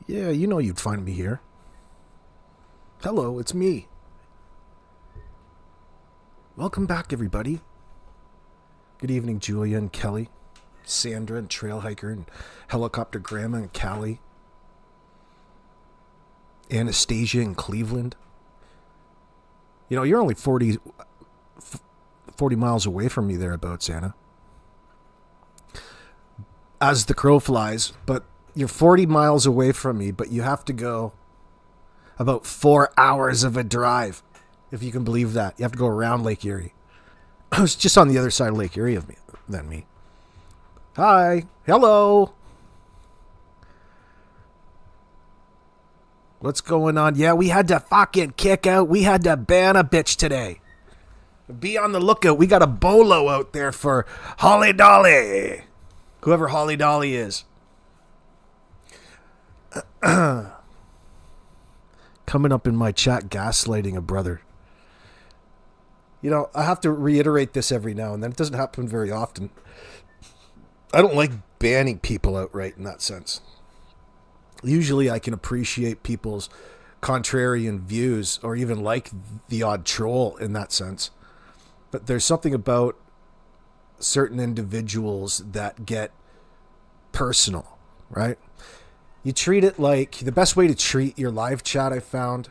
Yeah, you know you'd find me here. Hello, it's me. Welcome back, everybody. Good evening, Julia and Kelly, Sandra and Trail Hiker and Helicopter Grandma and Callie, Anastasia in Cleveland. You know, you're only 40 miles away from me thereabouts, Anna. As the crow flies, but you're 40 miles away from me, but you have to go about 4 hours of a drive, if you can believe that. You have to go around Lake Erie. I was just on the other side of Lake Erie than me. Hi. Hello. What's going on? Yeah, we had to fucking kick out. We had to ban a bitch today. Be on the lookout. We got a bolo out there for Holly Dolly. Whoever Holly Dolly is. Coming up in my chat, gaslighting a brother. You know, I have to reiterate this every now and then. It doesn't happen very often. I don't like banning people outright in that sense. Usually I can appreciate people's contrarian views or even like the odd troll in that sense. But there's something about certain individuals that get personal, right? You treat it like the best way to treat your live chat, I found.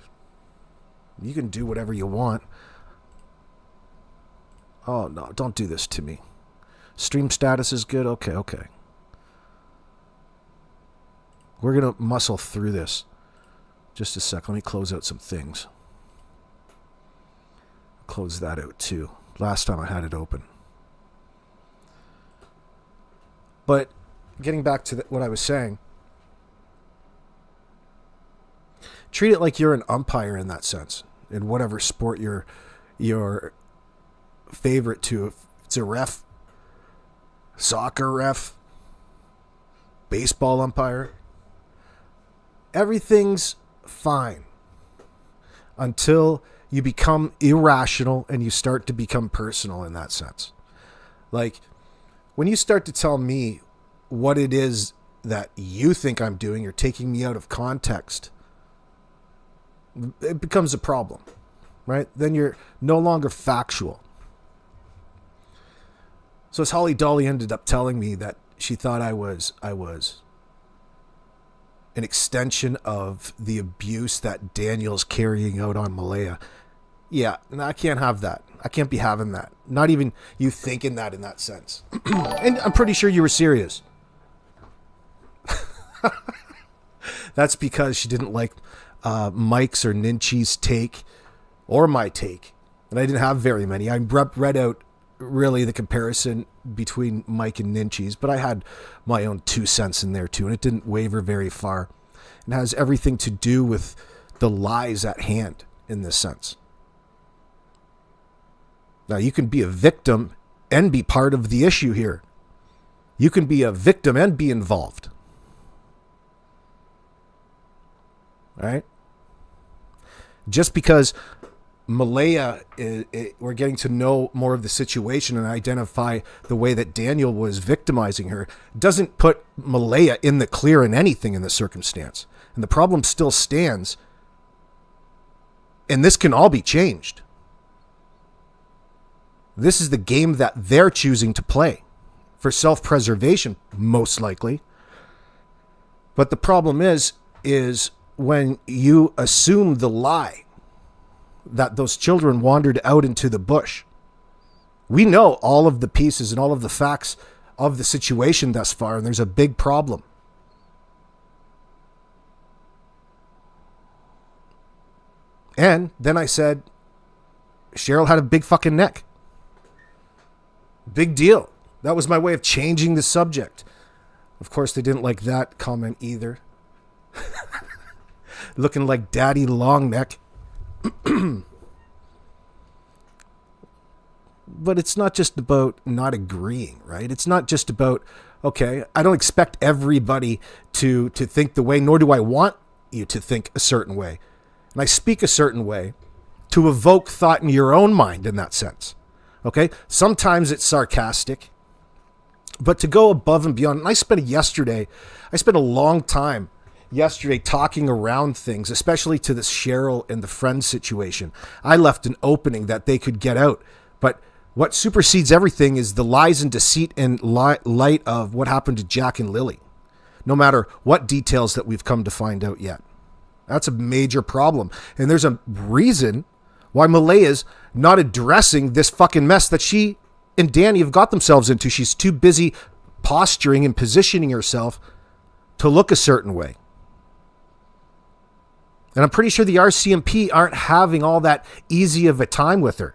You can do whatever you want. Oh, no, don't do this to me. Stream status is good? Okay. We're going to muscle through this. Just a sec. Let me close out some things. Close that out too. Last time I had it open. But getting back to what I was saying, treat it like you're an umpire in that sense, in whatever sport you're favorite to. If it's a ref, soccer ref, baseball umpire, everything's fine until you become irrational and you start to become personal in that sense. Like, when you start to tell me what it is that you think I'm doing, you're taking me out of context, it becomes a problem, right? Then you're no longer factual. So as Holly Dolly ended up telling me that she thought I was an extension of the abuse that Daniel's carrying out on Malaya. Yeah, and I can't have that. I can't be having that. Not even you thinking that in that sense. And I'm pretty sure you were serious. That's because she didn't like Mike's or Ninchi's take or my take. And I didn't have very many. I read out really the comparison between Mike and Ninchi's, but I had my own 2 cents in there too, and it didn't waver very far. It has everything to do with the lies at hand in this sense. Now, you can be a victim and be part of the issue here. You can be a victim and be involved. All right? Just because Malaya, we're getting to know more of the situation and identify the way that Daniel was victimizing her, doesn't put Malaya in the clear in anything in the circumstance. And the problem still stands. And this can all be changed. This is the game that they're choosing to play for self-preservation, most likely. But the problem is when you assume the lie that those children wandered out into the bush. We know all of the pieces and all of the facts of the situation thus far, and there's a big problem. And then I said, Cheryl had a big fucking neck. Big deal. That was my way of changing the subject. Of course, they didn't like that comment either. Looking like Daddy Longneck. But it's not just about not agreeing, right? It's not just about, okay, I don't expect everybody to think the way, nor do I want you to think a certain way. And I speak a certain way to evoke thought in your own mind in that sense. Okay? Sometimes it's sarcastic, but to go above and beyond. And I spent a long time yesterday talking around things, especially to this Cheryl and the friend situation. I left an opening that they could get out. But what supersedes everything is the lies and deceit and light of what happened to Jack and Lily, no matter what details that we've come to find out yet. That's a major problem. And there's a reason why Malaya's not addressing this fucking mess that she and Danny have got themselves into. She's too busy posturing and positioning herself to look a certain way. And I'm pretty sure the RCMP aren't having all that easy of a time with her.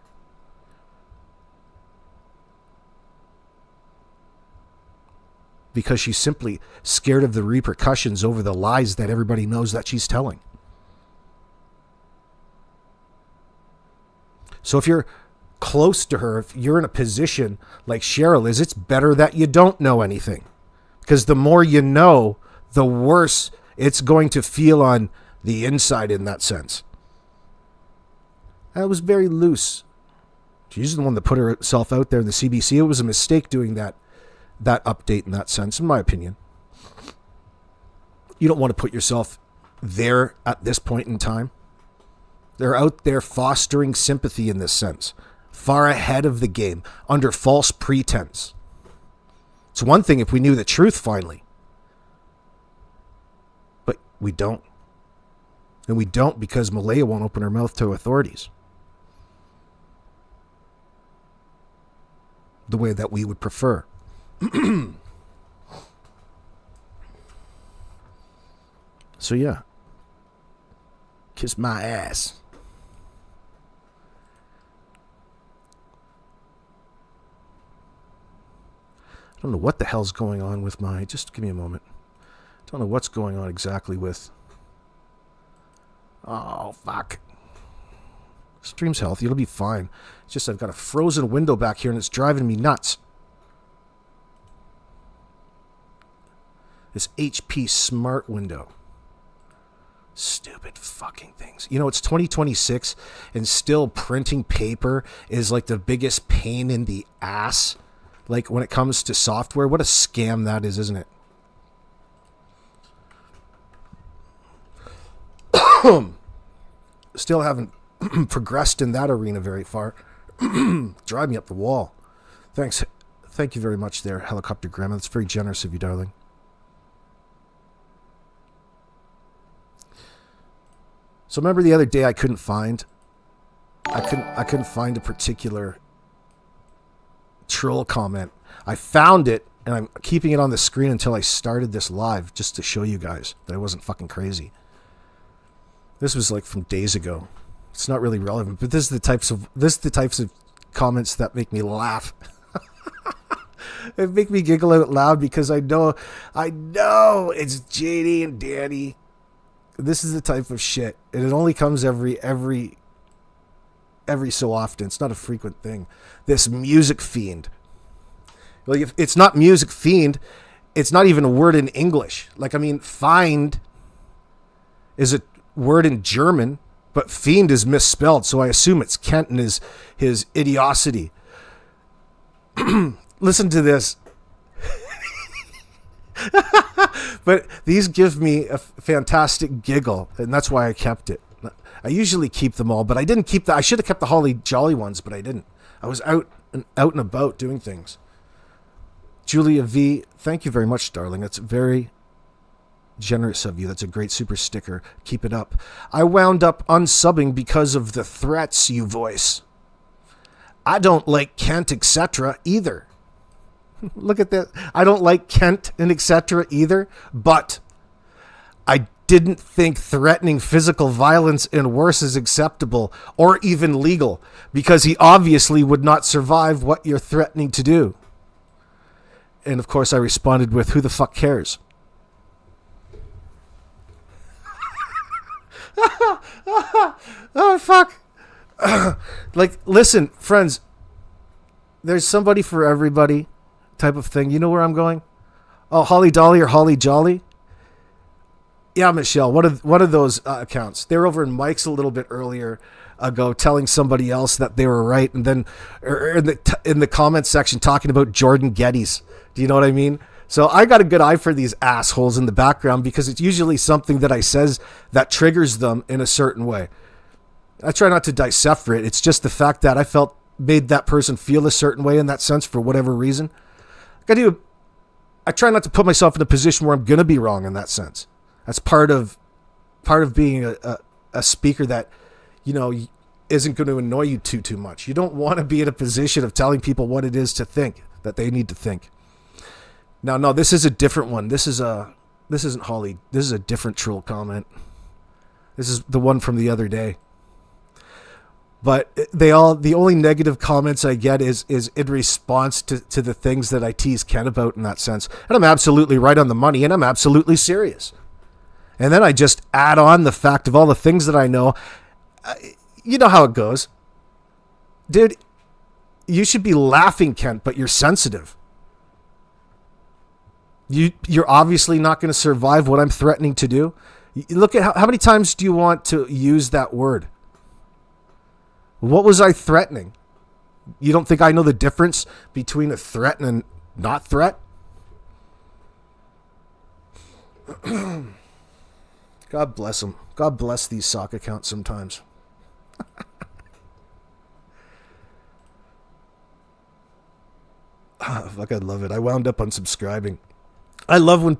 Because she's simply scared of the repercussions over the lies that everybody knows that she's telling. So if you're close to her, if you're in a position like Cheryl is, it's better that you don't know anything. Because the more you know, the worse it's going to feel on the inside in that sense. That was very loose. She's the one that put herself out there in the CBC. It was a mistake doing that update in that sense, in my opinion. You don't want to put yourself there at this point in time. They're out there fostering sympathy in this sense, far ahead of the game, under false pretense. It's one thing if we knew the truth finally, but we don't. And we don't because Malaya won't open her mouth to authorities the way that we would prefer. So yeah, kiss my ass. I don't know what the hell's going on with my, just give me a moment. I don't know what's going on exactly with, oh fuck. Stream's healthy, it'll be fine. It's just I've got a frozen window back here and it's driving me nuts. This HP smart window. Stupid fucking things. You know, it's 2026 and still printing paper is like the biggest pain in the ass. Like when it comes to software, what a scam that is, isn't it? Still haven't progressed in that arena very far. Drive me up the wall. Thanks. Thank you very much there, Helicopter Grandma. That's very generous of you, darling. So remember the other day I couldn't find a particular troll comment. I found it and I'm keeping it on the screen until I started this live just to show you guys that I wasn't fucking crazy. This was like from days ago. It's not really relevant, but this is the types of comments that make me laugh. It make me giggle out loud because I know it's Janie and Danny. This is the type of shit, and it only comes every so often. It's not a frequent thing. This music fiend. Like, if it's not music fiend, it's not even a word in English. Like, I mean, find is a word in German, but fiend is misspelled, so I assume it's Kent and his idiocity. Listen to this. But these give me a fantastic giggle, and that's why I kept it. I usually keep them all, but I didn't keep I should have kept the Holly Jolly ones, but I didn't. I was out and about doing things. Julia V, thank you very much, darling. That's very generous of you. That's a great super sticker. Keep it up. I wound up unsubbing because of the threats you voice. I don't like Kent, etc. either. Look at that. I don't like Kent and etc. either, but I didn't think threatening physical violence and worse is acceptable or even legal because he obviously would not survive what you're threatening to do. And of course I responded with, who the fuck cares? Oh, fuck. Like, listen, friends, there's somebody for everybody type of thing. You know where I'm going? Oh, Holly Dolly or Holly Jolly? Yeah, Michelle, one of those accounts. They were over in Mike's a little bit earlier ago telling somebody else that they were right, and then in the comment section talking about Jordan Geddes. Do you know what I mean? So I got a good eye for these assholes in the background because it's usually something that I says that triggers them in a certain way. I try not to decipher it. It's just the fact that I felt made that person feel a certain way in that sense for whatever reason. I try not to put myself in a position where I'm going to be wrong in that sense. That's part of being a speaker that, isn't going to annoy you too much. You don't want to be in a position of telling people what it is to think, that they need to think. Now, no, this is a different one. This isn't Holly. This is a different troll comment. This is the one from the other day. But the only negative comments I get is in response to the things that I tease Ken about in that sense. And I'm absolutely right on the money, and I'm absolutely serious. And then I just add on the fact of all the things that I know. You know how it goes. Dude, you should be laughing, Kent, but you're sensitive. You're obviously not going to survive what I'm threatening to do. Look at how many times do you want to use that word? What was I threatening? You don't think I know the difference between a threat and a not threat? God bless them. God bless these sock accounts sometimes. Fuck, I love it. I wound up unsubscribing. I love when...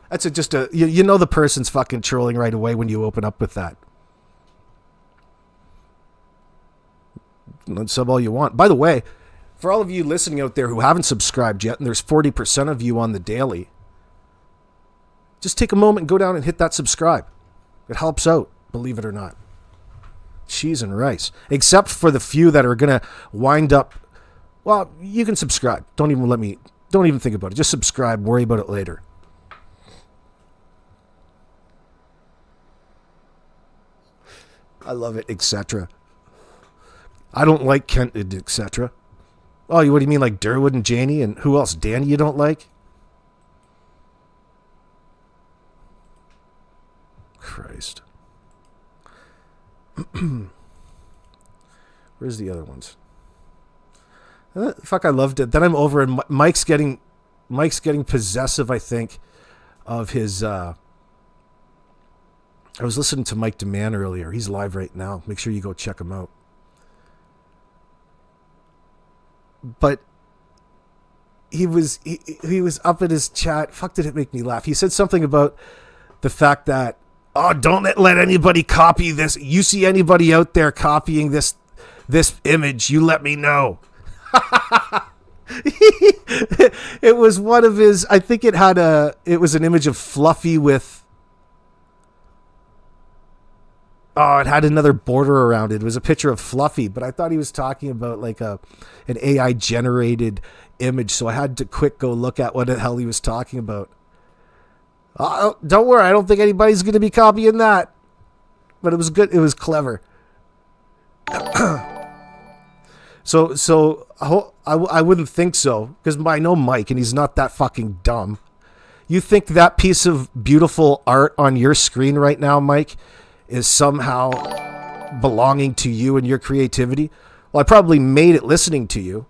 That's you know the person's fucking trolling right away when you open up with that. Sub all you want. By the way, for all of you listening out there who haven't subscribed yet, and there's 40% of you on the daily, just take a moment and go down and hit that subscribe. It helps out, believe it or not. Cheese and rice. Except for the few that are going to wind up... Well, you can subscribe. Don't even think about it. Just subscribe. Worry about it later. I love it, etc. I don't like Kent, etc. Oh, what do you mean, like Durwood and Janie? And who else? Danny you don't like? Christ. Where's the other ones? Fuck, I loved it. Then I'm over and Mike's getting possessive, I think, of his... I was listening to Mike DeMann earlier. He's live right now. Make sure you go check him out. But he was up in his chat. Fuck, did it make me laugh? He said something about the fact that, oh, don't let anybody copy this. You see anybody out there copying this image, you let me know. It was one of his, I think it was an image of Fluffy with, it had another border around it. It was a picture of Fluffy, but I thought he was talking about like an AI generated image. So I had to go look at what the hell he was talking about. Don't worry. I don't think anybody's going to be copying that, but it was good. It was clever. So I wouldn't think so, because I know Mike and he's not that fucking dumb. You think that piece of beautiful art on your screen right now, Mike, is somehow belonging to you and your creativity? Well, I probably made it listening to you.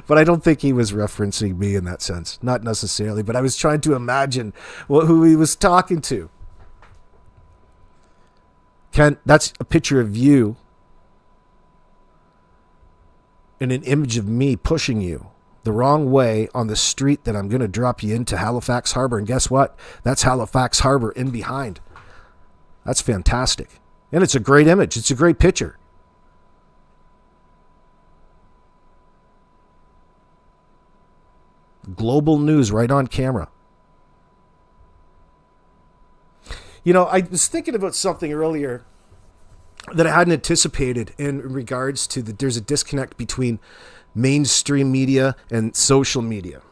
But I don't think he was referencing me in that sense. Not necessarily, but I was trying to imagine who he was talking to. Ken, that's a picture of you and an image of me pushing you the wrong way on the street that I'm going to drop you into Halifax Harbor. And guess what? That's Halifax Harbor in behind. That's fantastic. And it's a great image. It's a great picture. Global news right on camera. You know, I was thinking about something earlier that I hadn't anticipated in regards to there's a disconnect between mainstream media and social media.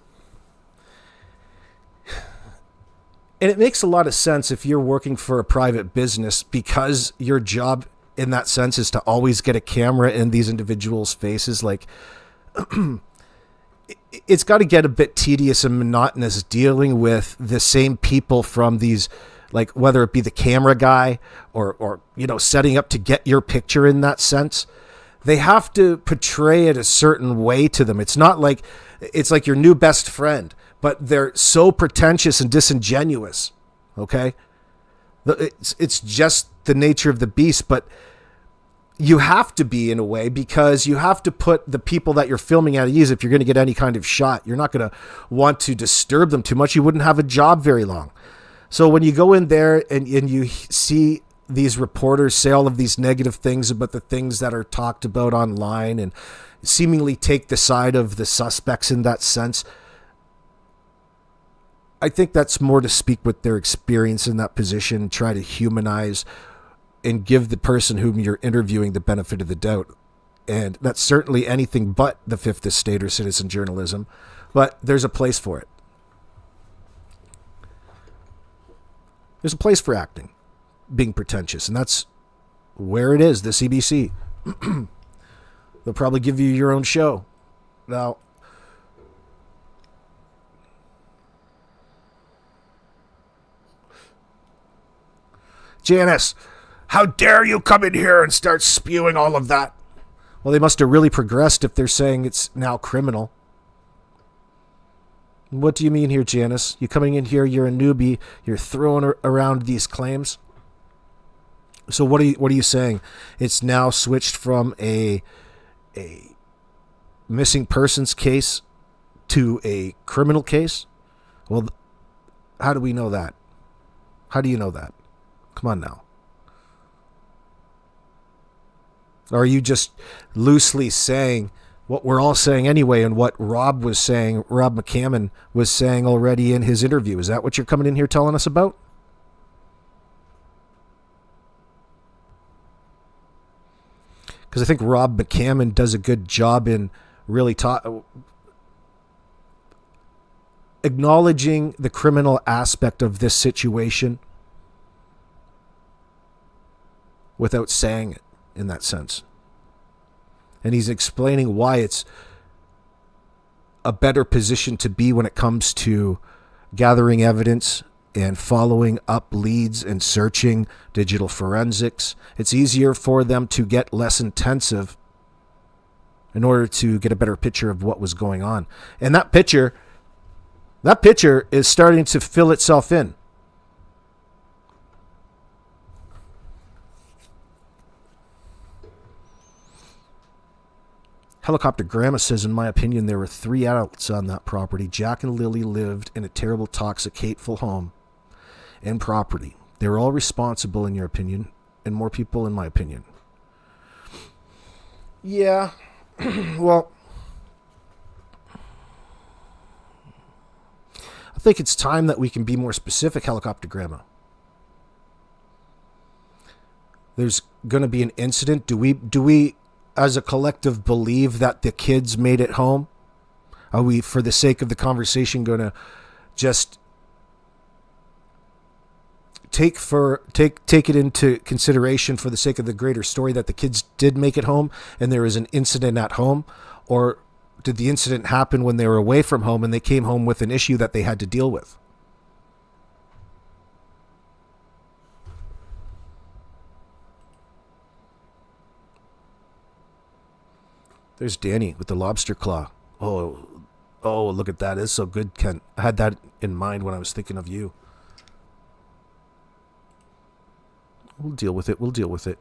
And it makes a lot of sense if you're working for a private business, because your job in that sense is to always get a camera in these individuals' faces. Like, it's got to get a bit tedious and monotonous dealing with the same people from these, like, whether it be the camera guy or setting up to get your picture in that sense. They have to portray it a certain way to them. It's not like It's like your new best friend, but they're so pretentious and disingenuous. Okay? It's just the nature of the beast, but you have to be, in a way, because you have to put the people that you're filming at ease if you're going to get any kind of shot. You're not going to want to disturb them too much. You wouldn't have a job very long. So when you go in there and you see these reporters say all of these negative things about the things that are talked about online and seemingly take the side of the suspects in that sense, I think that's more to speak with their experience in that position, try to humanize and give the person whom you're interviewing the benefit of the doubt. And that's certainly anything but the fifth estate or citizen journalism, but there's a place for it. There's a place for acting, being pretentious, and that's where it is, the CBC. They'll probably give you your own show. Now, Janice, how dare you come in here and start spewing all of that? Well, they must have really progressed if they're saying it's now criminal. What do you mean here, Janice? You coming in here, you're a newbie, you're throwing around these claims. So what are you saying? It's now switched from a missing persons case to a criminal case? Well, how do we know that? How do you know that? Come on now. Or are you just loosely saying what we're all saying anyway and what Rob McCammon was saying already in his interview? Is that what you're coming in here telling us about? Because I think Rob McCammon does a good job in really acknowledging the criminal aspect of this situation without saying it in that sense. And he's explaining why it's a better position to be when it comes to gathering evidence and following up leads and searching digital forensics. It's easier for them to get less intensive in order to get a better picture of what was going on. And that picture is starting to fill itself in. Helicopter Grandma says, in my opinion, there were 3 adults on that property. Jack and Lily lived in a terrible, toxic, hateful home and property. They were all responsible, in your opinion, and more people, in my opinion. Yeah, well, I think it's time that we can be more specific, Helicopter Grandma. There's going to be an incident. Do we as a collective believe that the kids made it home? Are we, for the sake of the conversation, going to just take it into consideration for the sake of the greater story that the kids did make it home and there was an incident at home? Or did the incident happen when they were away from home and they came home with an issue that they had to deal with? There's Danny with the lobster claw. Oh, look at that. It's so good, Ken. I had that in mind when I was thinking of you. We'll deal with it.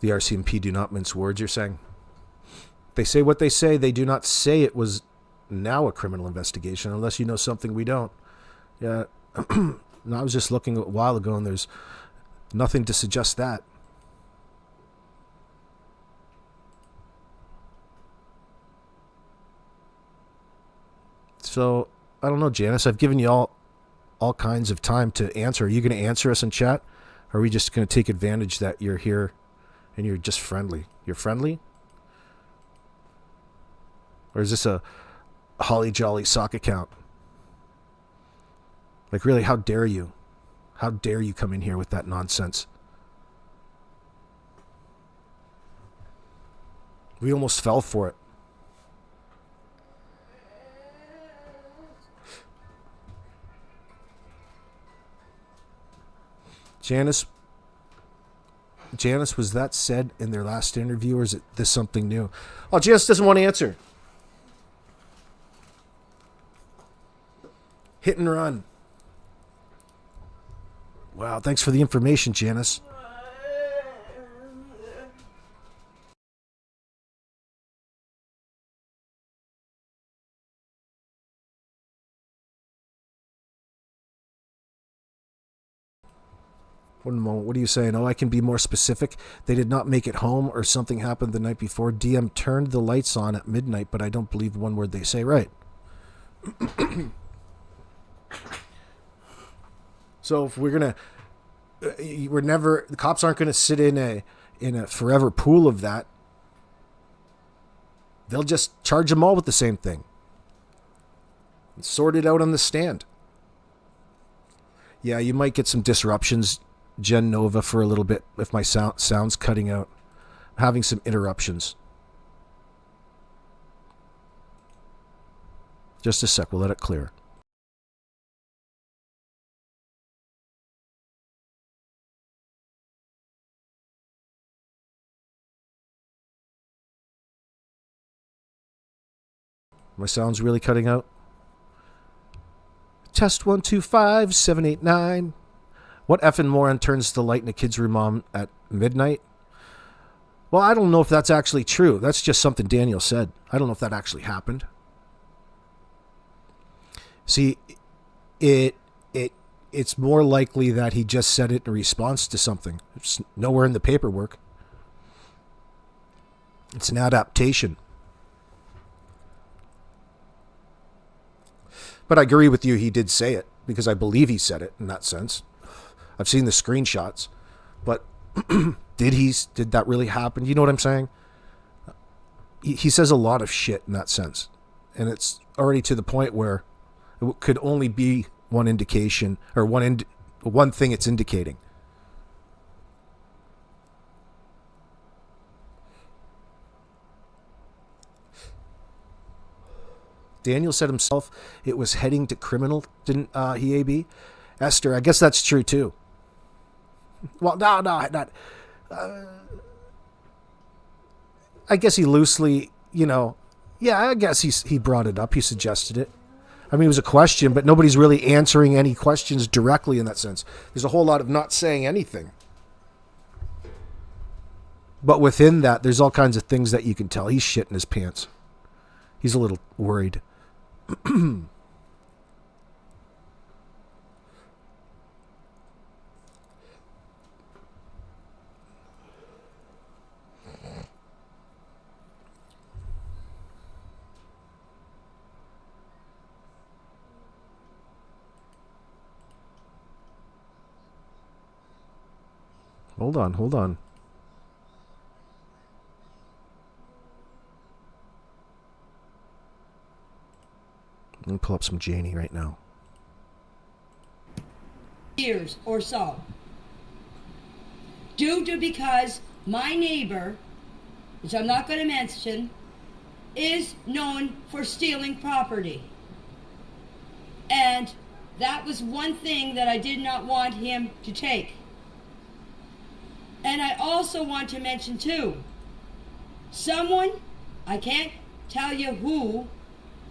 The RCMP do not mince words, you're saying? They say what they say. They do not say it was now a criminal investigation unless you know something we don't. Yeah. No, I was just looking a while ago and there's nothing to suggest that. So, I don't know, Janice. I've given you all kinds of time to answer. Are you going to answer us in chat? Or are we just going to take advantage that you're here and you're just friendly? You're friendly? Or is this a Holly Jolly sock account? Like, really, how dare you? How dare you come in here with that nonsense? We almost fell for it. Janice, Janice, was that said in their last interview, or is this something new? Oh, Janice doesn't want to answer. Hit and run. Wow, thanks for the information, Janice. One moment, what are you saying? Oh, I can be more specific. They did not make it home, or something happened the night before. DM turned the lights on at midnight, but I don't believe one word they say. Right. So if the cops aren't gonna sit in a forever pool of that. They'll just charge them all with the same thing. And sort it out on the stand. Yeah, you might get some disruptions, Gen Nova, for a little bit if my sound's cutting out. I'm having some interruptions. Just a sec, we'll let it clear. My sound's really cutting out. Test 1 2 5 7 8 9. What effing moron turns the light in a kid's room on at midnight? Well, I don't know if that's actually true. That's just something Daniel said. I don't know if that actually happened. See, it's more likely that he just said it in response to something. It's nowhere in the paperwork. It's an adaptation. But I agree with you, he did say it, because I believe he said it in that sense. I've seen the screenshots. But did that really happen? You know what I'm saying? He says a lot of shit in that sense. And it's already to the point where it could only be one indication, or one thing it's indicating. Daniel said himself it was heading to criminal, didn't he, AB? Esther, I guess that's true too. Well, no, not. I guess he loosely, yeah, I guess he brought it up. He suggested it. I mean, it was a question, but nobody's really answering any questions directly in that sense. There's a whole lot of not saying anything. But within that, there's all kinds of things that you can tell. He's shitting his pants. He's a little worried. Hold on. Let me pull up some Janie right now. Years or so. Due to because my neighbor, which I'm not going to mention, is known for stealing property. And that was one thing that I did not want him to take. And I also want to mention too, someone, I can't tell you who,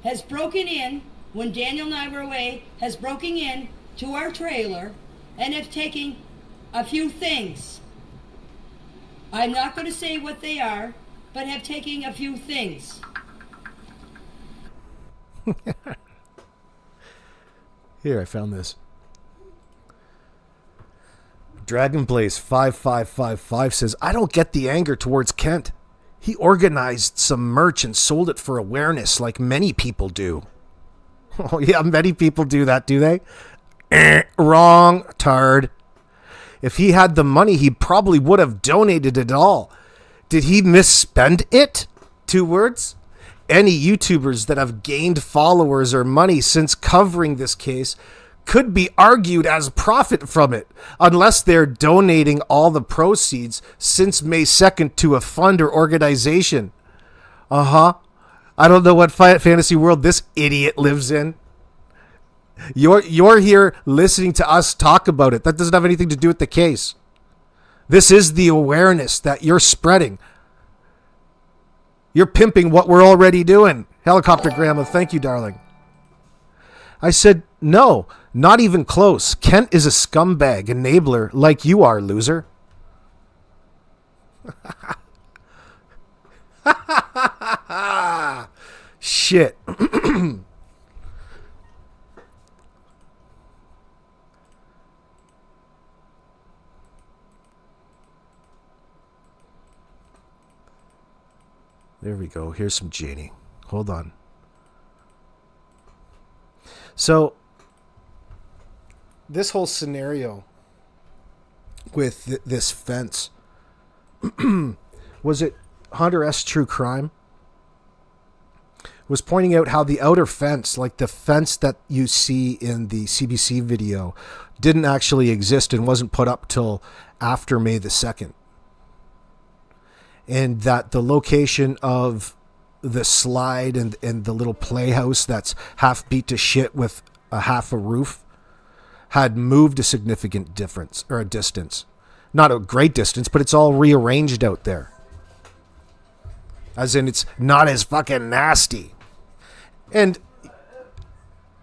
has broken in, when Daniel and I were away, has broken in to our trailer and have taken a few things. I'm not going to say what they are, but have taken a few things. Here, I found this. Dragon Blaze 5555 says, I don't get the anger towards Kent. He organized some merch and sold it for awareness like many people do. Oh yeah, many people do that, do they? Wrong, tard. If he had the money, he probably would have donated it all. Did he misspend it? 2 words. Any YouTubers that have gained followers or money since covering this case could be argued as profit from it, unless they're donating all the proceeds since May 2nd to a fund or organization. I don't know what fantasy world this idiot lives in. You're here listening to us talk about it. That doesn't have anything to do with the case. This is the awareness that you're spreading. You're pimping what we're already doing. Helicopter Grandma, thank you, darling. I said, no, not even close. Kent is a scumbag, enabler, like you are, loser. Shit. There we go. Here's some Janie. Hold on. So, this whole scenario with this fence, was it Hunter S. True Crime? Was pointing out how the outer fence, like the fence that you see in the CBC video, didn't actually exist and wasn't put up till after May the 2nd. And that the location of the slide and the little playhouse that's half beat to shit with a half a roof had moved a significant difference or a distance. Not a great distance, but it's all rearranged out there. As in, it's not as fucking nasty. And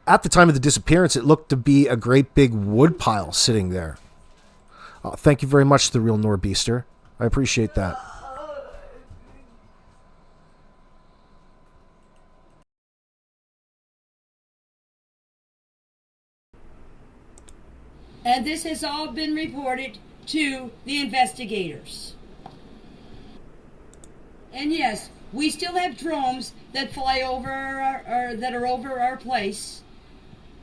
at the time of the disappearance, it looked to be a great big wood pile sitting there. Oh, thank you very much, The Real Norbeaster. I appreciate that. And this has all been reported to the investigators. And yes, we still have drones that fly over that are over our place.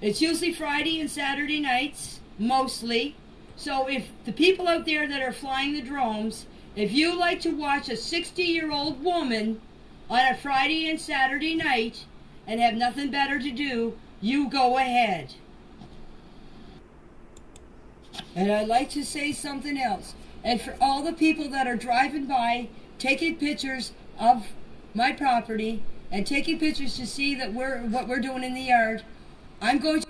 It's usually Friday and Saturday nights, mostly. So if the people out there that are flying the drones, if you like to watch a 60-year-old woman on a Friday and Saturday night and have nothing better to do, you go ahead. And I'd like to say something else. And for all the people that are driving by, taking pictures of my property and taking pictures to see that what we're doing in the yard, I'm going to...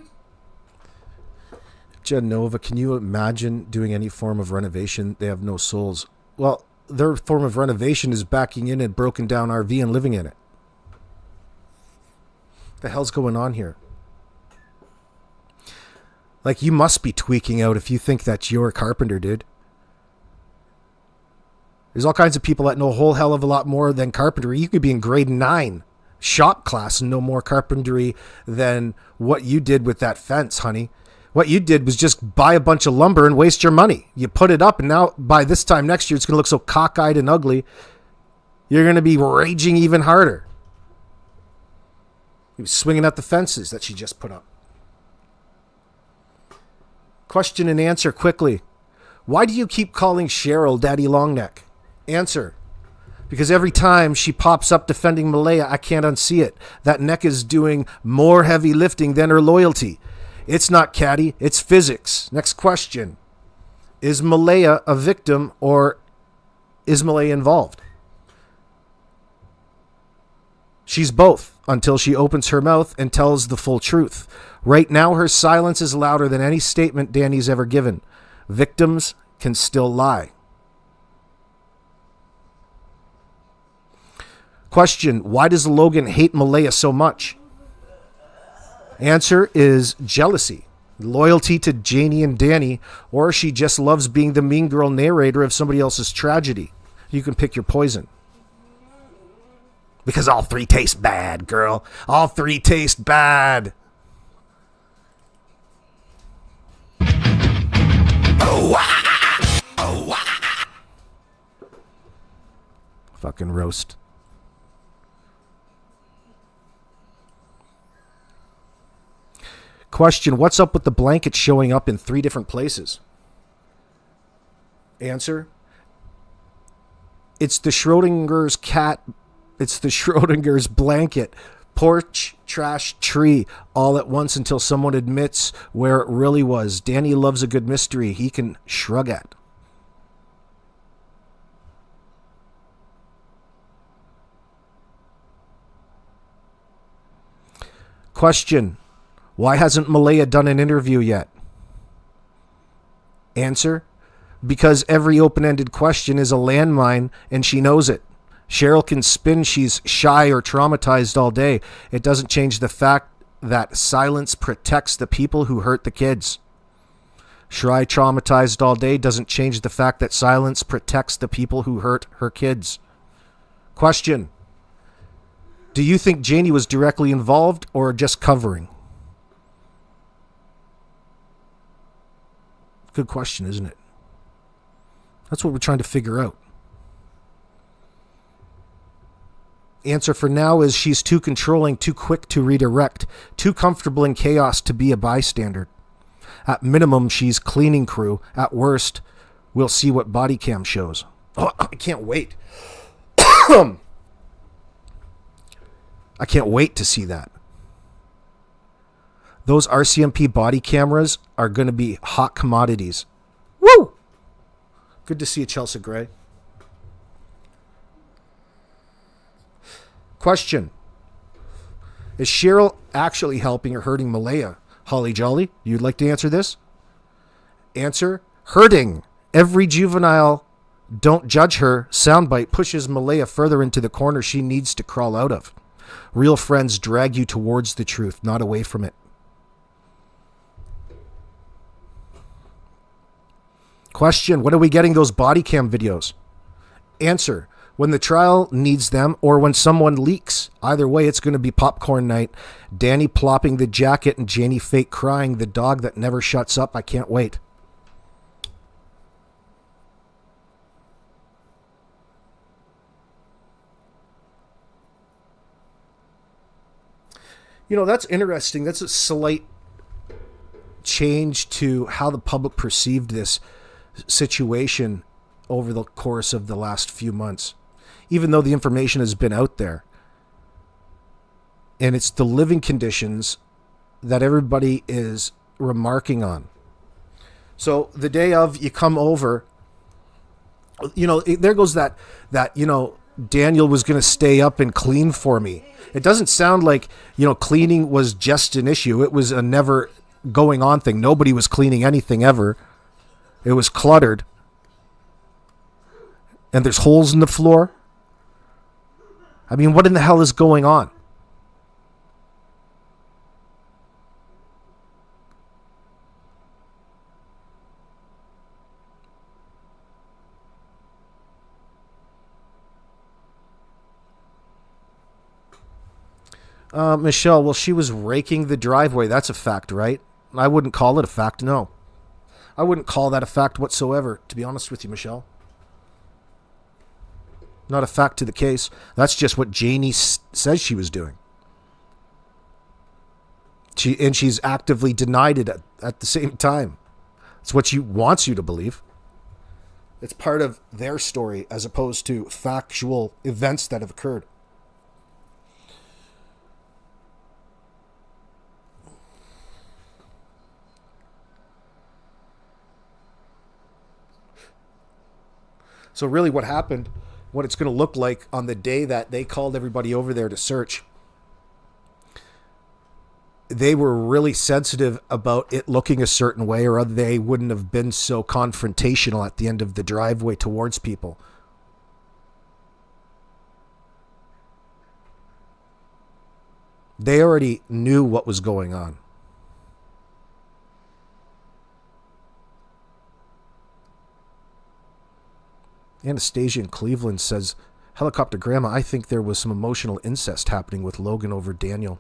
Genova, can you imagine doing any form of renovation? They have no souls. Well, their form of renovation is backing in a broken down RV and living in it. What the hell's going on here? Like, you must be tweaking out if you think that's your carpenter, dude. There's all kinds of people that know a whole hell of a lot more than carpentry. You could be in grade 9 shop class and know more carpentry than what you did with that fence, honey. What you did was just buy a bunch of lumber and waste your money. You put it up, and now by this time next year, it's going to look so cockeyed and ugly. You're going to be raging even harder. He was swinging at the fences that she just put up. Question and answer quickly. Why do you keep calling Cheryl Daddy Longneck? Answer. Because every time she pops up defending Malaya, I can't unsee it. That neck is doing more heavy lifting than her loyalty. It's not catty, it's physics. Next question. Is Malaya a victim or is Malaya involved? She's both until she opens her mouth and tells the full truth. Right now, her silence is louder than any statement Danny's ever given. Victims can still lie. Question, why does Logan hate Malaya so much? Answer is jealousy, loyalty to Janie and Danny, or she just loves being the mean girl narrator of somebody else's tragedy. You can pick your poison. Because all three taste bad, girl. All three taste bad. Fucking roast. Question, what's up with the blanket showing up in 3 different places? Answer, it's the Schrodinger's cat. It's the Schrodinger's blanket. Porch, trash, tree, all at once until someone admits where it really was. Danny loves a good mystery he can shrug at. Question, why hasn't Malaya done an interview yet? Answer, because every open-ended question is a landmine and she knows it. Cheryl can spin she's shy or traumatized all day. It doesn't change the fact that silence protects the people who hurt the kids. Shy, traumatized all day doesn't change the fact that silence protects the people who hurt her kids. Question. Do you think Janie was directly involved or just covering? Good question, isn't it? That's what we're trying to figure out. Answer for now is she's too controlling, too quick to redirect, too comfortable in chaos to be a bystander. At minimum, she's cleaning crew. At worst, we'll see what body cam shows. Oh, I can't wait. I can't wait to see that. Those RCMP body cameras are going to be hot commodities. Woo! Good to see you, Chelsea Gray. Question. Is Cheryl actually helping or hurting Malaya? Holly Dolly, you'd like to answer this? Answer. Hurting. Every juvenile don't judge her soundbite pushes Malaya further into the corner she needs to crawl out of. Real friends drag you towards the truth, not away from it. Question. When are we getting those body cam videos? Answer. When the trial needs them or when someone leaks. Either way, it's going to be popcorn night. Danny plopping the jacket and Janie fake crying. The dog that never shuts up. I can't wait. You know, that's interesting. That's a slight change to how the public perceived this situation over the course of the last few months. Even though the information has been out there. And it's the living conditions that everybody is remarking on. So the day of, you come over, you know, there goes that, you know, Daniel was going to stay up and clean for me. It doesn't sound like, you know, cleaning was just an issue. It was a never going on thing. Nobody was cleaning anything ever. It was cluttered. And there's holes in the floor. I mean, what in the hell is going on? Michelle, well, she was raking the driveway. That's a fact, right? I wouldn't call it a fact, no. I wouldn't call that a fact whatsoever, to be honest with you, Michelle. Not a fact to the case. That's just what Janie says she was doing. She's actively denied it at the same time. It's what she wants you to believe. It's part of their story as opposed to factual events that have occurred. So really what happened, what it's going to look like on the day that they called everybody over there to search, they were really sensitive about it looking a certain way, or they wouldn't have been so confrontational at the end of the driveway towards people. They already knew what was going on. Anastasia in Cleveland says, Helicopter Grandma, I think there was some emotional incest happening with Logan over Daniel.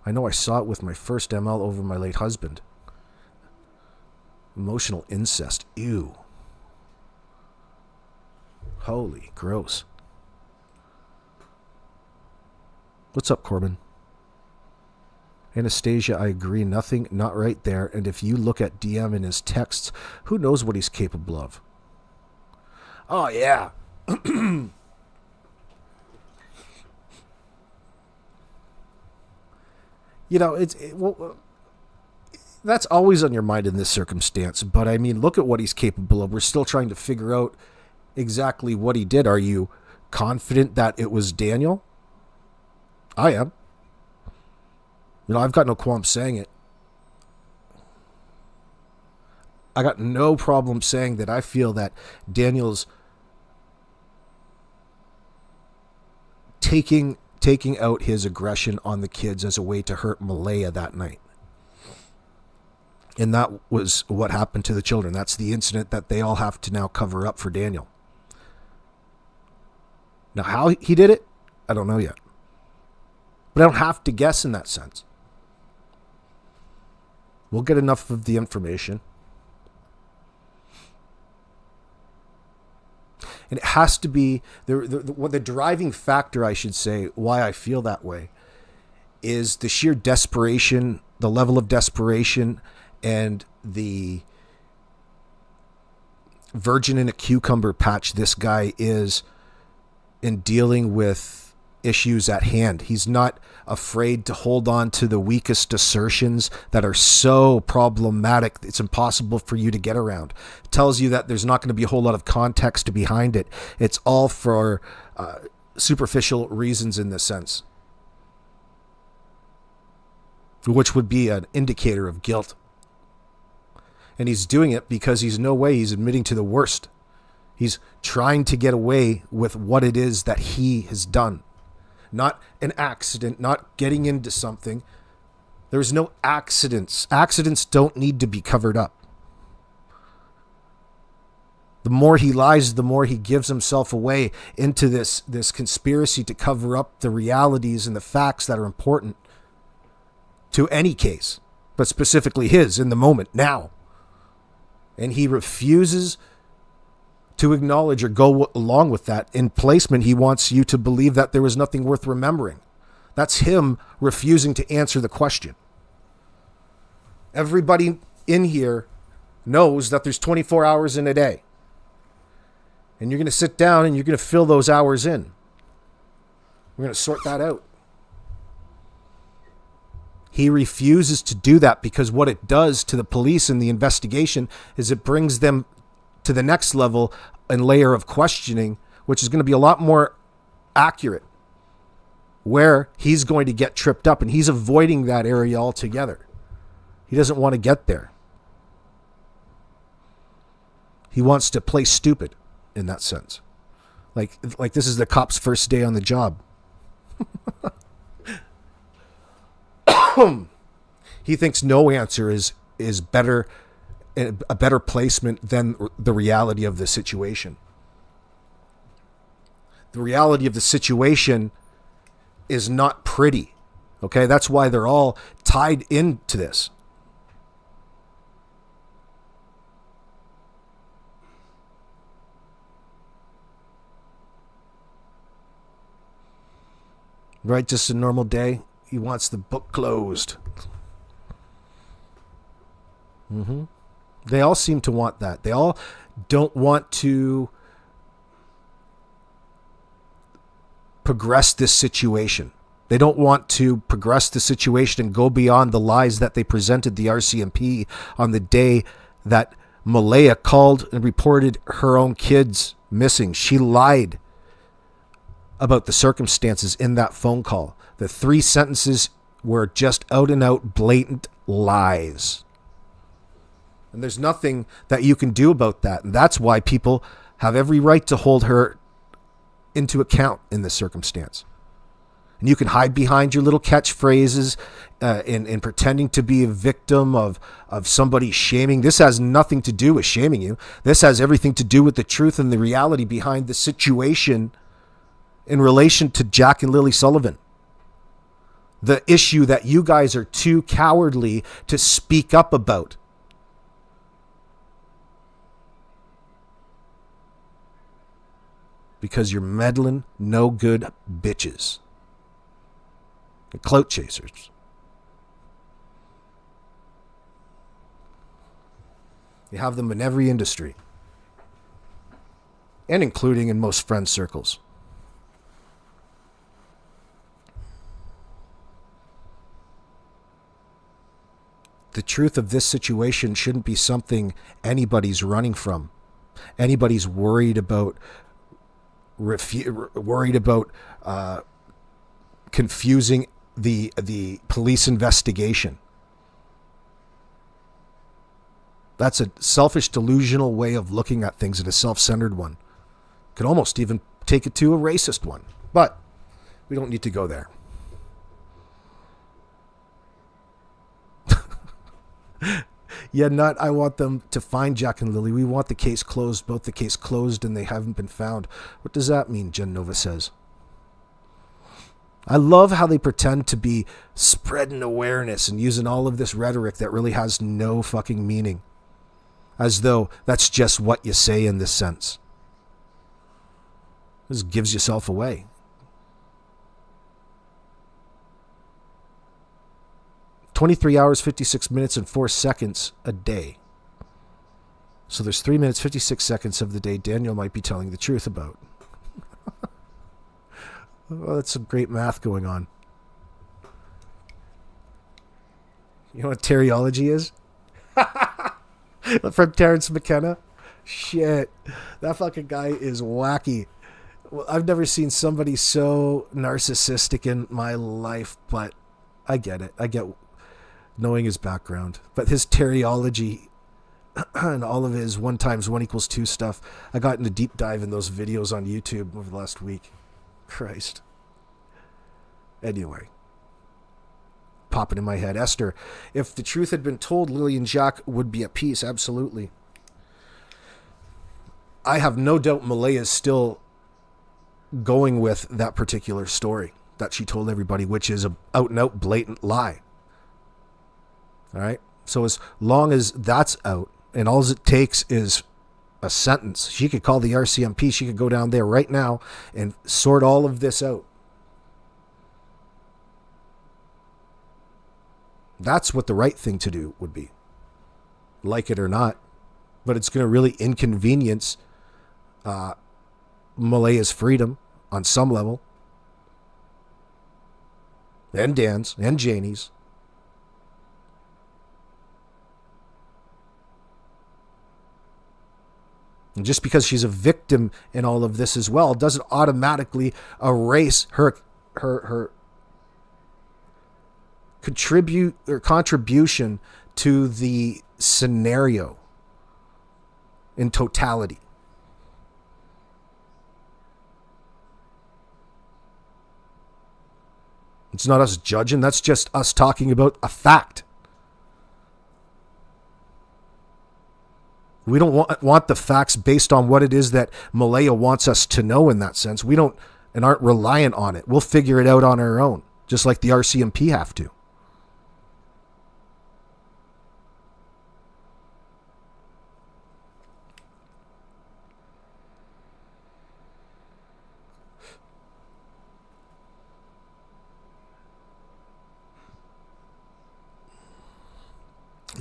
I know I saw it with my first ML over my late husband. Emotional incest. Ew. Holy gross. What's up, Corbin? Anastasia, I agree. Nothing not right there. And if you look at DM in his texts, who knows what he's capable of? Oh, yeah. You know, that's always on your mind in this circumstance. But, I mean, look at what he's capable of. We're still trying to figure out exactly what he did. Are you confident that it was Daniel? I am. You know, I've got no qualms saying it. I got no problem saying that I feel that Daniel's taking out his aggression on the kids as a way to hurt Malaya that night. And that was what happened to the children. That's the incident that they all have to now cover up for Daniel. Now, how he did it, I don't know yet. But I don't have to guess in that sense. We'll get enough of the information. And it has to be, the driving factor, I should say, why I feel that way, is the sheer desperation, the level of desperation, and the virgin in a cucumber patch this guy is in dealing with issues at hand. He's not afraid to hold on to the weakest assertions that are so problematic it's impossible for you to get around. It tells you that there's not going to be a whole lot of context behind it. It's all for superficial reasons in this sense, which would be an indicator of guilt. And he's doing it because he's admitting to the worst. He's trying to get away with what it is that he has done. Not an accident, not getting into something. There's no accidents. Accidents don't need to be covered up. The more he lies, the more he gives himself away into this conspiracy to cover up the realities and the facts that are important to any case, but specifically his in the moment now. And he refuses to acknowledge or go along with that. In placement, he wants you to believe that there was nothing worth remembering. That's him refusing to answer the question. Everybody in here knows that there's 24 hours in a day. And you're going to sit down and you're going to fill those hours in. We're going to sort that out. He refuses to do that because what it does to the police in the investigation is it brings them to the next level and layer of questioning, which is going to be a lot more accurate, where he's going to get tripped up, and he's avoiding that area altogether. He doesn't want to get there. He wants to play stupid in that sense. Like this is the cop's first day on the job. He thinks no answer is better, a better placement than the reality of the situation. The reality of the situation is not pretty. Okay, that's why they're all tied into this. Right, just a normal day. He wants the book closed. They all seem to want that. They all don't want to progress this situation. They don't want to progress the situation and go beyond the lies that they presented the RCMP on the day that Malaya called and reported her own kids missing. She lied about the circumstances in that phone call. The 3 sentences were just out and out blatant lies. And there's nothing that you can do about that. And that's why people have every right to hold her into account in this circumstance. And you can hide behind your little catchphrases in pretending to be a victim of somebody shaming. This has nothing to do with shaming you. This has everything to do with the truth and the reality behind the situation in relation to Jack and Lily Sullivan. The issue that you guys are too cowardly to speak up about. Because you're meddling, no good bitches. You're clout chasers. You have them in every industry. And including in most friend circles. The truth of this situation shouldn't be something anybody's running from. Anybody's worried about confusing the police investigation. That's a selfish, delusional way of looking at things and a self-centered one. Could almost even take it to a racist one. But we don't need to go there. Yeah, not I want them to find Jack and Lily. We want the case closed. Both the case closed and they haven't been found. What does that mean? Jen Nova says. I love how they pretend to be spreading awareness and using all of this rhetoric that really has no fucking meaning. As though that's just what you say in this sense. This gives yourself away. "23 hours, 56 minutes, and 4 seconds a day." So there's 3 minutes, 56 seconds of the day Daniel might be telling the truth about. Well, that's some great math going on. You know what teriology is? From Terrence McKenna? Shit. That fucking guy is wacky. Well, I've never seen somebody so narcissistic in my life, but I get it. I get knowing his background. But his teriology and all of his 1 × 1 = 2 stuff, I got into deep dive in those videos on YouTube over the last week. Christ. Anyway. Popping in my head. Esther, if the truth had been told, Lily and Jack would be at peace. Absolutely. I have no doubt Malaya is still going with that particular story that she told everybody, which is a out and out blatant lie. All right. So as long as that's out and all it takes is a sentence, she could call the RCMP. She could go down there right now and sort all of this out. That's what the right thing to do would be. Like it or not. But it's going to really inconvenience Malaya's freedom on some level. And Dan's and Janie's. And just because she's a victim in all of this as well doesn't automatically erase her contribution to the scenario in totality. It's not us judging, that's just us talking about a fact. We don't want the facts based on what it is that Malaya wants us to know in that sense. We don't and aren't reliant on it. We'll figure it out on our own, just like the RCMP have to.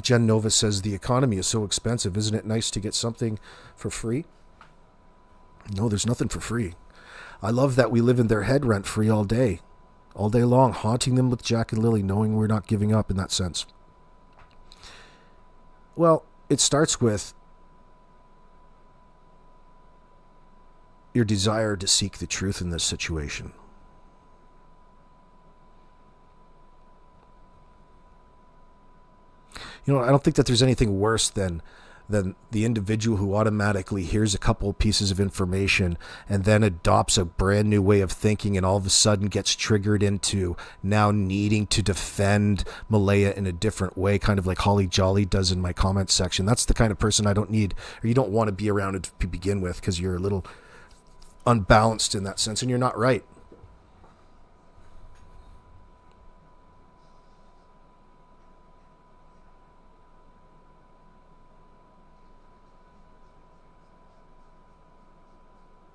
Jen Nova says the economy is so expensive. Isn't it nice to get something for free? No, there's nothing for free. I love that we live in their head rent free all day long, haunting them with Jack and Lily, knowing we're not giving up in that sense. Well, it starts with your desire to seek the truth in this situation. You know, I don't think that there's anything worse than the individual who automatically hears a couple of pieces of information and then adopts a brand new way of thinking and all of a sudden gets triggered into now needing to defend Malaya in a different way, kind of like Holly Dolly does in my comment section. That's the kind of person I don't need, or you don't want to be around to begin with, because you're a little unbalanced in that sense and you're not right.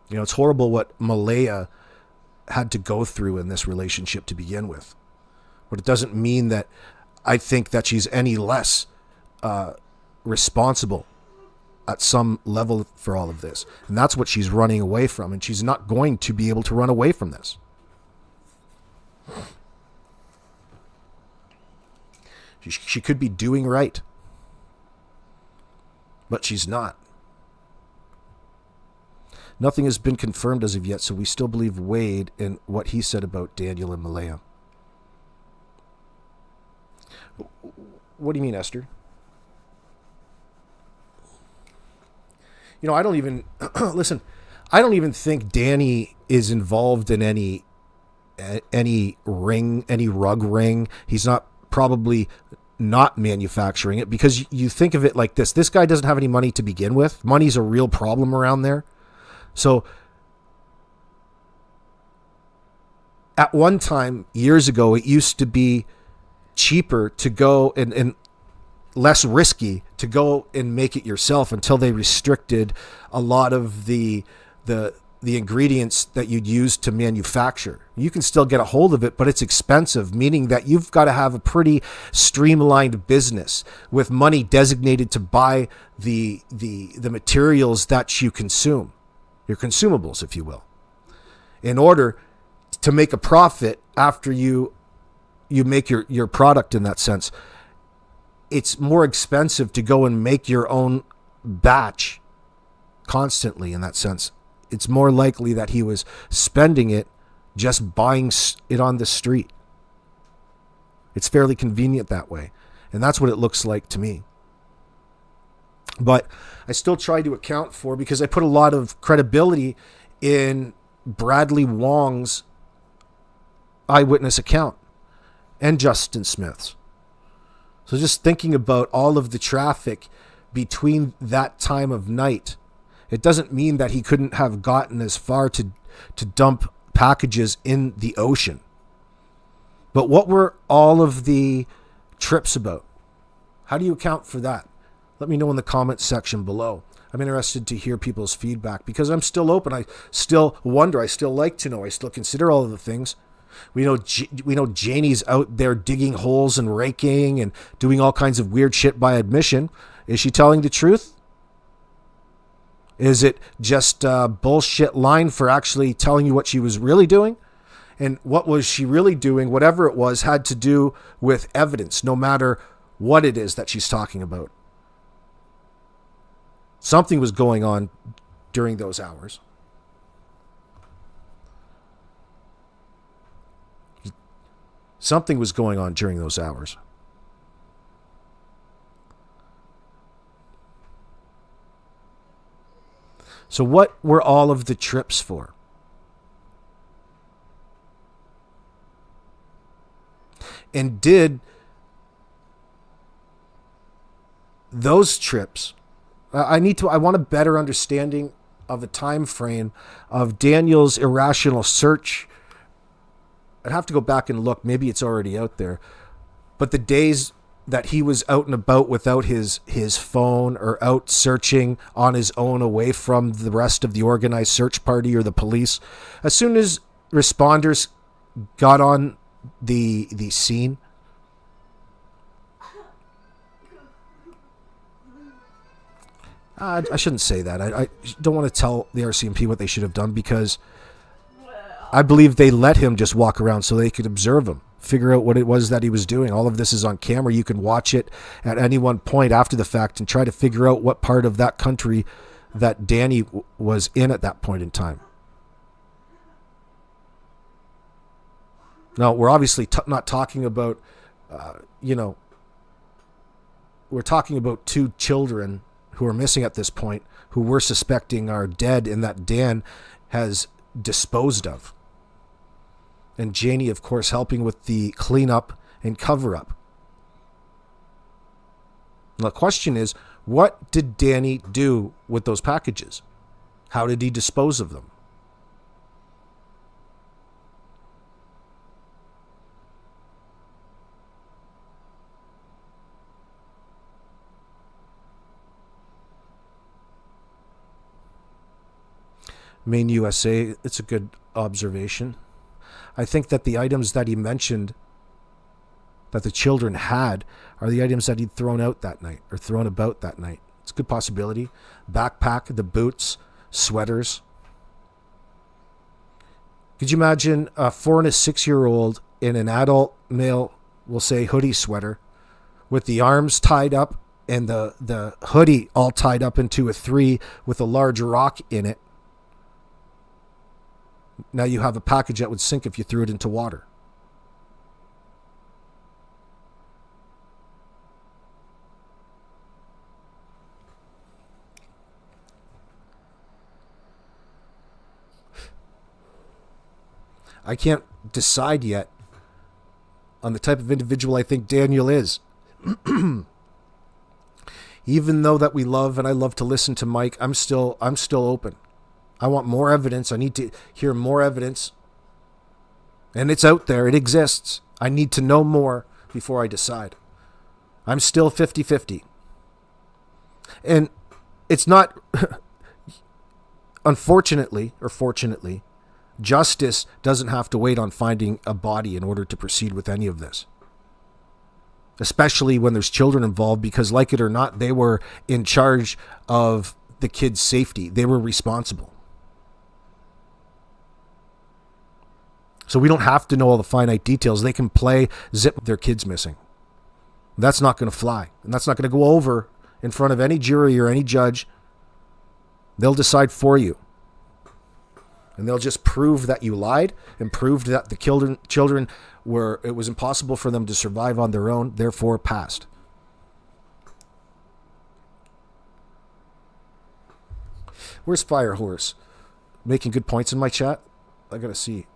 You know, it's horrible what Malaya had to go through in this relationship to begin with. But it doesn't mean that I think that she's any less responsible at some level for all of this. And that's what she's running away from. And she's not going to be able to run away from this. She could be doing right. But she's not. Nothing has been confirmed as of yet, so we still believe Wade in what he said about Daniel and Malaya. What do you mean, Esther? I don't even listen. I don't even think Danny is involved in any rug ring. He's not probably not manufacturing it, because you think of it like this. This guy doesn't have any money to begin with. Money's a real problem around there. So at one time, years ago, it used to be cheaper to go and less risky to go and make it yourself, until they restricted a lot of the ingredients that you'd use to manufacture. You can still get a hold of it, but it's expensive, meaning that you've got to have a pretty streamlined business with money designated to buy the materials that you consume, your consumables, if you will, in order to make a profit after you make your product. In that sense, it's more expensive to go and make your own batch constantly. In that sense, it's more likely that he was spending it just buying it on the street. It's fairly convenient that way. And that's what it looks like to me. But I still try to account for, because I put a lot of credibility in Bradley Wong's eyewitness account and Justin Smith's. So just thinking about all of the traffic between that time of night, it doesn't mean that he couldn't have gotten as far to dump packages in the ocean. But what were all of the trips about? How do you account for that? Let me know in the comments section below. I'm interested to hear people's feedback, because I'm still open. I still wonder. I still like to know. I still consider all of the things. We know Janie's out there digging holes and raking and doing all kinds of weird shit by admission. Is she telling the truth? Is it just a bullshit line for actually telling you what she was really doing? And what was she really doing? Whatever it was had to do with evidence, no matter what it is that she's talking about. Something was going on during those hours. Something was going on during those hours. So what were all of the trips for? And did those trips, I want a better understanding of the time frame of Daniel's irrational search. I'd have to go back and look. Maybe it's already out there. But the days that he was out and about without his phone, or out searching on his own away from the rest of the organized search party or the police, as soon as responders got on the scene, I shouldn't say that. I don't want to tell the RCMP what they should have done, because I believe they let him just walk around so they could observe him, figure out what it was that he was doing. All of this is on camera. You can watch it at any one point after the fact and try to figure out what part of that country that Danny was in at that point in time. Now, we're obviously not talking about, we're talking about two children who are missing at this point, who we're suspecting are dead and that Dan has disposed of. And Janie, of course, helping with the cleanup and cover-up. The question is, what did Danny do with those packages? How did he dispose of them? Maine, USA, it's a good observation. I think that the items that he mentioned that the children had are the items that he'd thrown out that night, or thrown about that night. It's a good possibility. Backpack, the boots, sweaters. Could you imagine a 4 and a 6-year-old in an adult male, we'll say hoodie sweater, with the arms tied up and the hoodie all tied up into a 3 with a large rock in it? Now you have a package that would sink if you threw it into water. I can't decide yet on the type of individual I think Daniel is. Even though that we love and I love to listen to Mike, I'm still open. I want more evidence. I need to hear more evidence. And it's out there. It exists. I need to know more before I decide. I'm still 50-50. And it's not, unfortunately or fortunately, justice doesn't have to wait on finding a body in order to proceed with any of this. Especially when there's children involved, because like it or not, they were in charge of the kids' safety. They were responsible. So we don't have to know all the finite details. They can play zip their kids missing. That's not going to fly. And that's not going to go over in front of any jury or any judge. They'll decide for you. And they'll just prove that you lied and proved that the children were, it was impossible for them to survive on their own, therefore passed. Where's Firehorse? Making good points in my chat? I gotta see.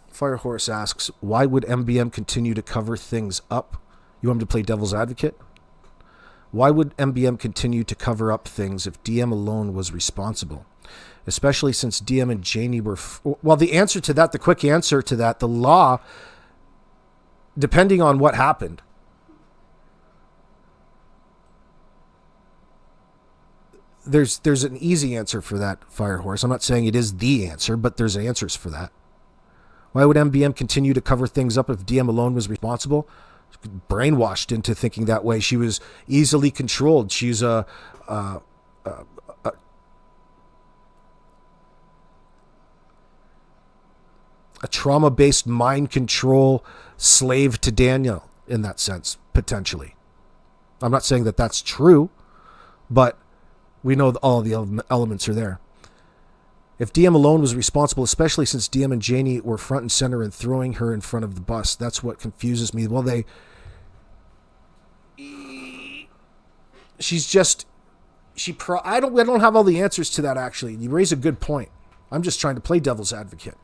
Firehorse asks, why would MBM continue to cover things up? You want him to play devil's advocate? Why would MBM continue to cover up things if DM alone was responsible? Especially since DM and Janie were... Well, the answer to that, the quick answer to that, the law, depending on what happened, there's an easy answer for that, Firehorse. I'm not saying it is the answer, but there's answers for that. Why would MBM continue to cover things up if DM alone was responsible? Brainwashed into thinking that way. She was easily controlled. She's a trauma-based mind control slave to Daniel in that sense, potentially. I'm not saying that that's true, but we know that all the elements are there. If DM alone was responsible, especially since DM and Janie were front and center in throwing her in front of the bus, that's what confuses me. Well, I don't have all the answers to that, actually. You raise a good point. I'm just trying to play devil's advocate.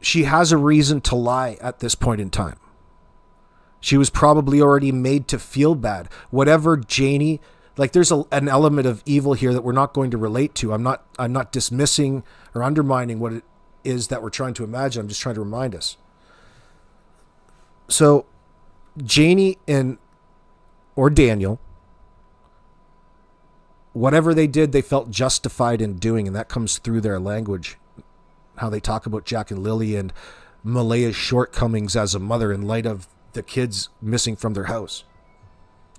She has a reason to lie at this point in time. She was probably already made to feel bad. Whatever Janie, like there's an element of evil here that we're not going to relate to. I'm not dismissing or undermining what it is that we're trying to imagine. I'm just trying to remind us. So Janie or Daniel, whatever they did, they felt justified in doing, and that comes through their language. How they talk about Jack and Lily and Malaya's shortcomings as a mother in light of the kids missing from their house.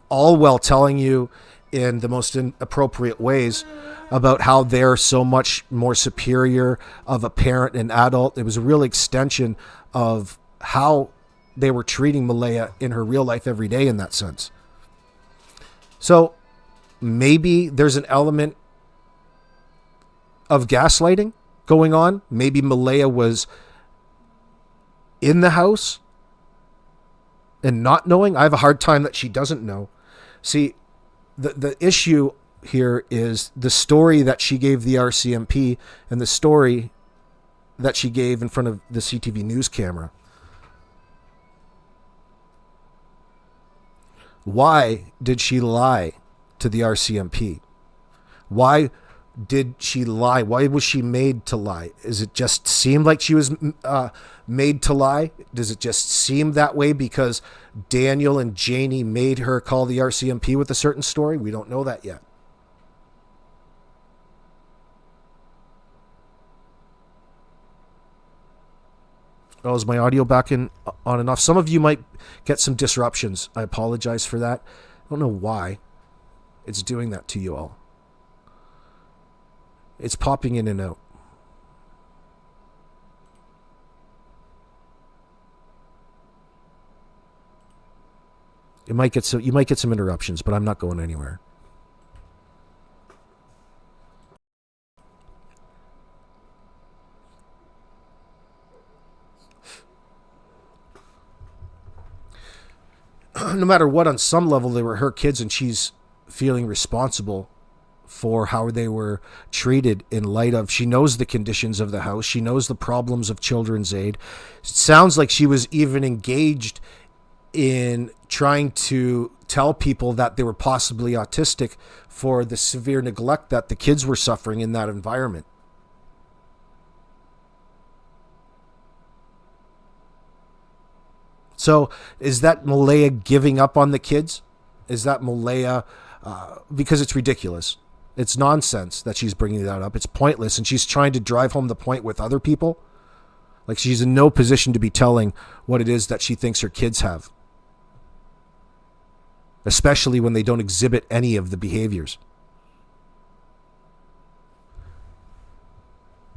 All while telling you in the most inappropriate ways about how they're so much more superior of a parent and adult. It was a real extension of how they were treating Malaya in her real life every day in that sense. So maybe there's an element of gaslighting going on. Maybe Malaya was in the house and not knowing. I have a hard time that she doesn't know. See, the issue here is the story that she gave the RCMP and the story that she gave in front of the CTV news camera. Why did she lie to the RCMP? Why did she lie? Why was she made to lie? Is it just seem like she was made to lie? Does it just seem that way because Daniel and Janie made her call the RCMP with a certain story? We don't know that yet. Oh, is my audio back in on and off? Some of you might get some disruptions. I apologize for that. I don't know why it's doing that to you all. It's popping in and out. You might get some interruptions, but I'm not going anywhere. no matter what, on some level, they were her kids, and she's feeling responsible for how they were treated in light of, she knows the conditions of the house. She knows the problems of Children's Aid. It sounds like she was even engaged in trying to tell people that they were possibly autistic for the severe neglect that the kids were suffering in that environment. So is that Malaya giving up on the kids? Is that Malaya, because it's ridiculous. It's nonsense that she's bringing that up. It's pointless. And she's trying to drive home the point with other people. Like, she's in no position to be telling what it is that she thinks her kids have. Especially when they don't exhibit any of the behaviors.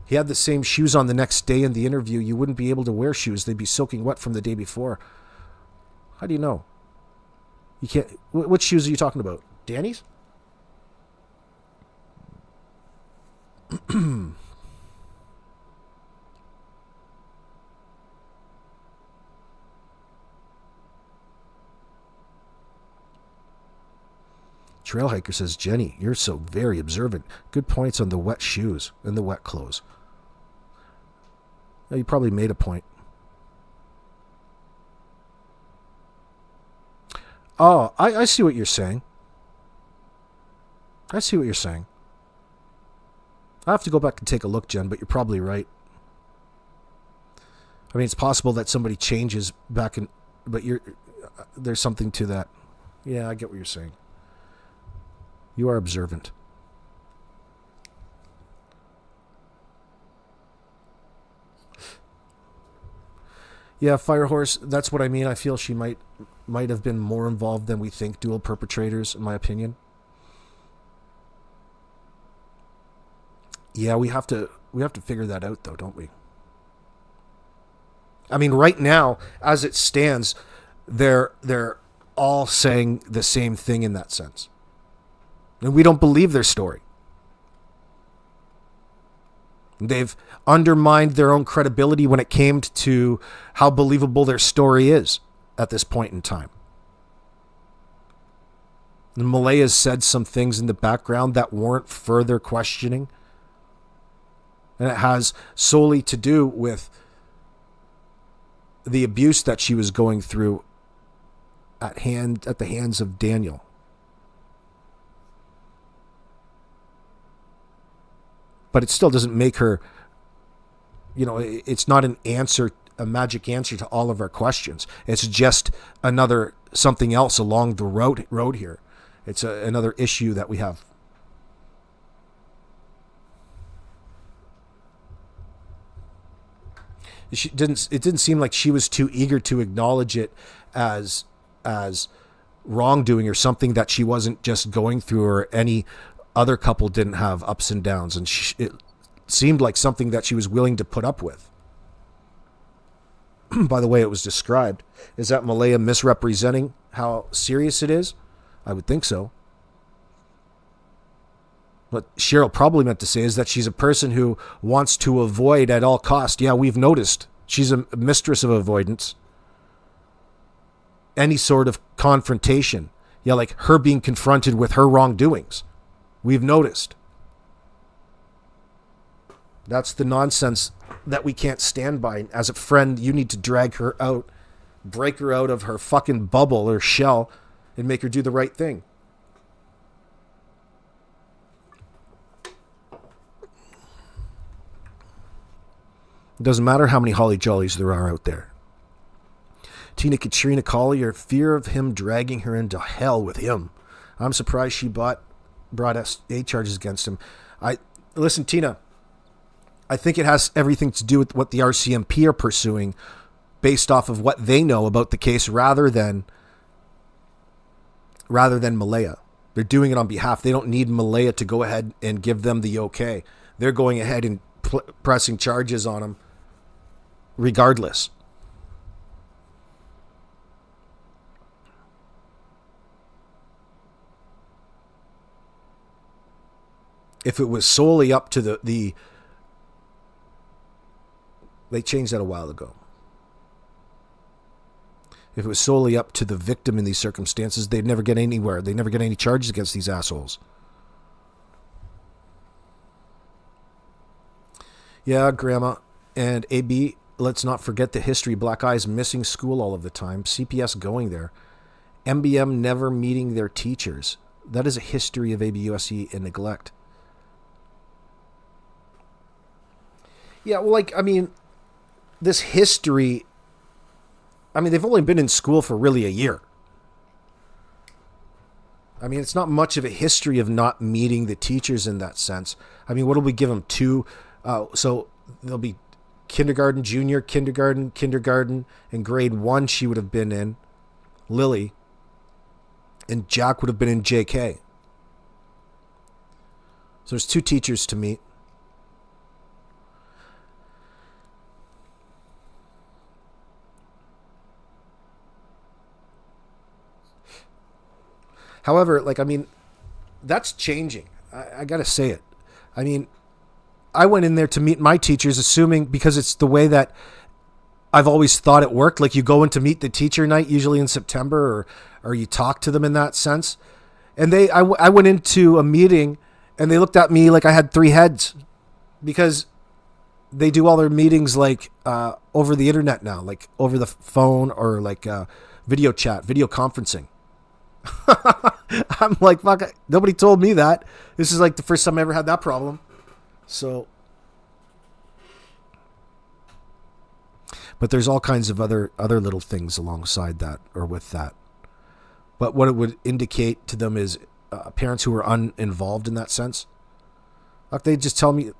He had the same shoes on the next day in the interview. You wouldn't be able to wear shoes. They'd be soaking wet from the day before. How do you know? You can't. What shoes are you talking about? Danny's? Trail Hiker says, Jenny, you're so very observant. Good points on the wet shoes and the wet clothes. You probably made a point. Oh, I see what you're saying. I see what you're saying. I have to go back and take a look, Jen, but you're probably right. I mean, it's possible that somebody changes back in, but there's something to that. Yeah, I get what you're saying. You are observant. Yeah, Firehorse, that's what I mean. I feel she might have been more involved than we think, dual perpetrators, in my opinion. Yeah, we have to figure that out, though, don't we? I mean, right now, as it stands, they're all saying the same thing in that sense. And we don't believe their story. They've undermined their own credibility when it came to how believable their story is at this point in time. And Malaya's said some things in the background that warrant further questioning. And it has solely to do with the abuse that she was going through at the hands of Daniel. But it still doesn't make her, it's not a magic answer to all of our questions. It's just something else along the road here. It's another issue that we have. It didn't seem like she was too eager to acknowledge it as wrongdoing or something that she wasn't just going through, or any other couple didn't have ups and downs, and it seemed like something that she was willing to put up with. By the way it was described. Is that Malaya misrepresenting how serious it is? I would think so. What Cheryl probably meant to say is that she's a person who wants to avoid at all costs. Yeah, we've noticed. She's a mistress of avoidance. Any sort of confrontation. Yeah, like her being confronted with her wrongdoings. We've noticed. That's the nonsense that we can't stand by. As a friend, you need to drag her out, break her out of her fucking bubble or shell, and make her do the right thing. It doesn't matter how many Holly Jollies there are out there. Tina Katrina Collier, fear of him dragging her into hell with him. I'm surprised she brought SA charges against him. Listen, Tina, I think it has everything to do with what the RCMP are pursuing based off of what they know about the case rather than Malaya. They're doing it on behalf. They don't need Malaya to go ahead and give them the okay. They're going ahead and pressing charges on him regardless. If it was solely up to the they changed that a while ago. If it was solely up to the victim in these circumstances, they'd never get anywhere. They'd never get any charges against these assholes. Yeah, Grandma. And AB, let's not forget the history. Black eyes missing school all of the time. CPS going there. MBM never meeting their teachers. That is a history of ABUSC and neglect. Yeah, well, like, I mean, this history, I mean, they've only been in school for really a year. I mean, it's not much of a history of not meeting the teachers in that sense. I mean, what do we give them? So there'll be kindergarten, junior, kindergarten, and grade 1 she would have been in, Lily, and Jack would have been in JK. So there's 2 teachers to meet. However, like, I mean, that's changing. I got to say it. I mean, I went in there to meet my teachers, assuming, because it's the way that I've always thought it worked. Like, you go in to meet the teacher night, usually in September, or you talk to them in that sense. And I went into a meeting, and they looked at me like I had 3 heads, because they do all their meetings like over the internet now, like over the phone, or like video chat, video conferencing. I'm like, fuck, nobody told me that. This is like the first time I ever had that problem. So, but there's all kinds of other little things alongside that or with that. But what it would indicate to them is parents who are uninvolved in that sense. Like, they just tell me,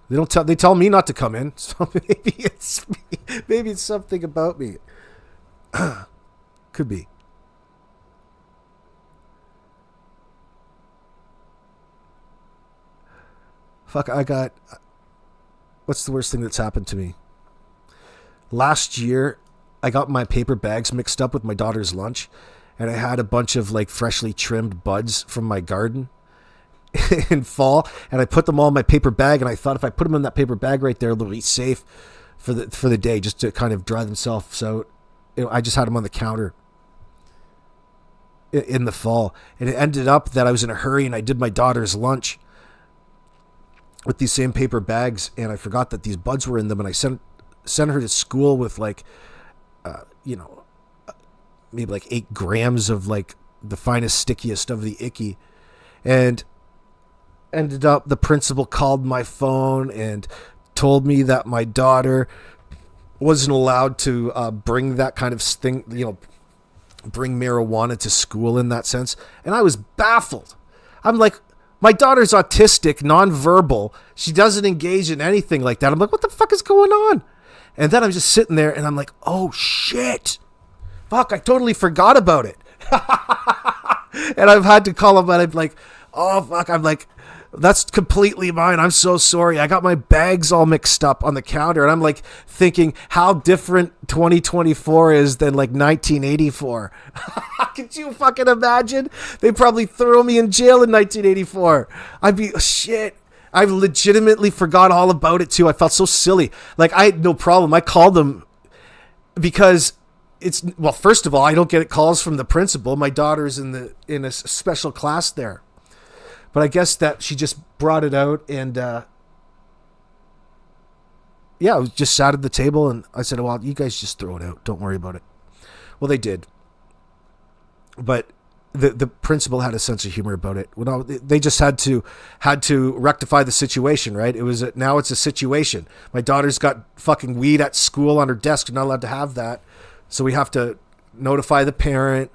they tell me not to come in. So maybe it's me. Maybe it's something about me. Could be. Fuck, what's the worst thing that's happened to me? Last year, I got my paper bags mixed up with my daughter's lunch, and I had a bunch of like freshly trimmed buds from my garden in fall, and I put them all in my paper bag, and I thought if I put them in that paper bag right there, they'll be safe for the day, just to kind of dry themselves out. I just had them on the counter in the fall, and it ended up that I was in a hurry, and I did my daughter's lunch with these same paper bags, and I forgot that these buds were in them, and I sent her to school with like, maybe like 8 grams of like the finest, stickiest of the icky, and ended up the principal called my phone and told me that my daughter wasn't allowed to bring that kind of thing, bring marijuana to school in that sense, and I was baffled. I'm like, my daughter's autistic, nonverbal. She doesn't engage in anything like that. I'm like, what the fuck is going on? And then I'm just sitting there and I'm like, oh shit. Fuck, I totally forgot about it. And I've had to call him and I'm like, oh fuck. I'm like, that's completely mine. I'm so sorry. I got my bags all mixed up on the counter. And I'm like thinking how different 2024 is than like 1984. Could you fucking imagine? They probably threw me in jail in 1984. I'd be, shit. I legitimately forgot all about it too. I felt so silly. Like, I had no problem. I called them because well, first of all, I don't get calls from the principal. My daughter's in a special class there. But I guess that she just brought it out, and I just sat at the table, and I said, well, you guys just throw it out. Don't worry about it. Well, they did. But the principal had a sense of humor about it. Well, no, they just had to rectify the situation, right? Now it's a situation. My daughter's got fucking weed at school on her desk. You're not allowed to have that. So we have to notify the parent,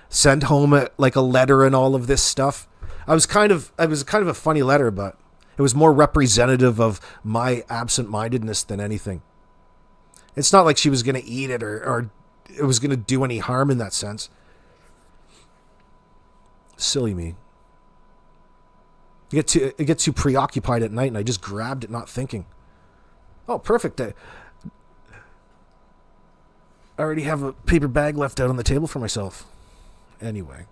send home a letter and all of this stuff. It was kind of a funny letter, but it was more representative of my absent-mindedness than anything. It's not like she was going to eat it or it was going to do any harm in that sense. Silly me. I get too preoccupied at night, and I just grabbed it, not thinking. Oh, perfect. I already have a paper bag left out on the table for myself. Anyway.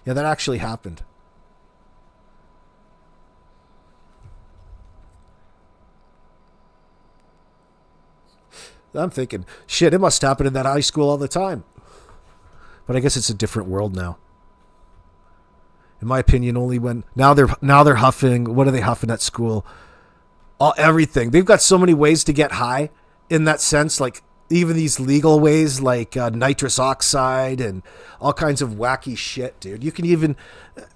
Yeah, that actually happened. I'm thinking, shit, it must happen in that high school all the time. But I guess it's a different world now. In my opinion, only when now they're huffing. What are they huffing at school? Everything. They've got so many ways to get high in that sense, like even these legal ways like nitrous oxide and all kinds of wacky shit, dude. You can even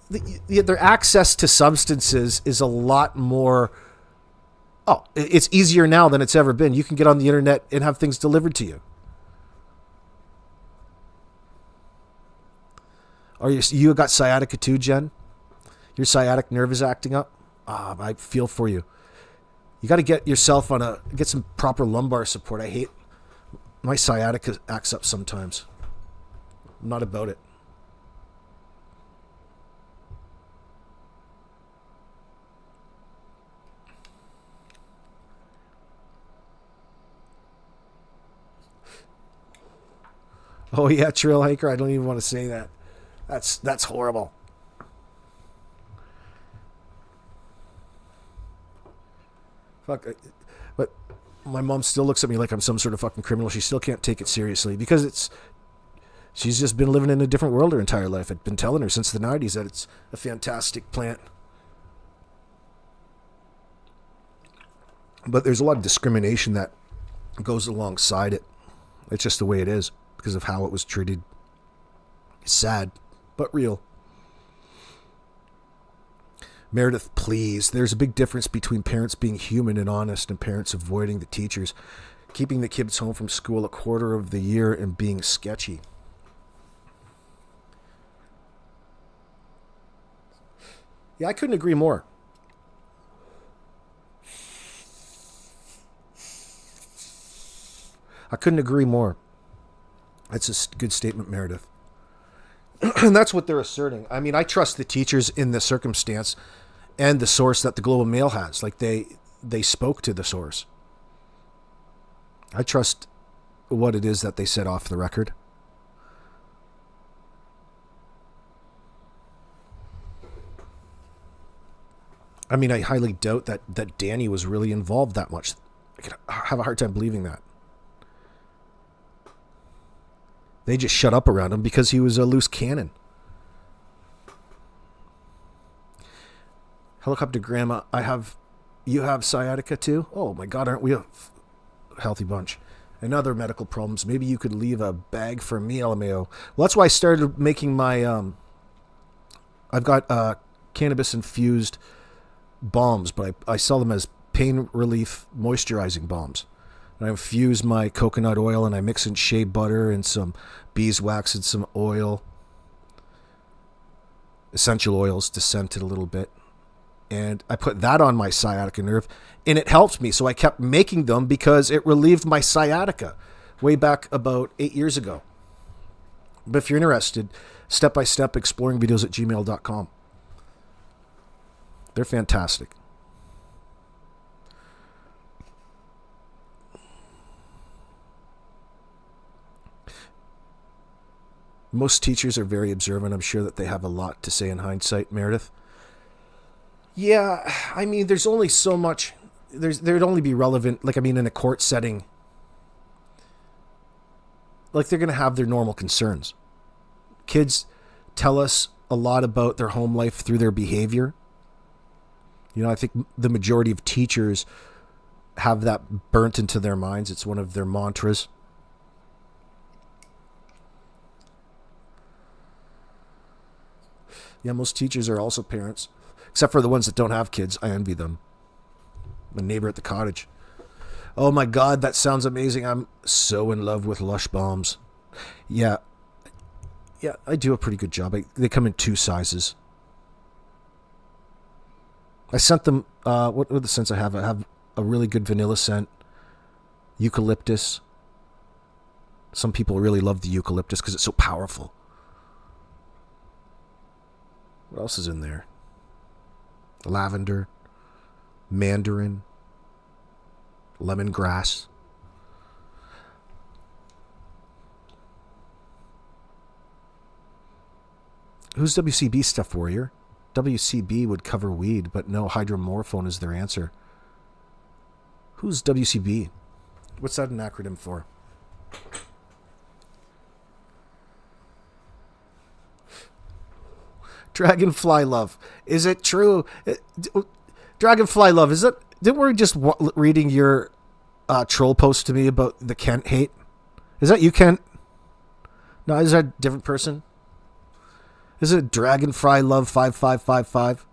their access to substances is a lot more. Oh, it's easier now than it's ever been. You can get on the internet and have things delivered to you. You got sciatica too, Jen? Your sciatic nerve is acting up? I feel for you. You got to get yourself get some proper lumbar support. I hate my sciatica acts up sometimes. I'm not about it. Oh yeah, trail hiker. I don't even want to say that. That's horrible. Fuck. But my mom still looks at me like I'm some sort of fucking criminal. She still can't take it seriously because she's just been living in a different world her entire life. I've been telling her since the 90s that it's a fantastic plant. But there's a lot of discrimination that goes alongside it. It's just the way it is because of how it was treated. It's sad, but real. Meredith, please. There's a big difference between parents being human and honest and parents avoiding the teachers, keeping the kids home from school a quarter of the year and being sketchy. Yeah, I couldn't agree more. I couldn't agree more. That's a good statement, Meredith. And that's what they're asserting. I mean, I trust the teachers in the circumstance and the source that the Globe and Mail has. Like they spoke to the source. I trust what it is that they said off the record. I mean, I highly doubt that Danny was really involved that much. I could have a hard time believing that. They just shut up around him because he was a loose cannon. Helicopter Grandma, you have sciatica too? Oh my God, aren't we a healthy bunch? And other medical problems. Maybe you could leave a bag for me, LMAO. Well, that's why I started making my, I've got cannabis infused balms, but I sell them as pain relief moisturizing balms. I infuse my coconut oil and I mix in shea butter and some beeswax and some oil, essential oils to scent it a little bit. And I put that on my sciatica nerve and it helped me. So I kept making them because it relieved my sciatica way back about 8 years ago. But if you're interested, step-by-step exploring videos at gmail.com. They're fantastic. Most teachers are very observant. I'm sure that they have a lot to say in hindsight, Meredith. Yeah, I mean, there's only so much. There'd only be relevant, like, I mean, in a court setting. Like, they're going to have their normal concerns. Kids tell us a lot about their home life through their behavior. You know, I think the majority of teachers have that burnt into their minds. It's one of their mantras. Yeah, most teachers are also parents. Except for the ones that don't have kids. I envy them. My neighbor at the cottage. Oh my God, that sounds amazing. I'm so in love with Lush Bombs. Yeah, I do a pretty good job. They come in 2 sizes. I sent them, what are the scents I have? I have a really good vanilla scent. Eucalyptus. Some people really love the eucalyptus because it's so powerful. What else is in there? Lavender, mandarin, lemongrass. Who's WCB Stuff Warrior? WCB would cover weed, but no, hydromorphone is their answer. Who's WCB? What's that an acronym for? Dragonfly love. Is it true? Dragonfly love, is it? Didn't we just reading your troll post to me about the Kent hate? Is that you, Kent? No, is that a different person? Is it Dragonfly love 5555?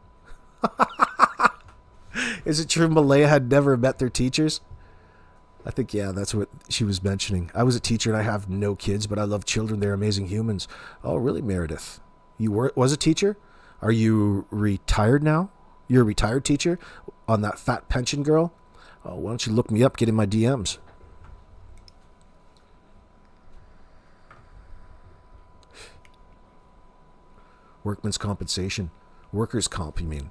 Is it true Malaya had never met their teachers? I think, yeah, that's what she was mentioning. I was a teacher and I have no kids, but I love children. They're amazing humans. Oh, really, Meredith? You was a teacher? Are you retired now? You're a retired teacher on that fat pension girl? Oh, why don't you look me up, get in my DMs? Workman's compensation. Workers' comp, you mean?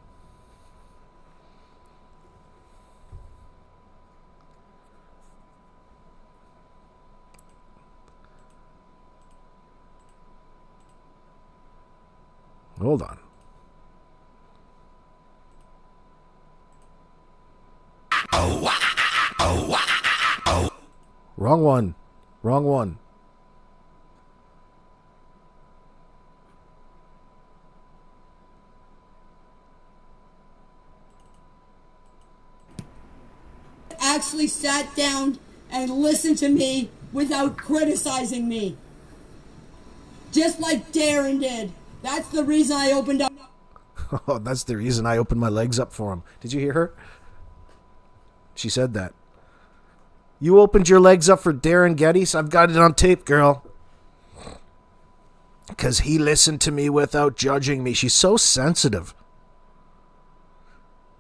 Hold on. Wrong one. Wrong one. Actually sat down and listened to me without criticizing me. Just like Darren did. That's the reason I opened up. Oh, that's the reason I opened my legs up for him. Did you hear her? She said that. You opened your legs up for Darren Geddes? I've got it on tape, girl. Because he listened to me without judging me. She's so sensitive.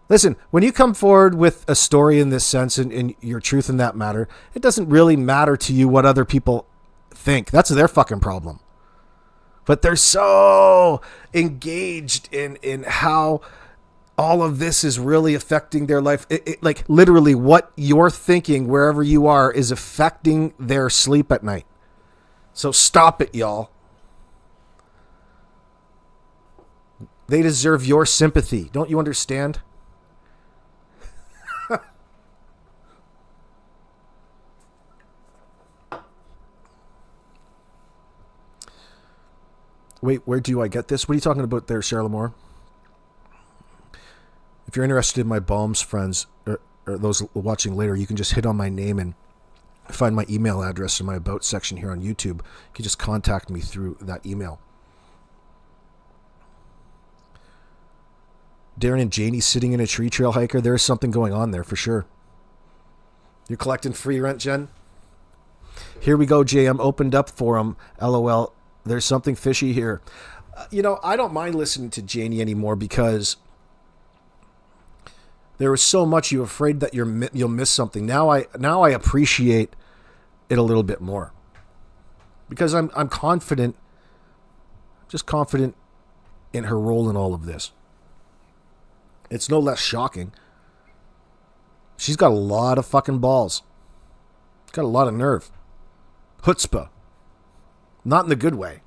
Listen, when you come forward with a story in this sense and your truth in that matter, it doesn't really matter to you what other people think. That's their fucking problem. But they're so engaged in how all of this is really affecting their life. Like literally what you're thinking wherever you are is affecting their sleep at night. So stop it, y'all. They deserve your sympathy. Don't you understand? Wait, where do I get this? What are you talking about there, Cheryl Moore? If you're interested in my bombs, friends, or those watching later, you can just hit on my name and find my email address in my About section here on YouTube. You can just contact me through that email. Darren and Janie sitting in a tree trail, hiker. There is something going on there for sure. You're collecting free rent, Jen? Here we go, JM. Opened up for him. LOL. There's something fishy here. I don't mind listening to Janie anymore because there was so much you're afraid that you'll miss something. Now I appreciate it a little bit more because I'm confident, just confident in her role in all of this. It's no less shocking. She's got a lot of fucking balls. Got a lot of nerve. Chutzpah. Not in the good way.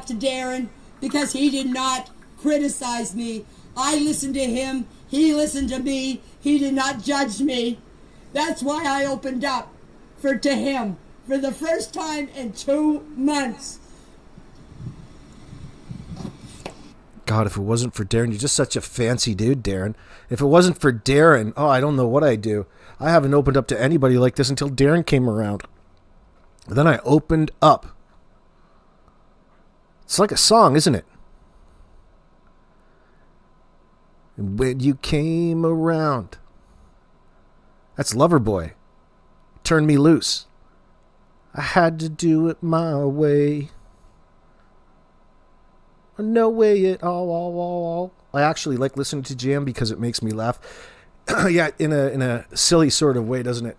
To Darren because he did not criticize me. I listened to him. He listened to me. He did not judge me. That's why I opened up to him for the first time in 2 months. God, if it wasn't for Darren, you're just such a fancy dude, Darren. If it wasn't for Darren, I don't know what I'd do. I haven't opened up to anybody like this until Darren came around. Then I opened up. It's like a song, isn't it? And when you came around. That's Loverboy. Turn me loose. I had to do it my way. No way at all. I actually like listening to Jam because it makes me laugh. Yeah, in a silly sort of way, doesn't it?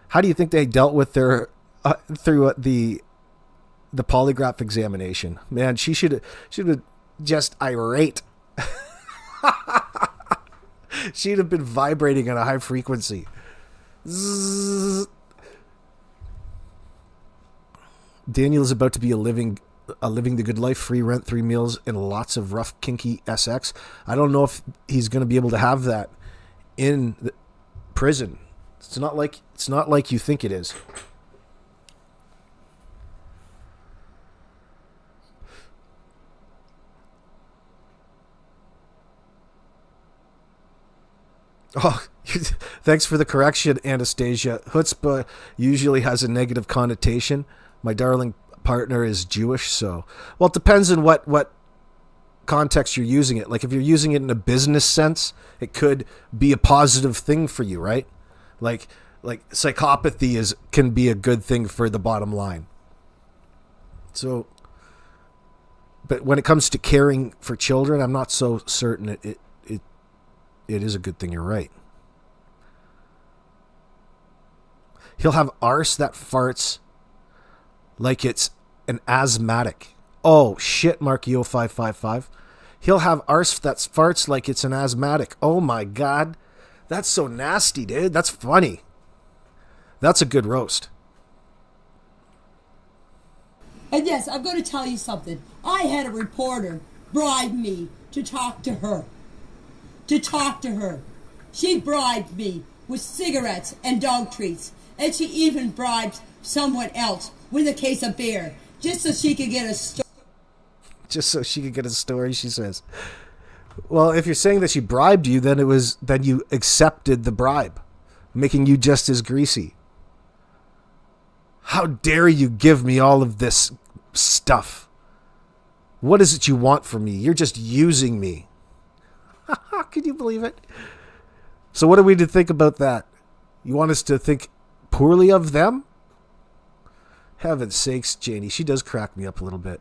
How do you think they dealt with their through the polygraph examination? Man, she should have just irate. She'd have been vibrating at a high frequency. Zzz. Daniel is about to be living the good life, free rent, 3 meals, and lots of rough, kinky SX. I don't know if he's going to be able to have that in the prison. It's not like you think it is. Oh, thanks for the correction, Anastasia. Chutzpah usually has a negative connotation. My darling partner is Jewish, so... Well, it depends on what context you're using it. Like, if you're using it in a business sense, it could be a positive thing for you, right? Like psychopathy can be a good thing for the bottom line. So... But when it comes to caring for children, I'm not so certain it is a good thing. You're right. He'll have arse that farts like it's an asthmatic. Oh, shit, Markio555. He'll have arse that farts like it's an asthmatic. Oh, my God. That's so nasty, dude. That's funny. That's a good roast. And yes, I'm going to tell you something. I had a reporter bribe me to talk to her. She bribed me with cigarettes and dog treats. And she even bribed someone else with a case of beer. Just so she could get a story. Just so she could get a story, she says. Well, if you're saying that she bribed you, then you accepted the bribe, making you just as greasy. How dare you give me all of this stuff? What is it you want from me? You're just using me. Can you believe it? So what are we to think about that? You want us to think poorly of them? Heaven's sakes, Janie, she does crack me up a little bit.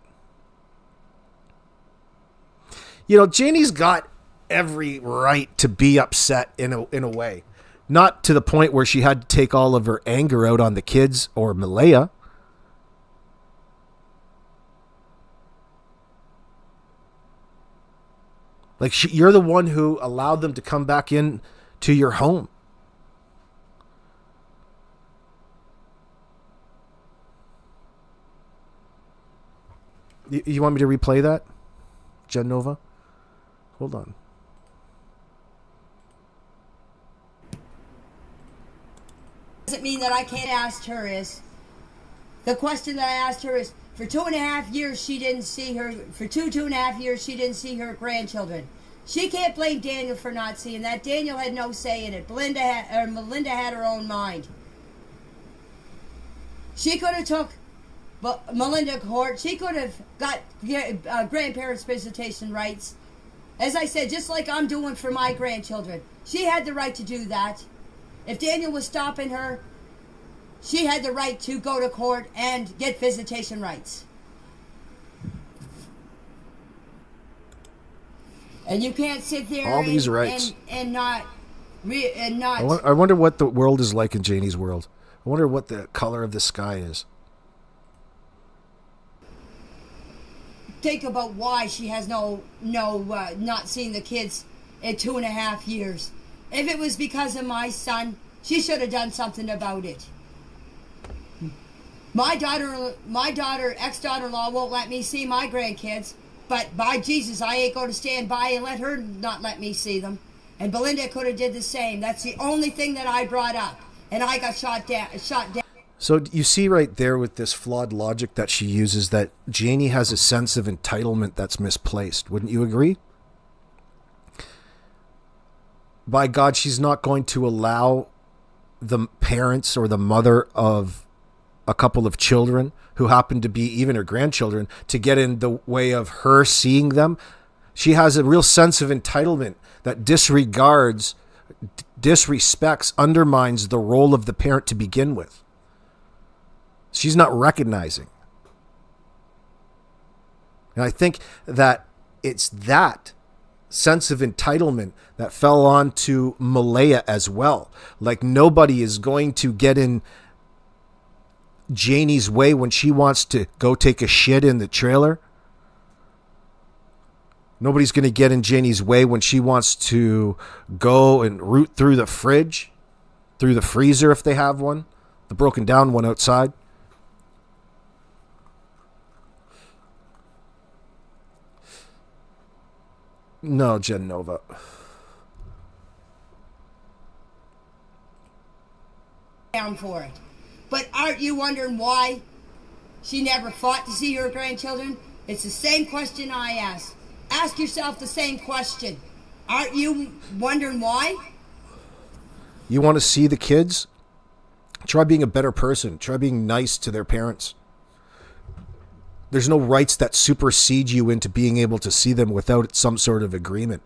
You know, Janie's got every right to be upset in a way. Not to the point where she had to take all of her anger out on the kids or Malaya. Like, you're the one who allowed them to come back in to your home. You want me to replay that, Jen Nova? Hold on. Doesn't mean that I can't ask her is, the question that I asked her is, for 2.5 years she didn't see her, for 2.5 years she didn't see her grandchildren. She can't blame Daniel for not seeing that. Daniel had no say in it. Melinda had her own mind. She could have took Melinda to court. She could have got grandparents' visitation rights. As I said, just like I'm doing for my grandchildren. She had the right to do that. If Daniel was stopping her, she had the right to go to court and get visitation rights. And you can't sit there all these rights and not. I wonder what the world is like in Janie's world. I wonder what the color of the sky is. Think about why she has not seen the kids in 2.5 years. If it was because of my son, she should have done something about it. My ex-daughter-in-law won't let me see my grandkids, but by Jesus, I ain't going to stand by and let her not let me see them. And Belinda could have did the same. That's the only thing that I brought up, and I got shot down. So you see right there with this flawed logic that she uses that Janie has a sense of entitlement that's misplaced. Wouldn't you agree? By God, she's not going to allow the parents or the mother of a couple of children who happen to be even her grandchildren to get in the way of her seeing them. She has a real sense of entitlement that disregards, disrespects, undermines the role of the parent to begin with. She's not recognizing. And I think that it's that sense of entitlement that fell onto Malaya as well. Like, nobody is going to get in Janie's way when she wants to go take a shit in the trailer. Nobody's going to get in Janie's way when she wants to go and root through the fridge. through the freezer if they have one, the broken down one outside. No, Gen Nova. Down for it. But aren't you wondering why she never fought to see her grandchildren? It's the same question I ask. Ask yourself the same question. Aren't you wondering why? You want to see the kids? Try being a better person. Try being nice to their parents. There's no rights that supersede you into being able to see them without some sort of agreement.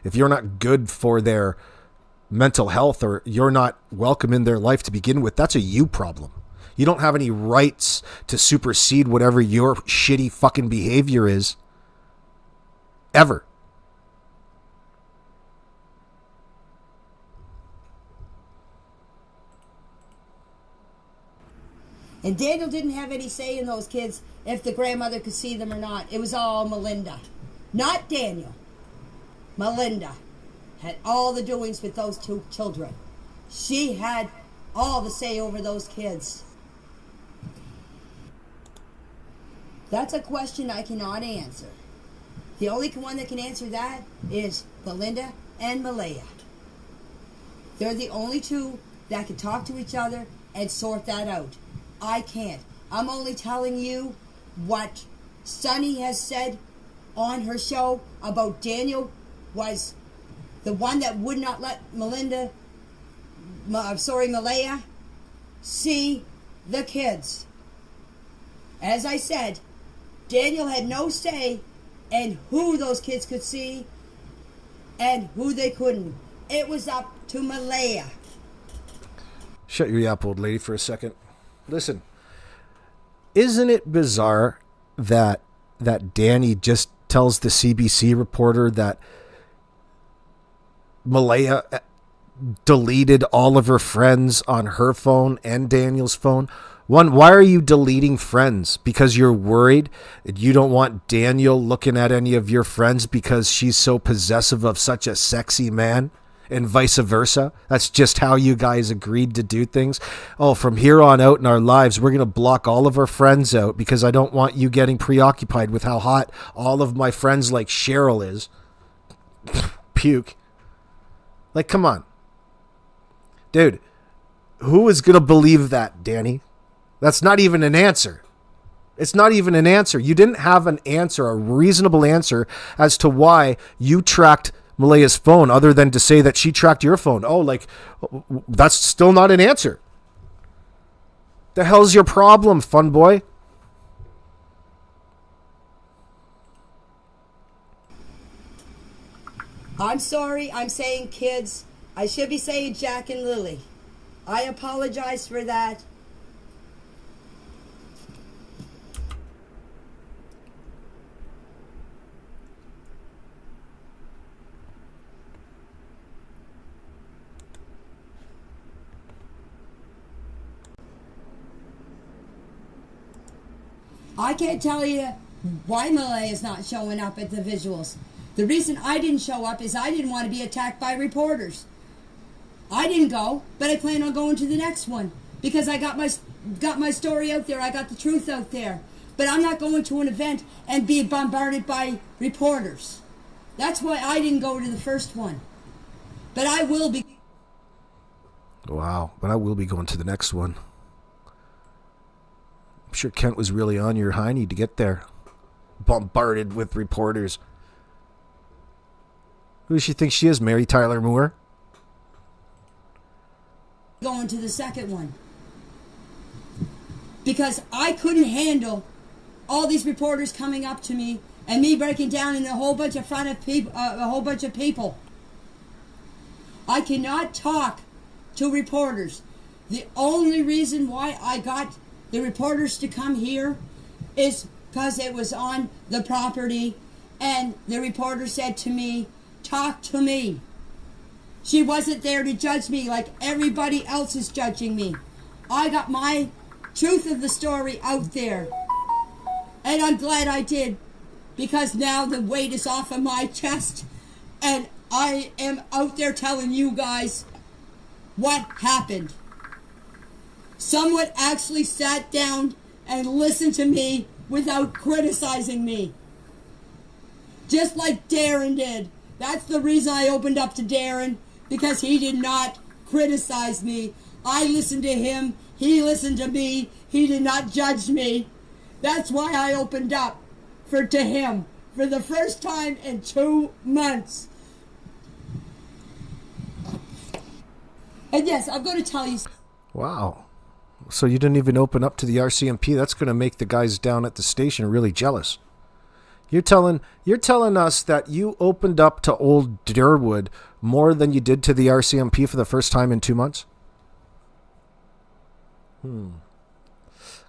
If you're not good for their mental health or you're not welcome in their life to begin with, that's a you problem. You don't have any rights to supersede whatever your shitty fucking behavior is. Ever. And Daniel didn't have any say in those kids if the grandmother could see them or not. It was all Melinda. Not Daniel. Melinda had all the doings with those two children. She had all the say over those kids. That's a question I cannot answer. The only one that can answer that is Melinda and Malaya. They're the only two that can talk to each other and sort that out. I can't. I'm only telling you what Sunny has said on her show about Daniel was the one that would not let Malaya see the kids. As I said, Daniel had no say in who those kids could see and who they couldn't. It was up to Malaya. Shut your yap, old lady, for a second. Listen, isn't it bizarre that Danny just tells the CBC reporter that Malaya deleted all of her friends on her phone and Daniel's phone? One, why are you deleting friends? Because you're worried you don't want Daniel looking at any of your friends because she's so possessive of such a sexy man? And vice versa. That's just how you guys agreed to do things. Oh, from here on out in our lives, we're going to block all of our friends out because I don't want you getting preoccupied with how hot all of my friends like Cheryl is. Puke. Like, come on. Dude, who is going to believe that, Danny? That's not even an answer. It's not even an answer. You didn't have an answer, a reasonable answer as to why you tracked Malaya's phone other than to say that she tracked your phone. Oh, like, that's still not an answer. The hell's your problem, fun boy? I'm sorry, I'm saying kids. I should be saying Jack and Lily. I apologize for that. I can't tell you why Malaya is not showing up at the visuals. The reason I didn't show up is I didn't want to be attacked by reporters. I didn't go, but I plan on going to the next one because I got my story out there. I got the truth out there. But I'm not going to an event and be bombarded by reporters. That's why I didn't go to the first one. But I will be. Wow, but I will be going to the next one. I'm sure Kent was really on your hiney to get there. Bombarded with reporters. Who does she think she is, Mary Tyler Moore? Going to the second one. Because I couldn't handle all these reporters coming up to me and me breaking down in a whole bunch of people. I cannot talk to reporters. The only reason why I got the reporters to come here is because it was on the property and the reporter said to me, talk to me. She wasn't there to judge me like everybody else is judging me. I got my truth of the story out there. And I'm glad I did because now the weight is off of my chest and I am out there telling you guys what happened. Someone actually sat down and listened to me without criticizing me. Just like Darren did. That's the reason I opened up to Darren, because he did not criticize me. I listened to him. He listened to me. He did not judge me. That's why I opened up to him for the first time in 2 months. And yes, I'm going to tell you. Wow. So you didn't even open up to the RCMP? That's going to make the guys down at the station really jealous. You're telling us that you opened up to old Durwood more than you did to the RCMP for the first time in 2 months?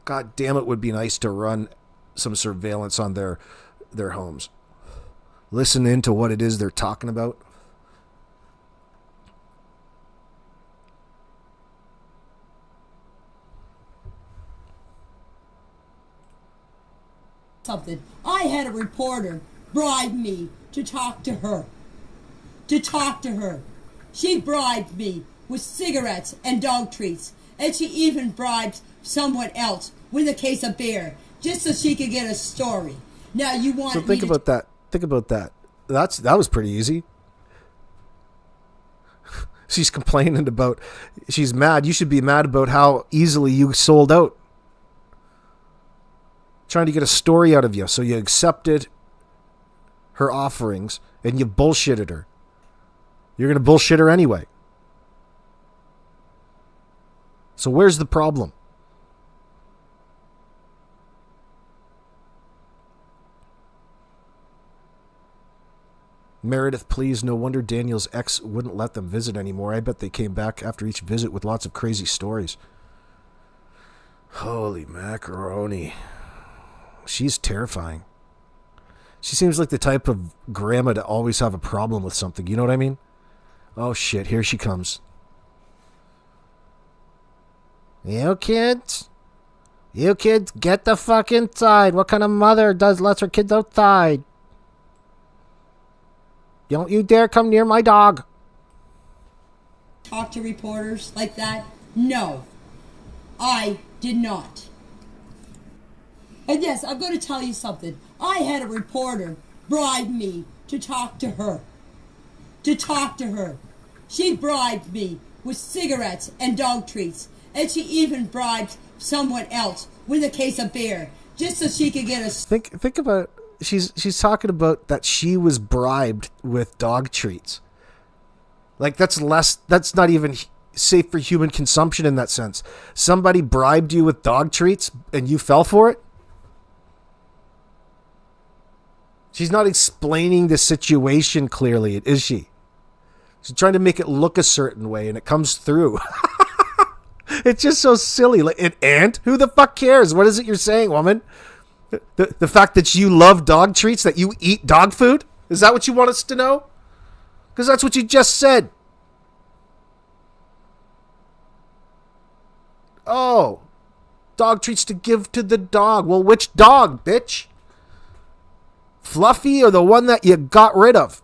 God damn, it would be nice to run some surveillance on their homes. Listen into what it is they're talking about. Something. I had a reporter bribe me to talk to her. She bribed me with cigarettes and dog treats, and she even bribed someone else with a case of beer just so she could get a story. Now you want So think about that. That was pretty easy. She's complaining about, she's mad. You should be mad about how easily you sold out. Trying to get a story out of you, so you accepted her offerings and you bullshitted her. You're going to bullshit her anyway. So where's the problem? Meredith, please. No wonder Daniel's ex wouldn't let them visit anymore. I bet they came back after each visit with lots of crazy stories. Holy macaroni. She's terrifying. She seems like the type of grandma to always have a problem with something. You know what I mean? Oh shit, here she comes. You kids, get the fuck inside. What kind of mother lets her kids outside? Don't you dare come near my dog. Talk to reporters like that? No, I did not. And yes, I'm going to tell you something. I had a reporter bribe me to talk to her. She bribed me with cigarettes and dog treats, and she even bribed someone else with a case of beer just so she could get a... Think about, she's talking about that she was bribed with dog treats. Like that's not even safe for human consumption in that sense. Somebody bribed you with dog treats and you fell for it? She's not explaining the situation clearly, is she? She's trying to make it look a certain way, and it comes through. It's just so silly. Like an ant? Who the fuck cares? What is it you're saying, woman? The fact that you love dog treats, that you eat dog food? Is that what you want us to know? Because that's what you just said. Oh, dog treats to give to the dog. Well, which dog, bitch? Fluffy or the one that you got rid of?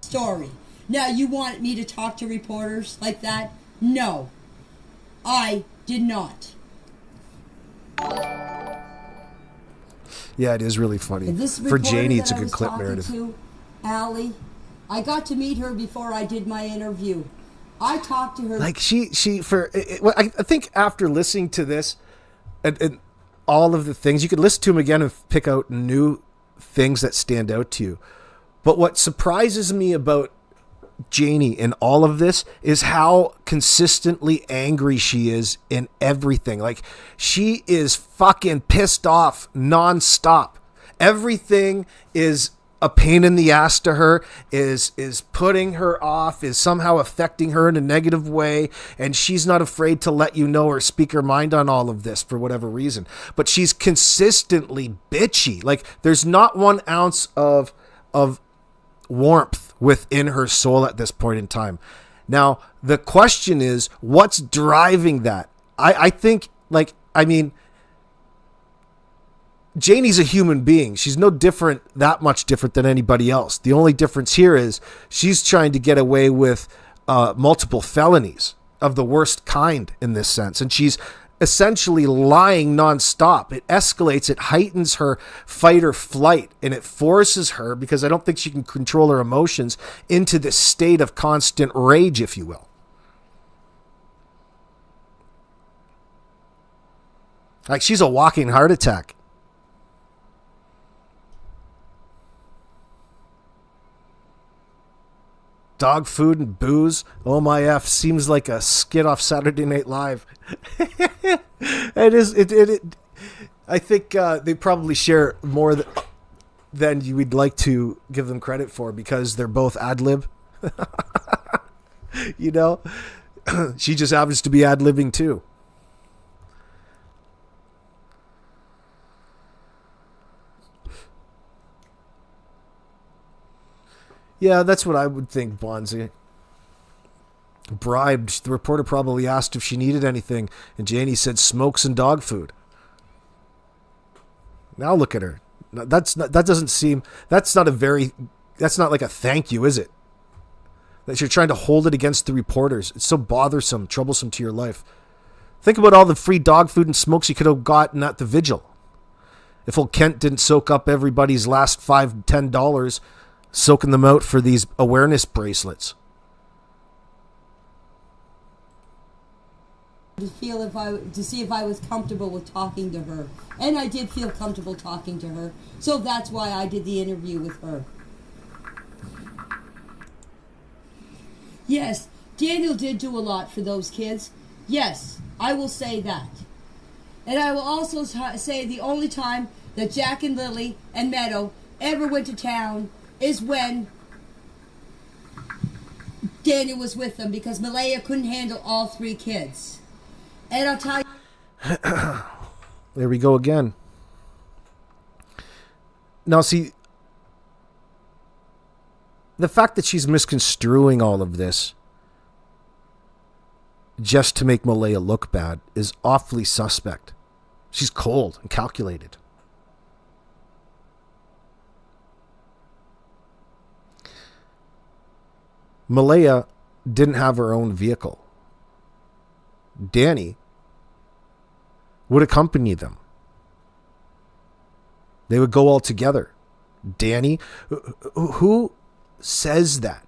Story. Now, you want me to talk to reporters like that? No, I did not. Yeah, it is really funny. For Janie, it's a good clip, Meredith. Allie, I got to meet her before I did my interview. I talked to her. Like I think after listening to this and all of the things, you could listen to them again and pick out new things that stand out to you. But what surprises me about Janie in all of this is how consistently angry she is in everything. Like, she is fucking pissed off nonstop. Everything is a pain in the ass to her, is putting her off, is somehow affecting her in a negative way, and she's not afraid to let you know or speak her mind on all of this for whatever reason. But she's consistently bitchy. Like, there's not 1 ounce of warmth within her soul at this point in time. Now, the question is, what's driving that? I think, Janie's a human being. She's no different, that much different than anybody else. The only difference here is she's trying to get away with multiple felonies of the worst kind in this sense. And she's essentially lying nonstop. It escalates, it heightens her fight or flight, and it forces her, because I don't think she can control her emotions, into this state of constant rage, if you will. Like she's a walking heart attack. Dog food and booze. Oh my F, seems like a skit off Saturday Night Live. It is. I think they probably share more than you would like to give them credit for, because they're both ad lib. You know, she just happens to be ad libbing too. Yeah, that's what I would think, Bonzi. Bribed. The reporter probably asked if she needed anything, and Janie said smokes and dog food. Now look at her. That's not like a thank you, is it? That you're trying to hold it against the reporters. It's so bothersome, troublesome to your life. Think about all the free dog food and smokes you could have gotten at the vigil. If old Kent didn't soak up everybody's last $5, $10, soaking them out for these awareness bracelets. To see if I was comfortable with talking to her, and I did feel comfortable talking to her, so that's why I did the interview with her. Yes, Daniel did do a lot for those kids. Yes, I will say that. And I will also say the only time that Jack and Lily and Meadow ever went to town is when Daniel was with them, because Malaya couldn't handle all 3 kids. And I'll tell you... There we go again. Now, see, the fact that she's misconstruing all of this just to make Malaya look bad is awfully suspect. She's cold and calculated. Malaya didn't have her own vehicle. Danny would accompany them. They would go all together. Danny, who says that?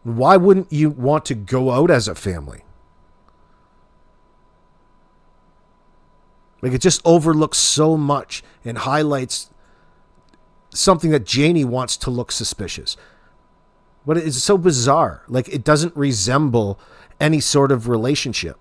Why wouldn't you want to go out as a family? Like, it just overlooks so much and highlights something that Janie wants to look suspicious. But it's so bizarre. Like, it doesn't resemble any sort of relationship.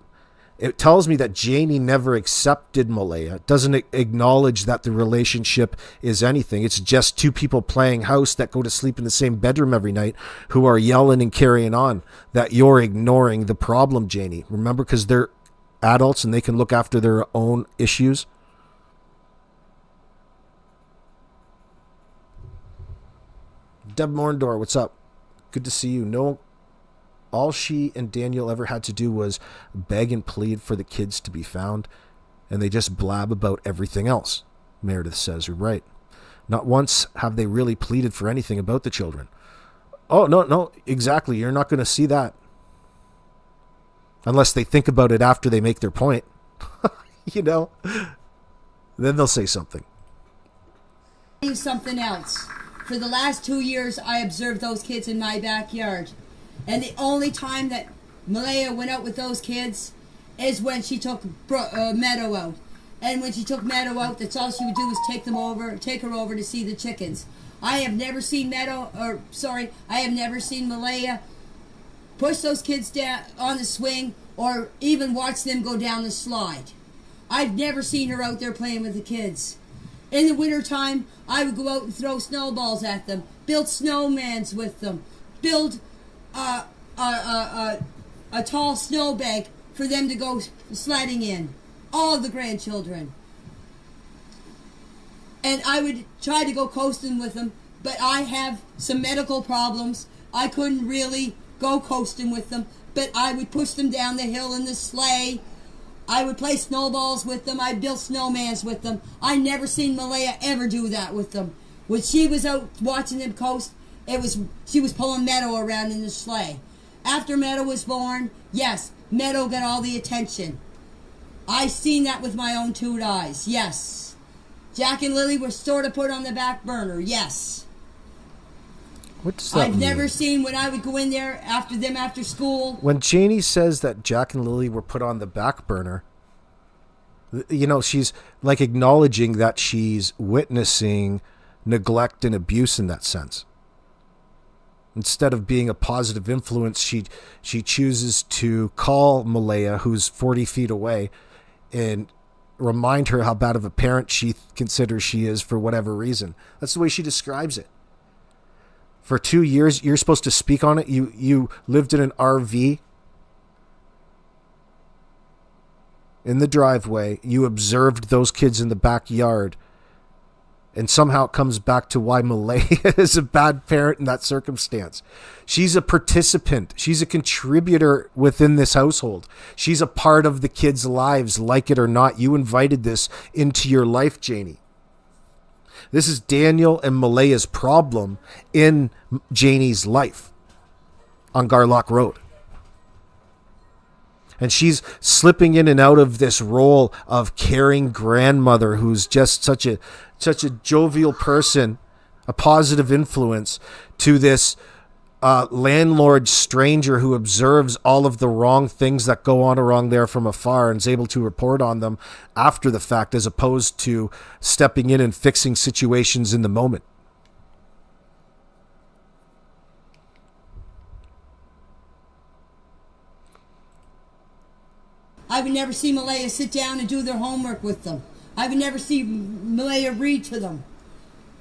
It tells me that Janie never accepted Malaya, doesn't acknowledge that the relationship is anything. It's just 2 people playing house that go to sleep in the same bedroom every night who are yelling and carrying on. That you're ignoring the problem, Janie. Remember, because they're adults and they can look after their own issues. Deb Morndor, what's up? Good to see you. No, all she and Daniel ever had to do was beg and plead for the kids to be found, and they just blab about everything else. Meredith says, you're right. Not once have they really pleaded for anything about the children. Oh, no, exactly. You're not going to see that. Unless they think about it after they make their point. You know? Then they'll say something. Something else. For the last 2 years, I observed those kids in my backyard. And the only time that Malaya went out with those kids is when she took Meadow out. And when she took Meadow out, that's all she would do was take her over to see the chickens. I have never seen Malaya push those kids down on the swing or even watch them go down the slide. I've never seen her out there playing with the kids. In the wintertime, I would go out and throw snowballs at them, build snowmans with them, build a tall snowbank for them to go sledding in. All the grandchildren. And I would try to go coasting with them, but I have some medical problems. I couldn't really go coasting with them, but I would push them down the hill in the sleigh. I would play snowballs with them. I'd build snowmans with them. I never seen Malaya ever do that with them. When she was out watching them coast, she was pulling Meadow around in the sleigh. After Meadow was born, yes, Meadow got all the attention. I seen that with my own 2 eyes, yes. Jack and Lily were sort of put on the back burner, yes. What does that I've mean? never seen when I would go in there after school. When Janie says that Jack and Lily were put on the back burner, you know, she's like acknowledging that she's witnessing neglect and abuse in that sense. Instead of being a positive influence, she chooses to call Malaya, who's 40 feet away, and remind her how bad of a parent she considers she is for whatever reason. That's the way she describes it. For 2 years, you're supposed to speak on it. You lived in an RV in the driveway. You observed those kids in the backyard. And somehow it comes back to why Malaya is a bad parent in that circumstance. She's a participant. She's a contributor within this household. She's a part of the kids' lives, like it or not. You invited this into your life, Janie. This is Daniel and Malaya's problem in Janie's life on Garlock Road. And she's slipping in and out of this role of caring grandmother who's just such a jovial person, a positive influence, to this landlord stranger who observes all of the wrong things that go on around there from afar and is able to report on them after the fact, as opposed to stepping in and fixing situations in the moment. I would never see Malaya sit down and do their homework with them. I would never see Malaya read to them.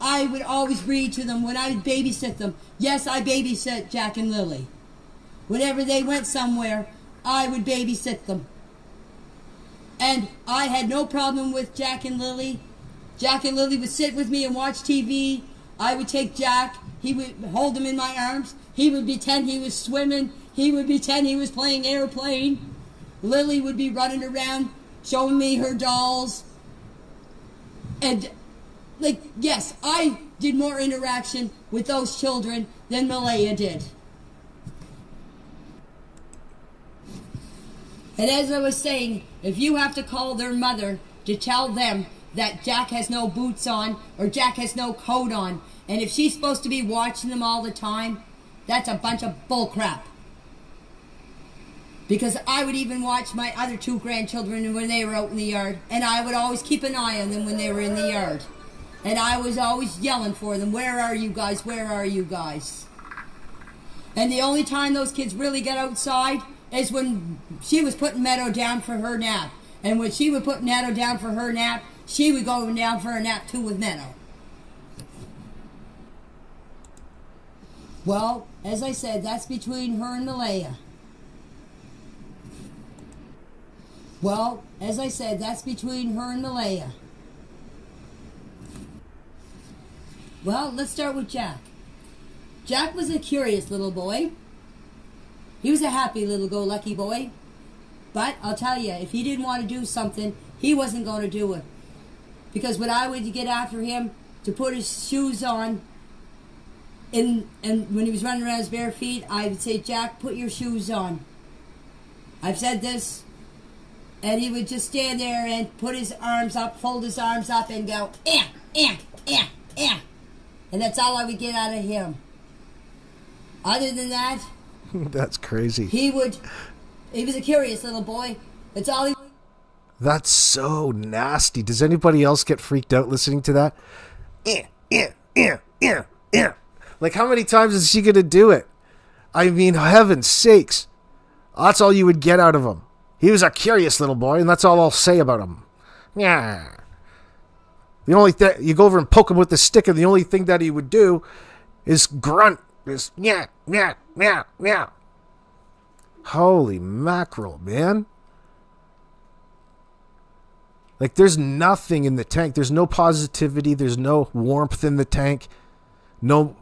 I would always read to them when I would babysit them. Yes, I babysit Jack and Lily. Whenever they went somewhere, I would babysit them. And I had no problem with Jack and Lily. Jack and Lily would sit with me and watch TV. I would take Jack. He would hold him in my arms. He would pretend he was swimming. He would pretend he was playing airplane. Lily would be running around showing me her dolls. And, like, yes, I did more interaction with those children than Malaya did. And as I was saying, if you have to call their mother to tell them that Jack has no boots on or Jack has no coat on, and if she's supposed to be watching them all the time, that's a bunch of bullcrap. Because I would even watch my other 2 grandchildren when they were out in the yard, and I would always keep an eye on them when they were in the yard. And I was always yelling for them, where are you guys, where are you guys? And the only time those kids really got outside is when she was putting Meadow down for her nap. And when she would put Meadow down for her nap, she would go down for a nap too with Meadow. Well, as I said, that's between her and Malaya. Well, as I said, that's between her and Malaya. Well, let's start with Jack. Jack was a curious little boy. He was a happy little go-lucky boy. But I'll tell you, if he didn't want to do something, he wasn't going to do it. Because when I would get after him to put his shoes on, and when he was running around his bare feet, I would say, Jack, put your shoes on. I've said this. And he would just stand there and put his arms up, fold his arms up, and go, eh, eh, eh, eh. And that's all I would get out of him. Other than that... That's crazy. He was a curious little boy. That's all he... That's so nasty. Does anybody else get freaked out listening to that? Eh, eh, eh, eh, eh. Like, how many times is she going to do it? I mean, heaven's sakes. That's all you would get out of him. He was a curious little boy, and that's all I'll say about him. Yeah. The only thing, you go over and poke him with the stick, and the only thing that he would do is grunt. Is yeah, yeah, yeah, yeah. Holy mackerel, man. Like, there's nothing in the tank. There's no positivity. There's no warmth in the tank. No.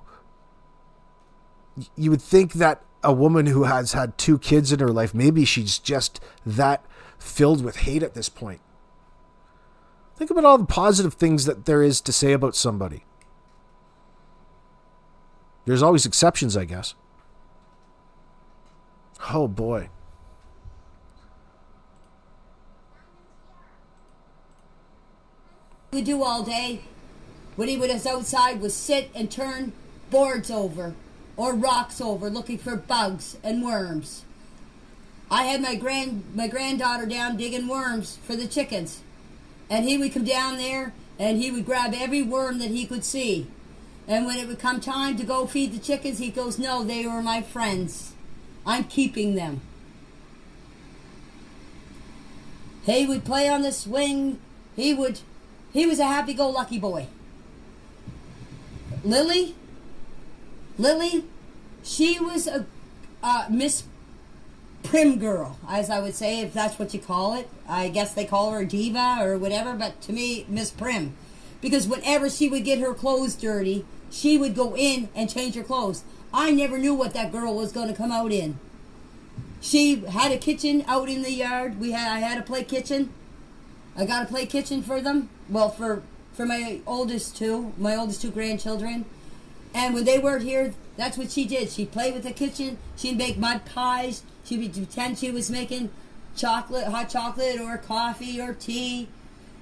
You would think that a woman who has had 2 kids in her life, maybe she's just that filled with hate at this point. Think about all the positive things that there is to say about somebody. There's always exceptions, I guess. Oh, boy. He would do all day when he was outside was sit and turn boards over or rocks over looking for bugs and worms. I had my granddaughter down digging worms for the chickens, and he would come down there and he would grab every worm that he could see. And when it would come time to go feed the chickens, he goes, "No, they were my friends. I'm keeping them." He would play on the swing. He was a happy-go-lucky boy. Lily, she was a Miss Prim girl, as I would say, if that's what you call it. I guess they call her a diva or whatever, but to me, Miss Prim. Because whenever she would get her clothes dirty, she would go in and change her clothes. I never knew what that girl was going to come out in. She had a kitchen out in the yard. I had a play kitchen. I got a play kitchen for them. Well, for my oldest two grandchildren. And when they weren't here, that's what she did. She'd play with the kitchen. She'd make mud pies. She would pretend she was making hot chocolate or coffee or tea.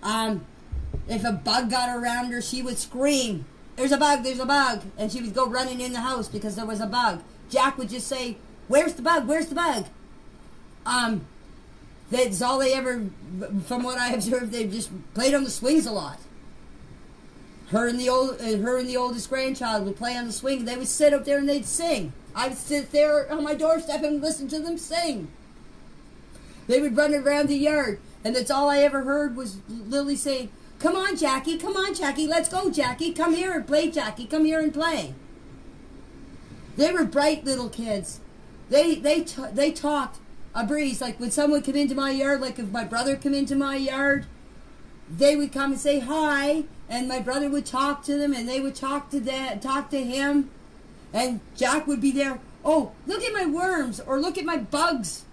If a bug got around her, she would scream, "There's a bug, there's a bug." And she would go running in the house because there was a bug. Jack would just say, "Where's the bug? Where's the bug?" That's all they ever, from what I observed, they just played on the swings a lot. Her and the oldest grandchild would play on the swing. They would sit up there and they'd sing. I would sit there on my doorstep and listen to them sing. They would run around the yard, and that's all I ever heard was Lily saying, come on, Jackie, let's go, Jackie. Come here and play, Jackie. Come here and play." They were bright little kids. They talked a breeze. Like when someone came into my yard, like if my brother came into my yard, they would come and say hi, and my brother would talk to them, and they would talk to him, and Jack would be there. "Oh, look at my worms," or "Look at my bugs."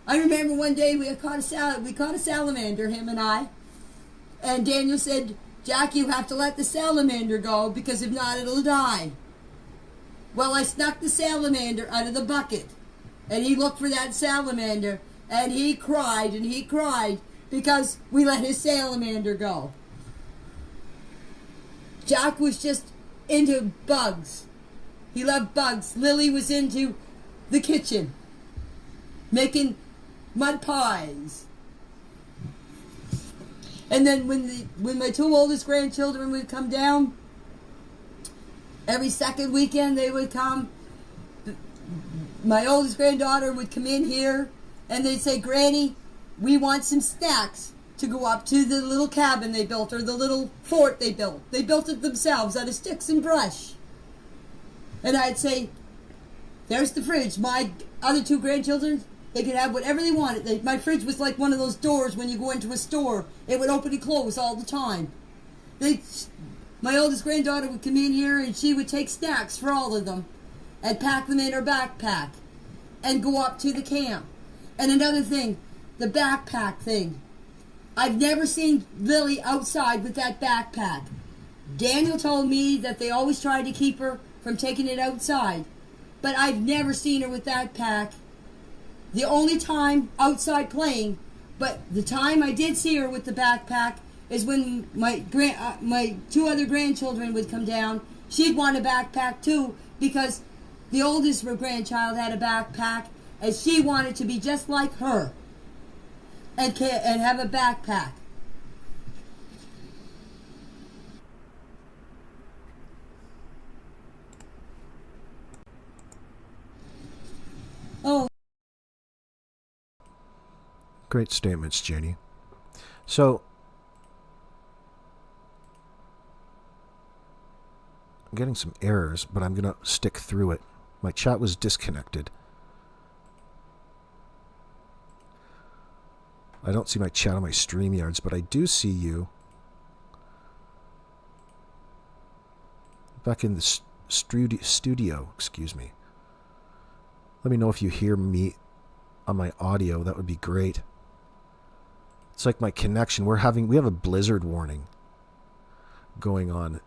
I remember one day we caught a salamander, him and I, and Daniel said, "Jack, you have to let the salamander go because if not, it'll die." Well, I snuck the salamander out of the bucket, and he looked for that salamander, and he cried because we let his salamander go. Jack was just into bugs. He loved bugs. Lily was into the kitchen, making mud pies. And then when my two oldest grandchildren would come down, every second weekend they would come. My oldest granddaughter would come in here and they'd say, "Granny, we want some snacks to go up to the little cabin they built, or the little fort they built. They built it themselves out of sticks and brush." And I'd say, "There's the fridge." My other two grandchildren, they could have whatever they wanted. My fridge was like one of those doors when you go into a store. It would open and close all the time. My oldest granddaughter would come in here and she would take snacks for all of them and pack them in her backpack and go up to the camp. And another thing, the backpack thing. I've never seen Lily outside with that backpack. Daniel told me that they always tried to keep her from taking it outside, but I've never seen her with that pack. The only time outside playing, but the time I did see her with the backpack is when my two other grandchildren would come down. She'd want a backpack too because the oldest grandchild had a backpack and she wanted to be just like her and have a backpack. Oh. Great statements, Janie. So, I'm getting some errors, but I'm going to stick through it. My chat was disconnected. I don't see my chat on my StreamYards, but I do see you back in the studio. Excuse me. Let me know if you hear me on my audio. That would be great. It's like my connection. We have a blizzard warning going on.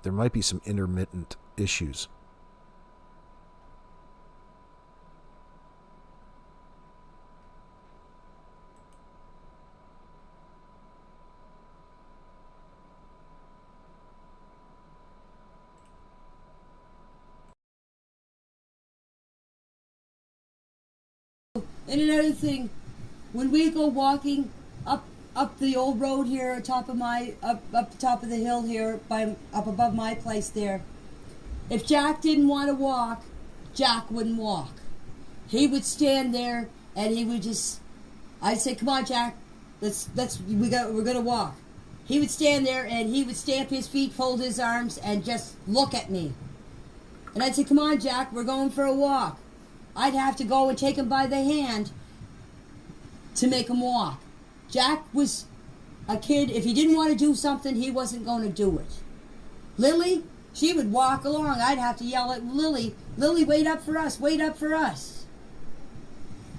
There might be some intermittent issues. And another thing, when we go walking up the old road here, up the top of the hill here, up above my place there, if Jack didn't want to walk, Jack wouldn't walk. He would stand there and he would just. I'd say, "Come on, Jack, we're gonna walk." He would stand there and he would stamp his feet, fold his arms, and just look at me. And I'd say, "Come on, Jack, we're going for a walk." I'd have to go and take him by the hand to make him walk. Jack was a kid. If he didn't want to do something, he wasn't going to do it. Lily, she would walk along. I'd have to yell at Lily, "Lily, wait up for us, wait up for us."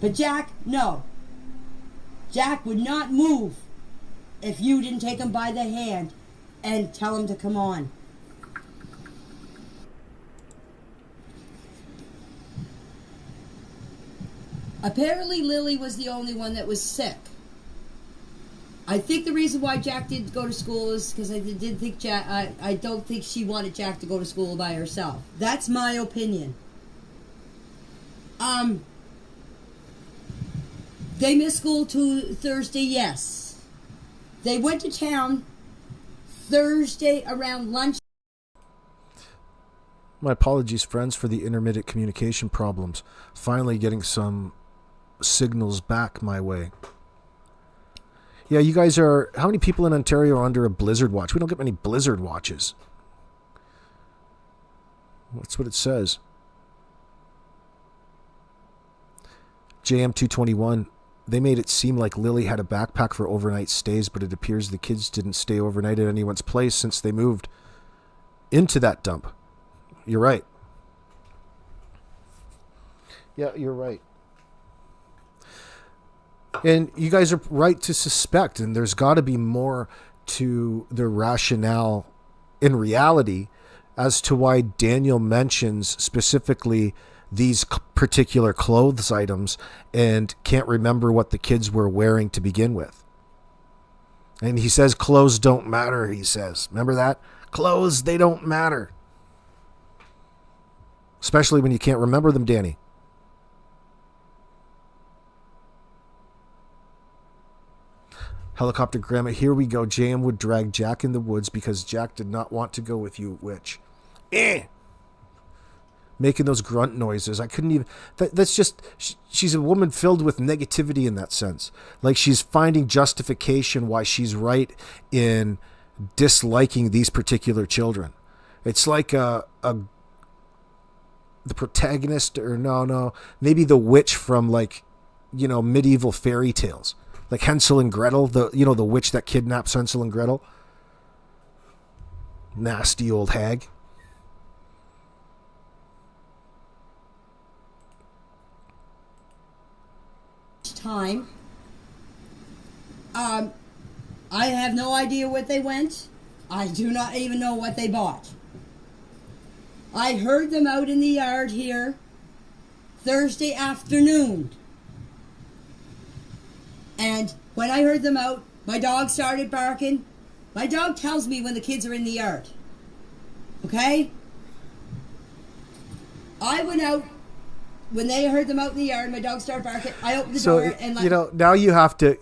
But Jack, no. Jack would not move if you didn't take him by the hand and tell him to come on. Apparently, Lily was the only one that was sick. I think the reason why Jack didn't go to school is because I don't think she wanted Jack to go to school by herself. That's my opinion. They missed school Thursday, yes. They went to town Thursday around lunch. My apologies, friends, for the intermittent communication problems. Finally getting some signals back my way. Yeah, you guys are... How many people in Ontario are under a blizzard watch? We don't get many blizzard watches. That's what it says. JM221. They made it seem like Lily had a backpack for overnight stays, but it appears the kids didn't stay overnight at anyone's place since they moved into that dump. You're right. Yeah, you're right. And you guys are right to suspect, and there's got to be more to the rationale in reality as to why Daniel mentions specifically these particular clothes items and can't remember what the kids were wearing to begin with. And he says clothes don't matter, he says. Remember that? Clothes, they don't matter. Especially when you can't remember them, Danny. Helicopter Grandma, here we go. JM would drag Jack in the woods because Jack did not want to go with you, witch. Making those grunt noises. I couldn't even... That's just... She's a woman filled with negativity in that sense. Like she's finding justification why she's right in disliking these particular children. It's like the protagonist, or no, maybe the witch from medieval fairy tales. Like Hansel and Gretel, the witch that kidnaps Hansel and Gretel. Nasty old hag. Time. I have no idea what they went. I do not even know what they bought. I heard them out in the yard here Thursday afternoon. And when I heard them out, my dog started barking. My dog tells me when the kids are in the yard. Okay? I went out. When they heard them out in the yard, my dog started barking. I opened the door and now you have to...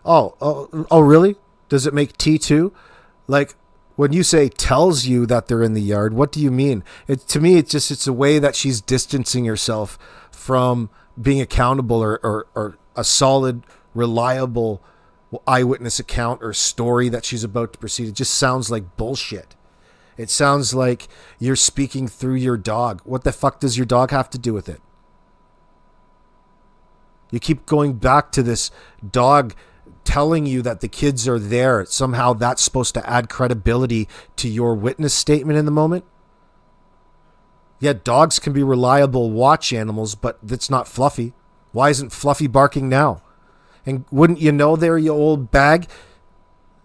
Oh, really? Does it make T2? Like, when you say tells you that they're in the yard, what do you mean? To me, it's a way that she's distancing herself from being accountable or a solid, reliable eyewitness account or story that she's about to proceed. It just sounds like bullshit. It sounds like you're speaking through your dog. What the fuck does your dog have to do with it? You keep going back to this dog telling you that the kids are there. Somehow that's supposed to add credibility to your witness statement in the moment. Yeah, dogs can be reliable watch animals, but that's not Fluffy. Why isn't Fluffy barking now? And wouldn't you know there, you old bag?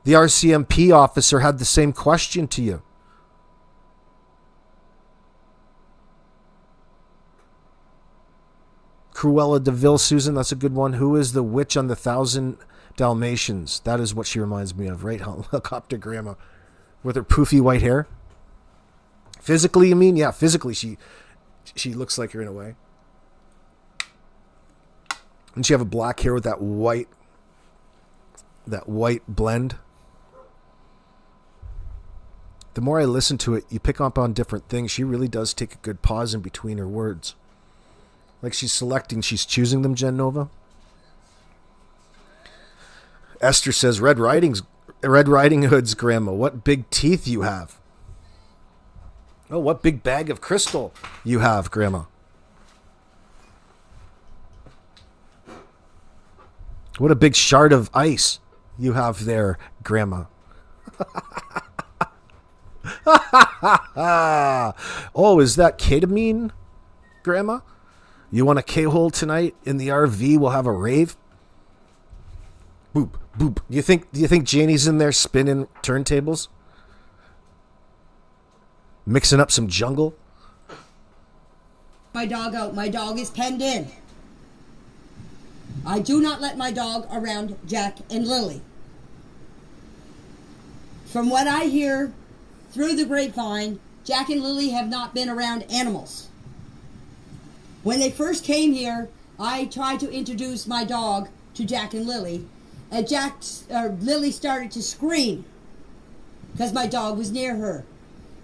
The RCMP officer had the same question to you. Cruella de Vil, Susan, that's a good one. Who is the witch on the 1,000 Dalmatians? That is what she reminds me of, right? Helicopter Grandma. With her poofy white hair. Physically, you mean? Yeah, physically she looks like her in a way. And she have a black hair with that white blend. The more I listen to it, you pick up on different things. She really does take a good pause in between her words. Like she's choosing them, Jen Nova. Esther says, Red Riding Hood's grandma, what big teeth you have. Oh, what big bag of crystal you have, Grandma. What a big shard of ice you have there, Grandma. Oh, is that ketamine, Grandma? You want a K-hole tonight in the RV? We'll have a rave. Boop, boop. Do you think Janie's in there spinning turntables? Mixing up some jungle? My dog out. My dog is penned in. I do not let my dog around Jack and Lily. From what I hear through the grapevine, Jack and Lily have not been around animals. When they first came here, I tried to introduce my dog to Jack and Lily, and Lily started to scream because my dog was near her.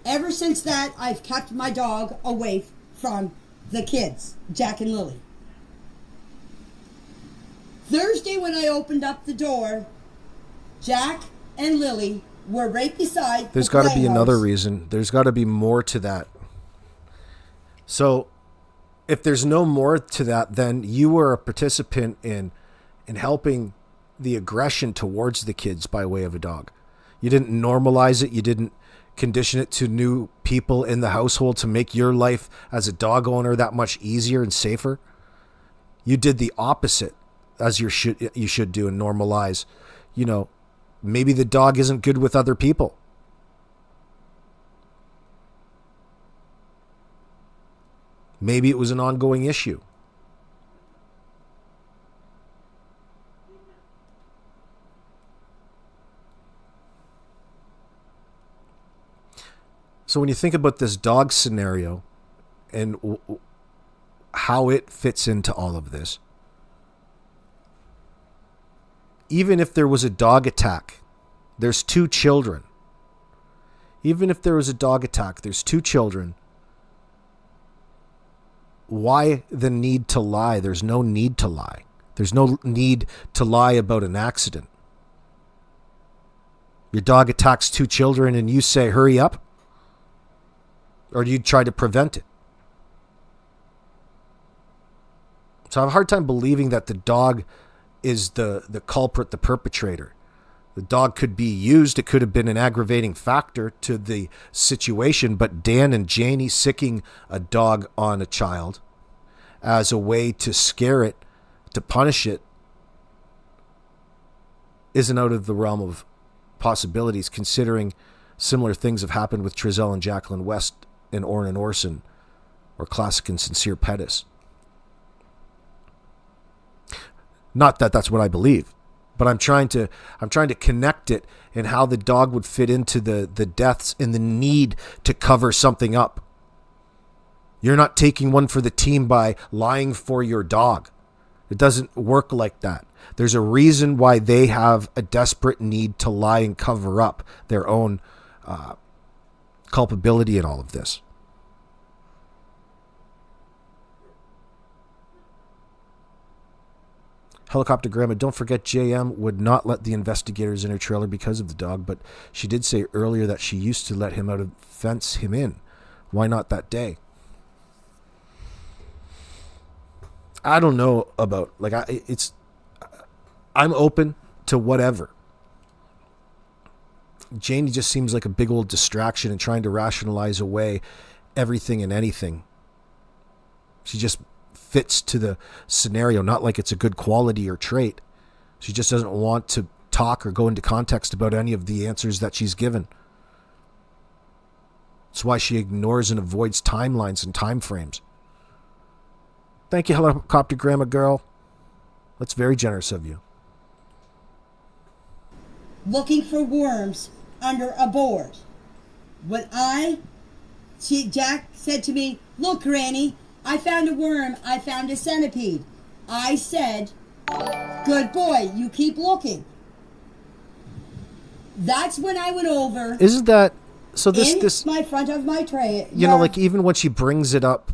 Ever since that, I've kept my dog away from the kids, Jack and Lily. Thursday, when I opened up the door, Jack and Lily were right beside. There's got to be another reason. There's got to be more to that. So, if there's no more to that, then you were a participant in helping the aggression towards the kids by way of a dog. You didn't normalize it. You didn't condition it to new people in the household to make your life as a dog owner that much easier and safer. You did the opposite, as you should do, and normalize. You know, maybe the dog isn't good with other people. Maybe it was an ongoing issue. So when you think about this dog scenario and how it fits into all of this, even if there was a dog attack, there's two children. Even if there was a dog attack, there's two children. Why the need to lie? There's no need to lie. There's no need to lie about an accident. Your dog attacks two children and you say, hurry up? Or do you try to prevent it? So I have a hard time believing that the dog is the culprit, the perpetrator. The dog could be used. It could have been an aggravating factor to the situation, but Dan and Janie sicking a dog on a child as a way to scare it, to punish it, isn't out of the realm of possibilities, considering similar things have happened with Trezell and Jacqueline West and Orrin and Orson, or Classic and Sincere Pettis. Not that that's what I believe, but I'm trying to connect it and how the dog would fit into the deaths and the need to cover something up. You're not taking one for the team by lying for your dog. It doesn't work like that. There's a reason why they have a desperate need to lie and cover up their own culpability in all of this. Helicopter Grandma, don't forget JM would not let the investigators in her trailer because of the dog, but she did say earlier that she used to let him out of fence him in. Why not that day? I don't know about, like, I'm open to whatever. Janie just seems like a big old distraction and trying to rationalize away everything and anything. She just fits to the scenario, not like it's a good quality or trait. She just doesn't want to talk or go into context about any of the answers that she's given. That's why she ignores and avoids timelines and time frames. Thank you, helicopter grandma girl. That's very generous of you. Looking for worms under a board. Jack said to me, "Look, Granny, I found a worm. I found a centipede." I said, "Good boy, you keep looking." That's when I went over. Isn't that so? This my front of my tray. You know, like even when she brings it up,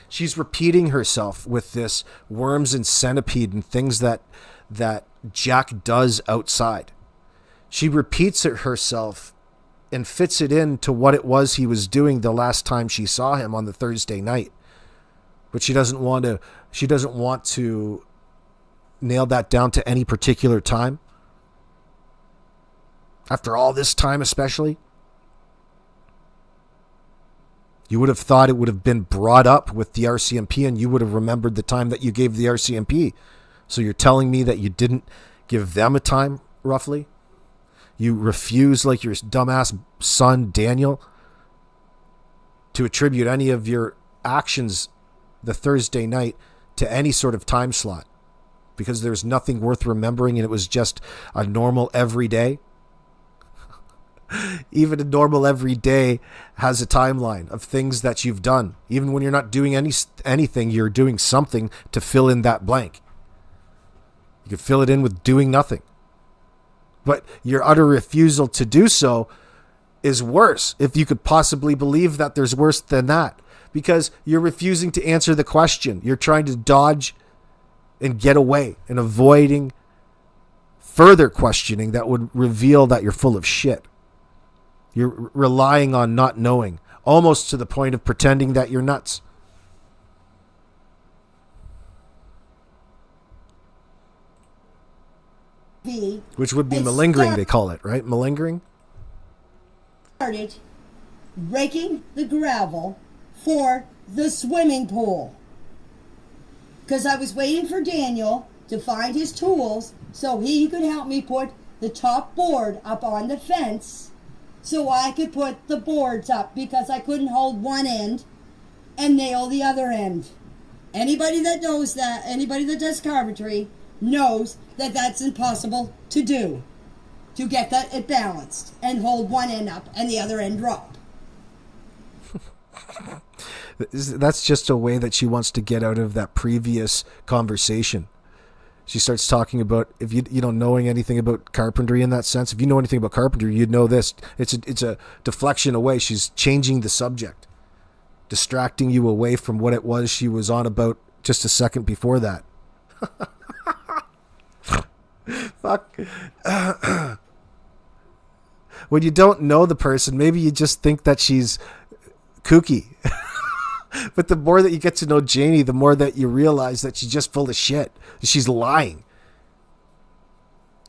she's repeating herself with this worms and centipede and things that Jack does outside. She repeats it herself and fits it into what it was he was doing the last time she saw him on the Thursday night. But she doesn't want to nail that down to any particular time. After all this time, especially, you would have thought it would have been brought up with the RCMP and you would have remembered the time that you gave the RCMP. So you're telling me that you didn't give them a time, roughly? You refuse, like your dumbass son, Daniel, to attribute any of your actions the Thursday night to any sort of time slot because there's nothing worth remembering and it was just a normal everyday. Even a normal everyday has a timeline of things that you've done. Even when you're not doing anything, you're doing something to fill in that blank. You could fill it in with doing nothing. But your utter refusal to do so is worse, if you could possibly believe that there's worse than that. Because you're refusing to answer the question. You're trying to dodge and get away and avoiding further questioning that would reveal that you're full of shit. You're relying on not knowing, almost to the point of pretending that you're nuts. Which would be malingering, they call it, right? Malingering? Started raking the gravel for the swimming pool. Because I was waiting for Daniel to find his tools so he could help me put the top board up on the fence so I could put the boards up because I couldn't hold one end and nail the other end. Anybody that knows that, anybody that does carpentry knows that that's impossible to do, to get that it balanced and hold one end up and the other end drop. That's just a way that she wants to get out of that previous conversation. She starts talking about, if you don't knowing anything about carpentry in that sense, if you know anything about carpentry, you'd know this. It's a deflection away. She's changing the subject, distracting you away from what it was she was on about just a second before that. Fuck. When you don't know the person, maybe you just think that she's kooky. But the more that you get to know Janie, the more that you realize that she's just full of shit. She's lying.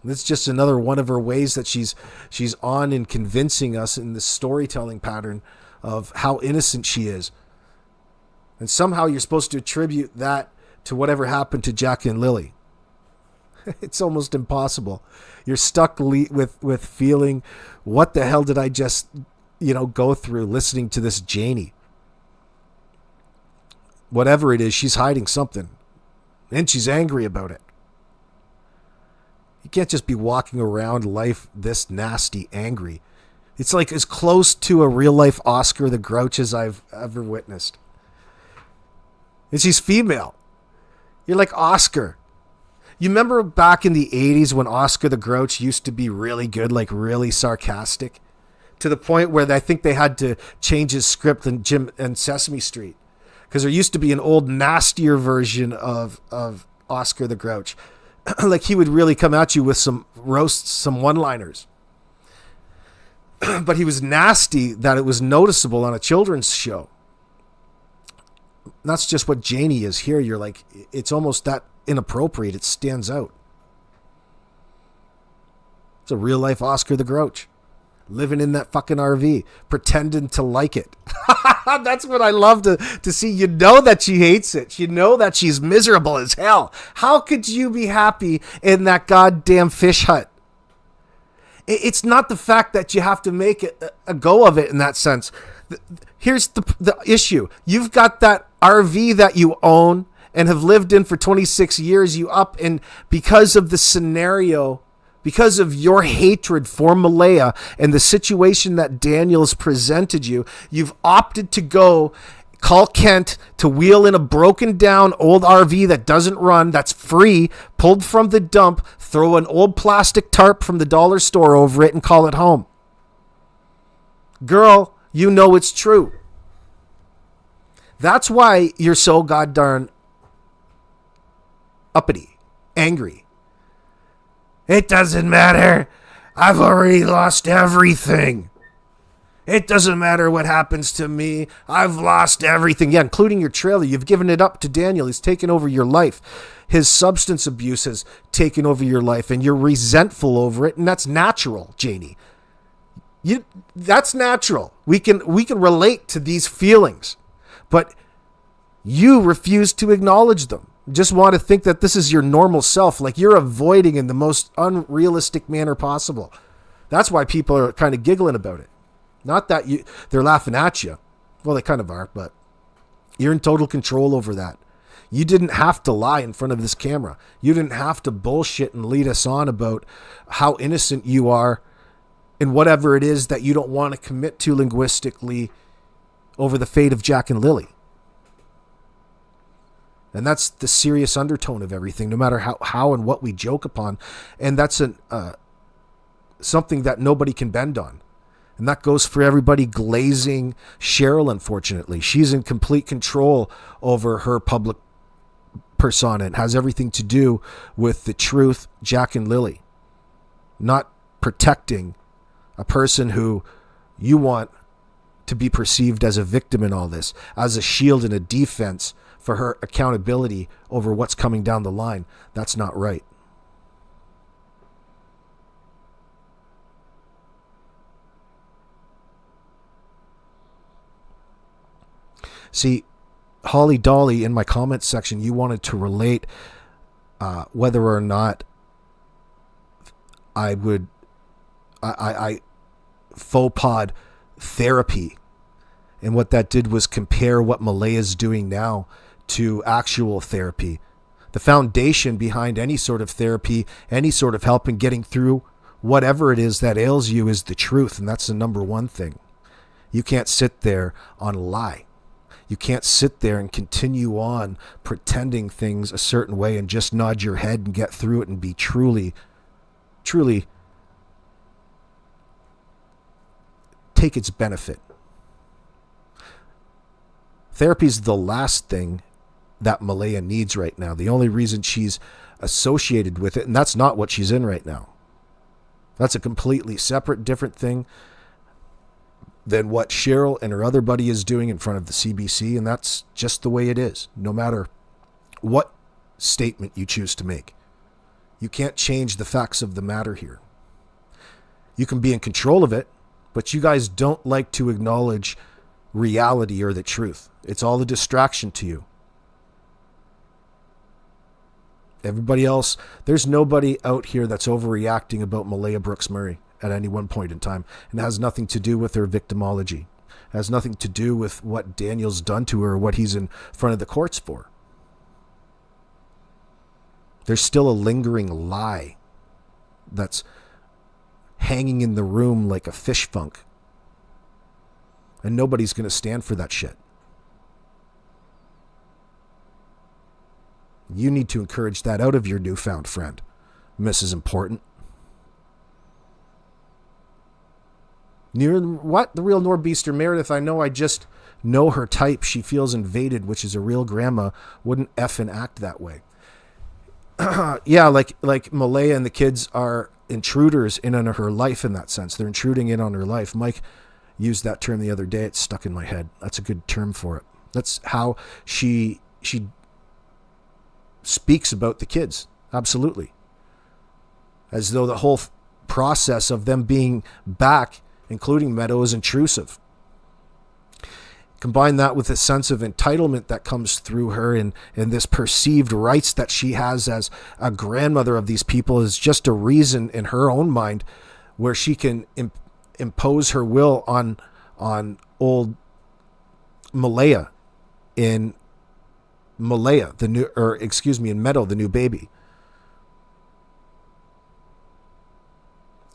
That's just another one of her ways that she's on in convincing us in this storytelling pattern of how innocent she is. And somehow you're supposed to attribute that to whatever happened to Jack and Lily. It's almost impossible. You're stuck with feeling, what the hell did I just, go through listening to this Janie? Whatever it is, she's hiding something. And she's angry about it. You can't just be walking around life this nasty angry. It's like as close to a real life Oscar the Grouch as I've ever witnessed. And she's female. You're like Oscar. You remember back in the 80s when Oscar the Grouch used to be really good, like really sarcastic? To the point where I think they had to change his script in Jim and Sesame Street. Because there used to be an old, nastier version of Oscar the Grouch. Like he would really come at you with some roasts, some one-liners. But he was nasty that it was noticeable on a children's show. That's just what Janie is here. You're like, it's almost that inappropriate. It stands out. It's a real-life Oscar the Grouch. Living in that fucking RV, pretending to like it. That's what I love to see. You know that she hates it. You know that she's miserable as hell. How could you be happy in that goddamn fish hut? It's not the fact that you have to make a go of it in that sense. Here's the issue. You've got that RV that you own and have lived in for 26 years, you up, and because of the scenario, because of your hatred for Malaya and the situation that Daniel's presented you, you've opted to go call Kent to wheel in a broken down old RV that doesn't run, that's free, pulled from the dump, throw an old plastic tarp from the dollar store over it and call it home. Girl, you know it's true. That's why you're so goddamn uppity, angry. It doesn't matter. I've already lost everything. It doesn't matter what happens to me. I've lost everything. Yeah, including your trailer. You've given it up to Daniel. He's taken over your life. His substance abuse has taken over your life, and you're resentful over it, and that's natural, Janie. That's natural. We can relate to these feelings, but you refuse to acknowledge them. Just want to think that this is your normal self, like you're avoiding in the most unrealistic manner possible. That's why people are kind of giggling about it. Not that they're laughing at you. Well, they kind of are, but you're in total control over that. You didn't have to lie in front of this camera. You didn't have to bullshit and lead us on about how innocent you are in whatever it is that you don't want to commit to linguistically over the fate of Jack and Lily. And that's the serious undertone of everything, no matter how and what we joke upon. And that's something that nobody can bend on. And that goes for everybody glazing Cheryl, unfortunately. She's in complete control over her public persona. It has everything to do with the truth, Jack and Lily. Not protecting a person who you want to be perceived as a victim in all this, as a shield and a defense for her accountability over what's coming down the line. That's not right. See, Holly Dolly, in my comments section, you wanted to relate whether or not I faux pod therapy. And what that did was compare what Malaya's doing now to actual therapy. The foundation behind any sort of therapy, any sort of help in getting through whatever it is that ails you is the truth. And that's the number one thing. You can't sit there on a lie. You can't sit there and continue on pretending things a certain way and just nod your head and get through it and be truly take its benefit. Therapy is the last thing that Malaya needs right now. The only reason she's associated with it, and that's not what she's in right now. That's a completely separate, different thing than what Cheryl and her other buddy is doing in front of the CBC, and that's just the way it is, no matter what statement you choose to make. You can't change the facts of the matter here. You can be in control of it, but you guys don't like to acknowledge reality or the truth. It's all a distraction to you. Everybody else, there's nobody out here that's overreacting about Malaya Brooks Murray at any one point in time. And it has nothing to do with her victimology. It has nothing to do with what Daniel's done to her or what he's in front of the courts for. There's still a lingering lie that's hanging in the room like a fish funk. And nobody's going to stand for that shit. You need to encourage that out of your newfound friend, Mrs. Important. What? The real Norbeaster Meredith. I just know her type. She feels invaded, which is a real grandma. Wouldn't effing act that way. Yeah, like Malaya and the kids are intruders in on her life in that sense. They're intruding in on her life. Mike used that term the other day. It's stuck in my head. That's a good term for it. That's how she speaks about the kids. Absolutely. As though the whole process of them being back, including Meadow, is intrusive. Combine that with a sense of entitlement that comes through her and this perceived rights that she has as a grandmother of these people is just a reason in her own mind where she can impose her will on old Malaya in Malaya, in Meadow, the new baby.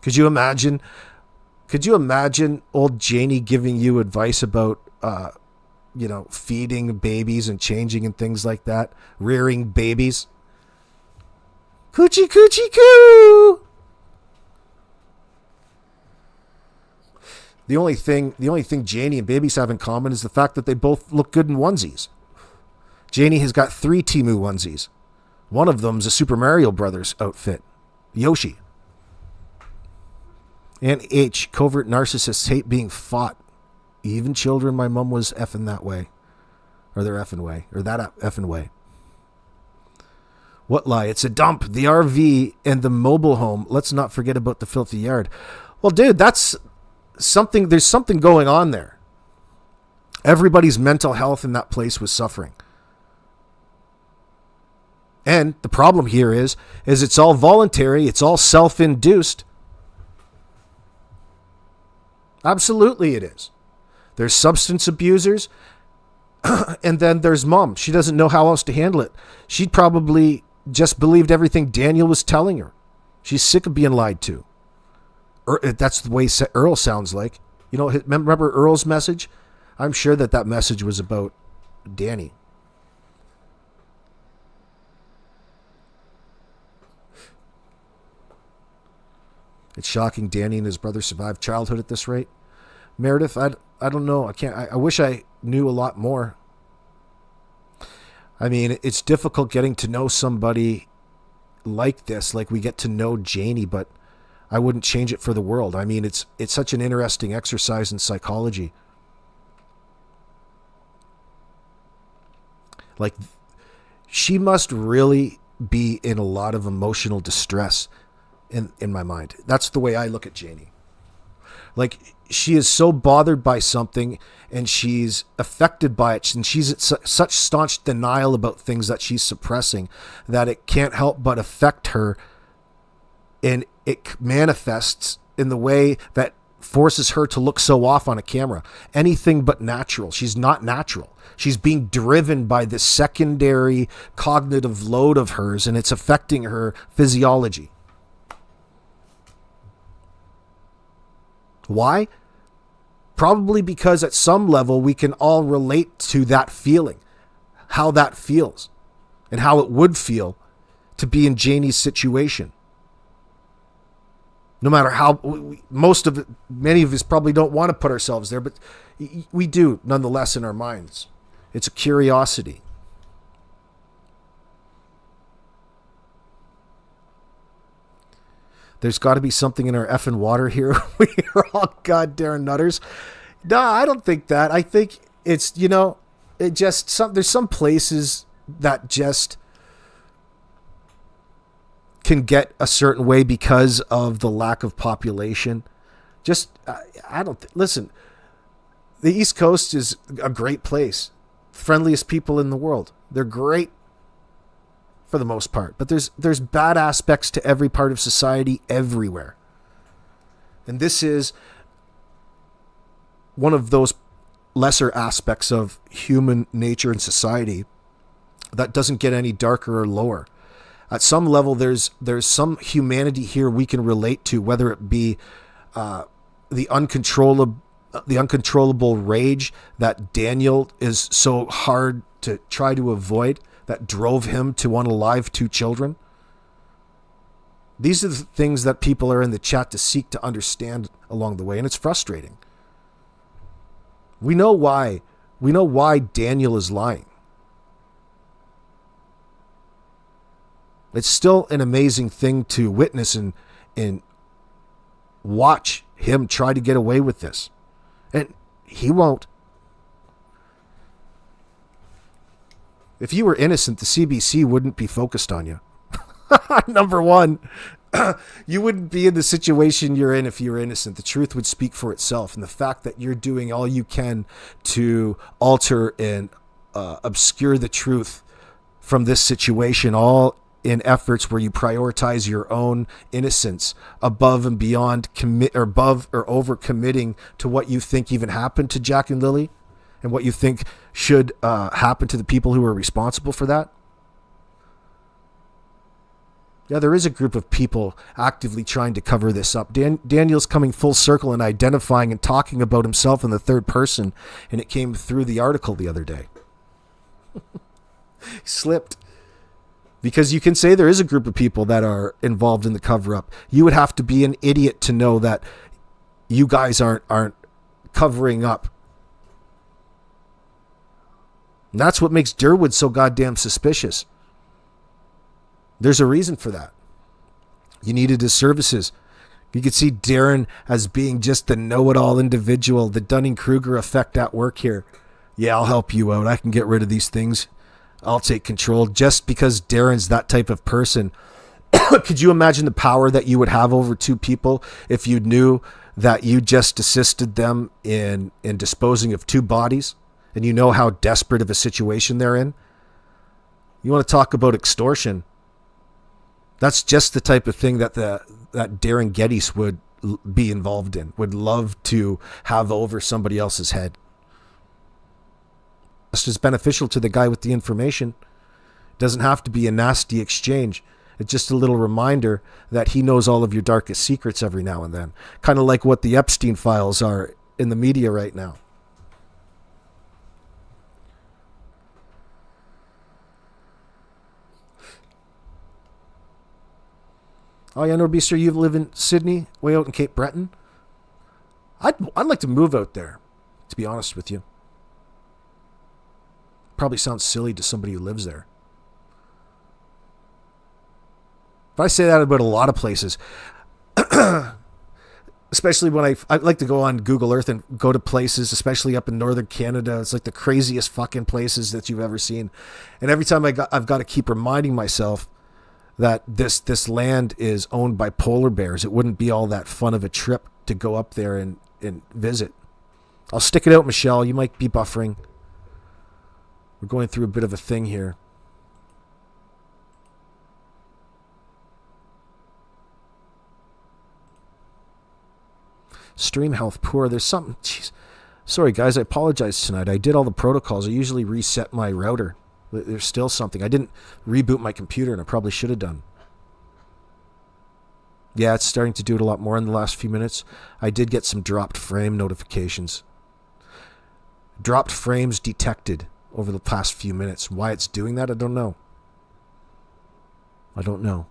Could you imagine old Janie giving you advice about, feeding babies and changing and things like that, rearing babies? Coochie coochie coo. The only thing Janie and babies have in common is the fact that they both look good in onesies. Janie has got 3 Temu onesies. One of them's a Super Mario Brothers outfit. Yoshi. And H, covert narcissists hate being fought. Even children, my mom was effing that way. Or their effing way. Or that effing way. What lie? It's a dump. The RV and the mobile home. Let's not forget about the filthy yard. Well, dude, that's something. There's something going on there. Everybody's mental health in that place was suffering. And the problem here is it's all voluntary. It's all self-induced. Absolutely it is. There's substance abusers. And then there's mom. She doesn't know how else to handle it. She probably just believed everything Daniel was telling her. She's sick of being lied to. That's the way Earl sounds like. You know, remember Earl's message? I'm sure that message was about Danny. It's shocking Danny and his brother survived childhood at this rate. Meredith, I don't know. I wish I knew a lot more. I mean, it's difficult getting to know somebody like this, like we get to know Janie, but I wouldn't change it for the world. I mean, it's such an interesting exercise in psychology. Like, she must really be in a lot of emotional distress in my mind. That's the way I look at Janie. Like, she is so bothered by something and she's affected by it, and she's at such staunch denial about things that she's suppressing that it can't help but affect her, and it manifests in the way that forces her to look so off on a camera. Anything but natural. She's not natural. She's being driven by this secondary cognitive load of hers, and it's affecting her physiology. Why? Probably because at some level we can all relate to that feeling, how that feels, and how it would feel to be in Janie's situation. No matter how, many of us probably don't want to put ourselves there, but we do nonetheless in our minds. It's a curiosity. There's got to be something in our effing water here. We are all goddamn nutters. No, I don't think that. I think it's, there's some places that just can get a certain way because of the lack of population. Listen, the East Coast is a great place. Friendliest people in the world. They're great for the most part, but there's bad aspects to every part of society everywhere. And this is one of those lesser aspects of human nature and society that doesn't get any darker or lower. At some level, there's some humanity here we can relate to, whether it be the uncontrollable rage that Daniel is so hard to try to avoid, that drove him to unalive 2 children. These are the things that people are in the chat to seek to understand along the way, and it's frustrating. We know why. We know why Daniel is lying. It's still an amazing thing to witness and watch him try to get away with this. And he won't. If you were innocent, the CBC wouldn't be focused on you. Number one, you wouldn't be in the situation you're in if you were innocent. The truth would speak for itself. And the fact that you're doing all you can to alter and obscure the truth from this situation, all in efforts where you prioritize your own innocence above and beyond over committing to what you think even happened to Jack and Lily, and what you think should happen to the people who are responsible for that? Yeah, there is a group of people actively trying to cover this up. Daniel's coming full circle and identifying and talking about himself in the third person, and it came through the article the other day. He slipped. Because you can say there is a group of people that are involved in the cover-up. You would have to be an idiot to know that you guys aren't covering up. And that's what makes Durwood so goddamn suspicious. There's a reason for that. You needed his services. You could see Darren as being just the know-it-all individual, the Dunning-Kruger effect at work here. Yeah, I'll help you out. I can get rid of these things. I'll take control. Just because Darren's that type of person. Could you imagine the power that you would have over two people if you knew that you just assisted them in disposing of two bodies, and you know how desperate of a situation they're in? You want to talk about extortion? That's just the type of thing that that Darren Geddes would be involved in, would love to have over somebody else's head. Just as beneficial to the guy with the information. It doesn't have to be a nasty exchange. It's just a little reminder that he knows all of your darkest secrets every now and then. Kind of like what the Epstein files are in the media right now. Oh yeah, Norbeaster, you live in Sydney, way out in Cape Breton? I'd like to move out there, to be honest with you. Probably sounds silly to somebody who lives there. But I say that about a lot of places. Especially when I like to go on Google Earth and go to places, especially up in northern Canada. It's like the craziest fucking places that you've ever seen. And every time I've got to keep reminding myself that this land is owned by polar bears. It wouldn't be all that fun of a trip to go up there and visit. I'll stick it out, Michelle. You might be buffering. We're going through a bit of a thing here. Stream health poor. There's something. Jeez. Sorry, guys. I apologize tonight. I did all the protocols. I usually reset my router. There's still something. I didn't reboot my computer, and I probably should have done. Yeah, it's starting to do it a lot more in the last few minutes. I did get some dropped frame notifications. Dropped frames detected over the past few minutes. Why it's doing that, I don't know. I'm going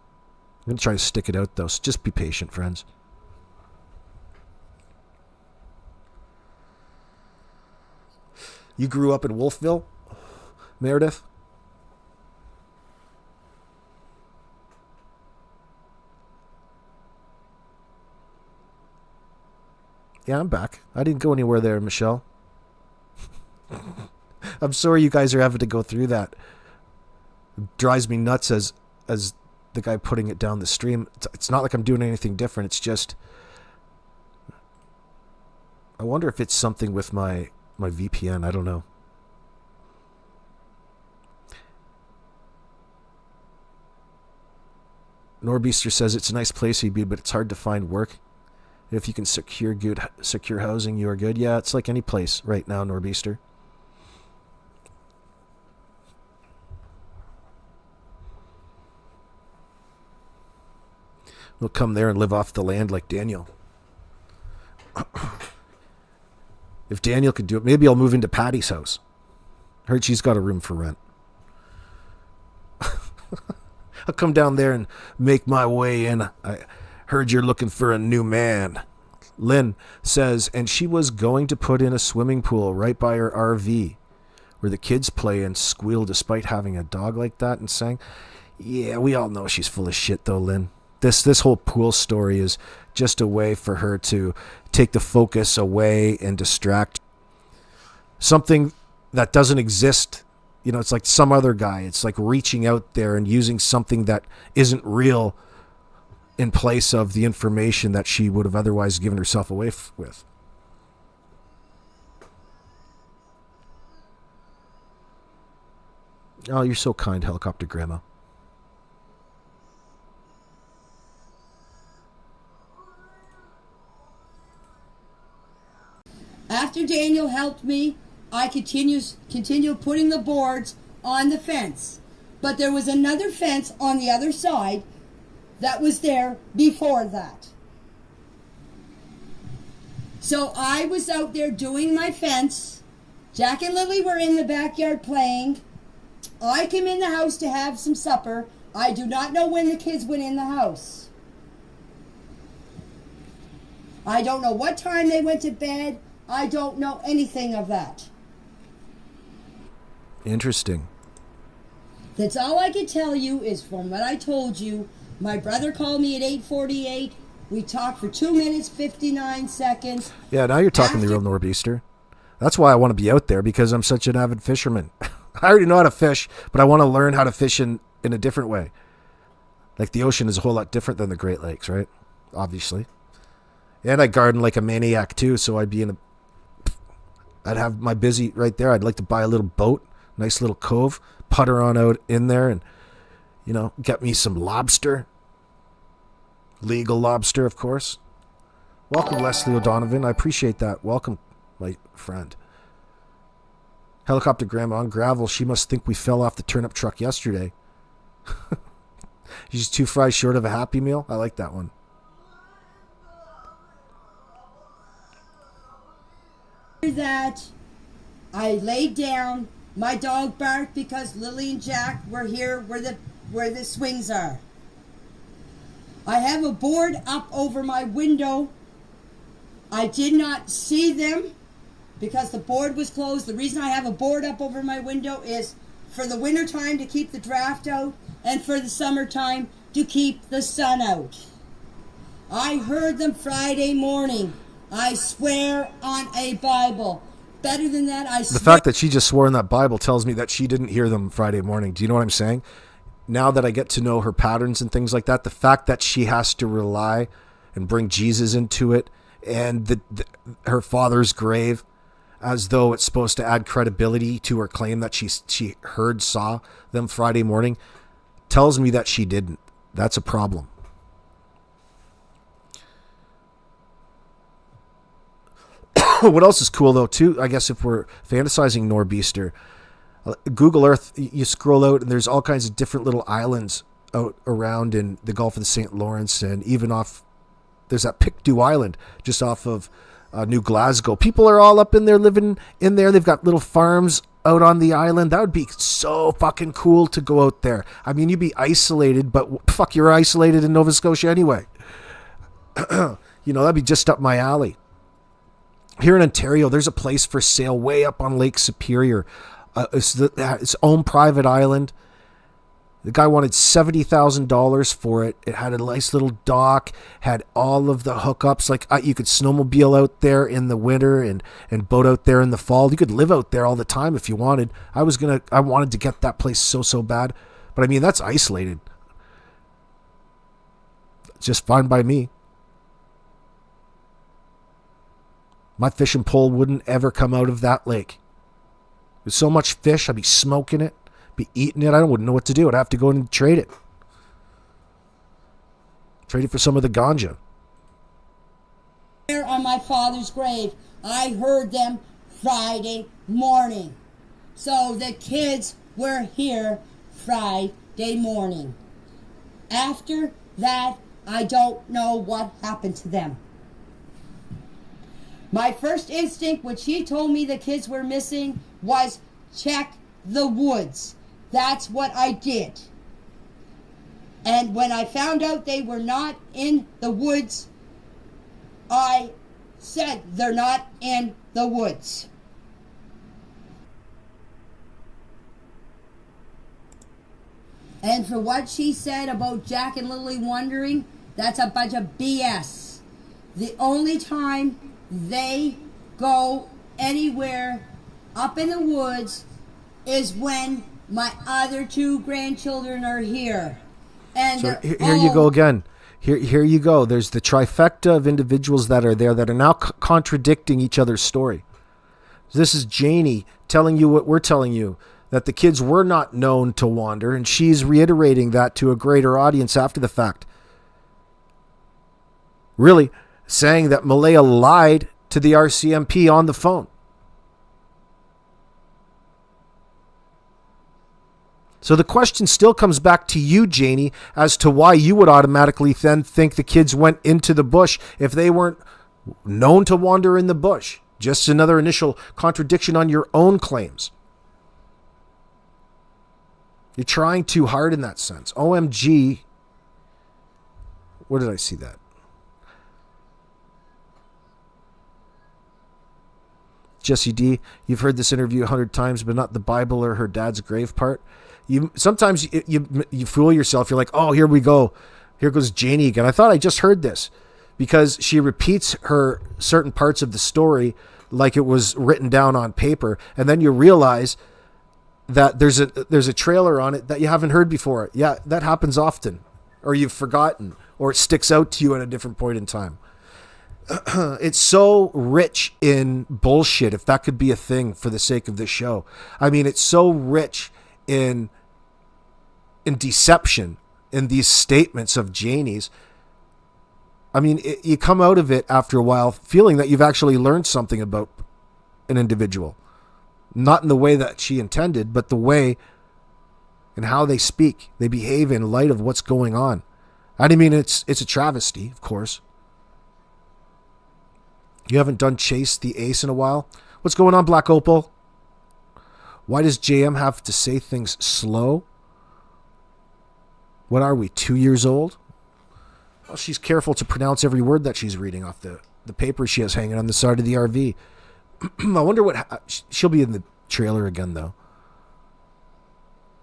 to try to stick it out, though, so just be patient, friends. You grew up in Wolfville, Meredith? Yeah, I'm back. I didn't go anywhere there, Michelle. I'm sorry you guys are having to go through that. It drives me nuts as the guy putting it down the stream. It's not like I'm doing anything different. It's just... I wonder if it's something with my VPN. I don't know. Norbeaster says it's a nice place he'd be, but it's hard to find work. If you can secure housing, you are good. Yeah, it's like any place right now, Norbeaster. We'll come there and live off the land like Daniel. If Daniel could do it, maybe I'll move into Patty's house. Heard she's got a room for rent. I'll come down there and make my way in. I heard you're looking for a new man. Lynn says, and she was going to put in a swimming pool right by her RV where the kids play and squeal despite having a dog like that, and sang. Yeah, we all know she's full of shit though, Lynn. This whole pool story is just a way for her to take the focus away and distract something that doesn't exist. You know, it's like some other guy. It's like reaching out there and using something that isn't real in place of the information that she would have otherwise given herself away with. Oh, you're so kind, Helicopter Grandma. After Daniel helped me I continue putting the boards on the fence. But there was another fence on the other side that was there before that. So I was out there doing my fence. Jack and Lily were in the backyard playing. I came in the house to have some supper. I do not know when the kids went in the house. I don't know what time they went to bed. I don't know anything of that. Interesting. That's all I can tell you is from what I told you. My brother called me at 8:48. We talked for 2 minutes, 59 seconds. Yeah, now you're talking the real nor'easter. That's why I want to be out there, because I'm such an avid fisherman. I already know how to fish, but I want to learn how to fish in a different way. Like the ocean is a whole lot different than the Great Lakes, right? Obviously. And I garden like a maniac too, so I'd have my busy right there. I'd like to buy a little boat, nice little cove, putter on out in there and, get me some lobster. Legal lobster, of course. Welcome, Leslie O'Donovan. I appreciate that. Welcome, my friend. Helicopter Grandma on gravel. She must think we fell off the turnip truck yesterday. She's 2 fries short of a Happy Meal. I like that one. That I laid down. My dog barked because Lily and Jack were here where the swings are. I have a board up over my window. I did not see them because the board was closed. The reason I have a board up over my window is for the winter time to keep the draft out and for the summertime to keep the sun out. I heard them Friday morning. I swear on a Bible. Better than that, I swear. The fact that she just swore in that Bible tells me that she didn't hear them Friday morning. Do you know what I'm saying? Now that I get to know her patterns and things like that, the fact that she has to rely and bring Jesus into it and her father's grave as though it's supposed to add credibility to her claim that she saw them Friday morning tells me that she didn't. That's a problem. What else is cool, though, too, I guess if we're fantasizing Nor'easter, Google Earth, you scroll out, and there's all kinds of different little islands out around in the Gulf of the St. Lawrence, and even there's that Pictou Island just off of New Glasgow. People are all up in there, living in there. They've got little farms out on the island. That would be so fucking cool to go out there. I mean, you'd be isolated, but fuck, you're isolated in Nova Scotia anyway. That'd be just up my alley. Here in Ontario, there's a place for sale way up on Lake Superior. It's its own private island. The guy wanted $70,000 for it. It had a nice little dock, had all of the hookups. Like you could snowmobile out there in the winter and boat out there in the fall. You could live out there all the time if you wanted. I wanted to get that place so bad. But I mean, that's isolated. Just fine by me. My fishing pole wouldn't ever come out of that lake. With so much fish, I'd be smoking it, be eating it. I wouldn't know what to do. I'd have to go and trade it. Trade it for some of the ganja. Here on my father's grave, I heard them Friday morning. So the kids were here Friday morning. After that, I don't know what happened to them. My first instinct when she told me the kids were missing was check the woods. That's what I did. And when I found out they were not in the woods, I said they're not in the woods. And for what she said about Jack and Lily wandering, that's a bunch of BS. The only time they go anywhere up in the woods is when my other 2 grandchildren are here. And so here you go again. Here you go. There's the trifecta of individuals that are there that are now contradicting each other's story. This is Janie telling you what we're telling you, that the kids were not known to wander, and she's reiterating that to a greater audience after the fact. Really – saying that Malaya lied to the RCMP on the phone. So the question still comes back to you, Janie, as to why you would automatically then think the kids went into the bush if they weren't known to wander in the bush. Just another initial contradiction on your own claims. You're trying too hard in that sense. OMG. Where did I see that? Jesse D, you've heard this interview 100 times, but not the Bible or her dad's grave part. Sometimes you fool yourself. You're like, oh, here we go. Here goes Janie again. I thought I just heard this, because she repeats her certain parts of the story like it was written down on paper. And then you realize that there's a trailer on it that you haven't heard before. Yeah, that happens often, or you've forgotten, or it sticks out to you at a different point in time. It's so rich in bullshit, if that could be a thing for the sake of this show. I mean, it's so rich in deception in these statements of Janie's. I mean, you come out of it after a while feeling that you've actually learned something about an individual. Not in the way that she intended, but the way and how they speak, they behave in light of what's going on. I mean, it's a travesty, of course. You haven't done Chase the Ace in a while? What's going on, Black Opal? Why does JM have to say things slow? What are we, 2 years old? Well, she's careful to pronounce every word that she's reading off the paper she has hanging on the side of the RV. I wonder what... She'll be in the trailer again, though.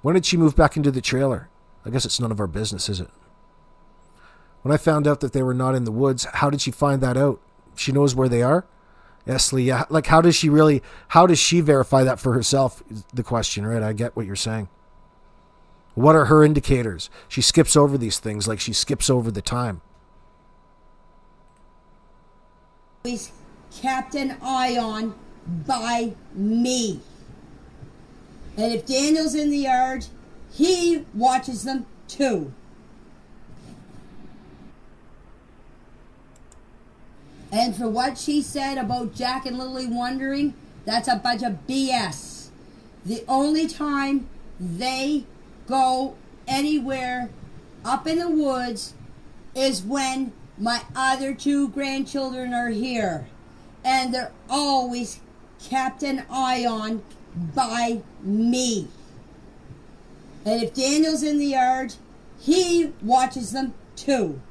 When did she move back into the trailer? I guess it's none of our business, is it? When I found out that they were not in the woods, how did she find that out? She knows where they are? Yes, Lee. Yeah. Like, how does she verify that for herself? Is the question, right? I get what you're saying. What are her indicators? She skips over these things like she skips over the time. Always kept an eye on by me. And if Daniel's in the yard, he watches them too. And for what she said about Jack and Lily wandering, that's a bunch of BS. The only time they go anywhere up in the woods is when my other two grandchildren are here. And they're always kept an eye on by me. And if Daniel's in the yard, he watches them too.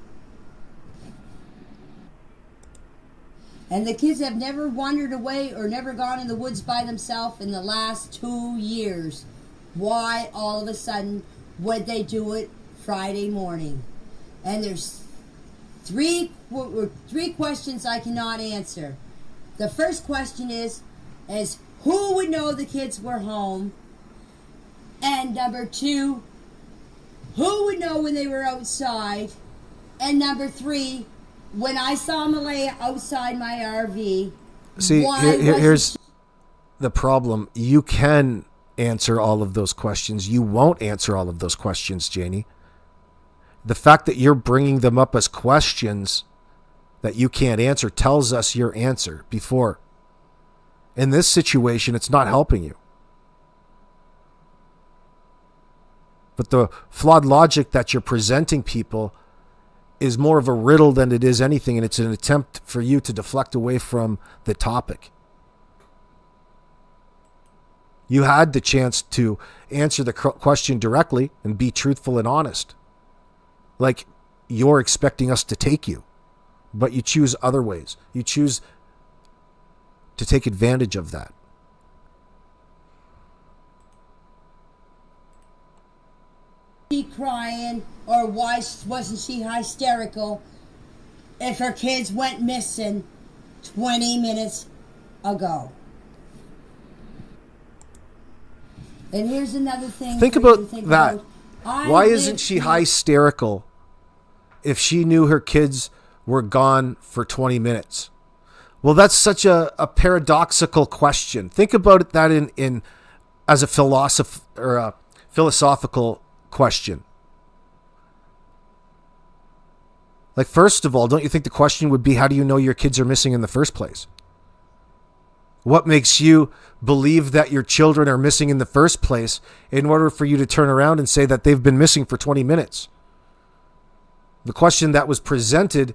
And the kids have never wandered away or never gone in the woods by themselves in the last 2 years. Why all of a sudden would they do it Friday morning? And there's three questions I cannot answer. The first question is who would know the kids were home? And number two, who would know when they were outside? And number three, when I saw Malaya outside my RV, see, here's the problem. You can answer all of those questions. You won't answer all of those questions, Janie. The fact that you're bringing them up as questions that you can't answer tells us your answer before. In this situation, it's not helping you. But the flawed logic that you're presenting people is more of a riddle than it is anything, and it's an attempt for you to deflect away from the topic. You had the chance to answer the question directly and be truthful and honest, like you're expecting us to take you, but you choose other ways. You choose to take advantage of that. She crying, or why wasn't she hysterical if her kids went missing 20 minutes ago? And here's another thing. Think about that. Why isn't she hysterical if she knew her kids were gone for 20 minutes? Well, that's such a paradoxical question. Think about that in as a philosophical question. Like, first of all, don't you think the question would be, how do you know your kids are missing in the first place? What makes you believe that your children are missing in the first place in order for you to turn around and say that they've been missing for 20 minutes? The question that was presented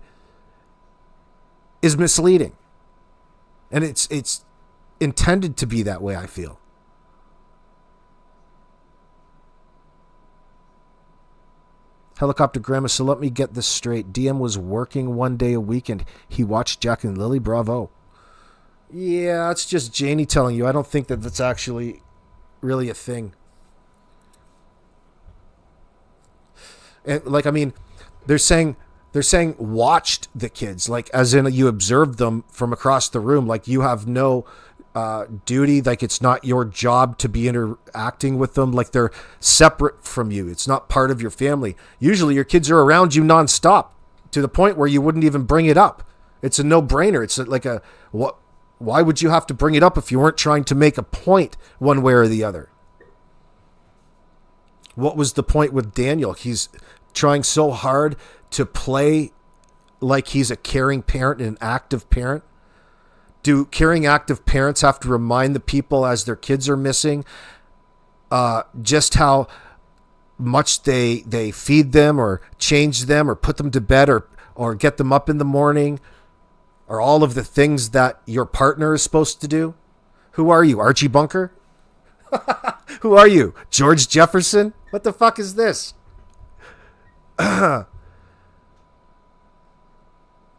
is misleading. And it's intended to be that way, I feel. Helicopter Grandma, so let me get this straight. DM was working 1 day a week and he watched Jack and Lily. Bravo. Yeah, it's just Janie telling you. I don't think that that's actually really a thing. And like, I mean, they're saying watched the kids, like as in you observed them from across the room, like you have no duty, like it's not your job to be interacting with them, like they're separate from you. It's not part of your family. Usually your kids are around you nonstop to the point where you wouldn't even bring it up. It's a no-brainer. It's like what? Why would you have to bring it up if you weren't trying to make a point one way or the other? What was the point with Daniel? He's trying so hard to play like he's a caring parent and an active parent. Do caring active parents have to remind the people as their kids are missing just how much they feed them or change them or put them to bed or get them up in the morning, or all of the things that your partner is supposed to do? Who are you, Archie Bunker? Who are you, George Jefferson? What the fuck is this?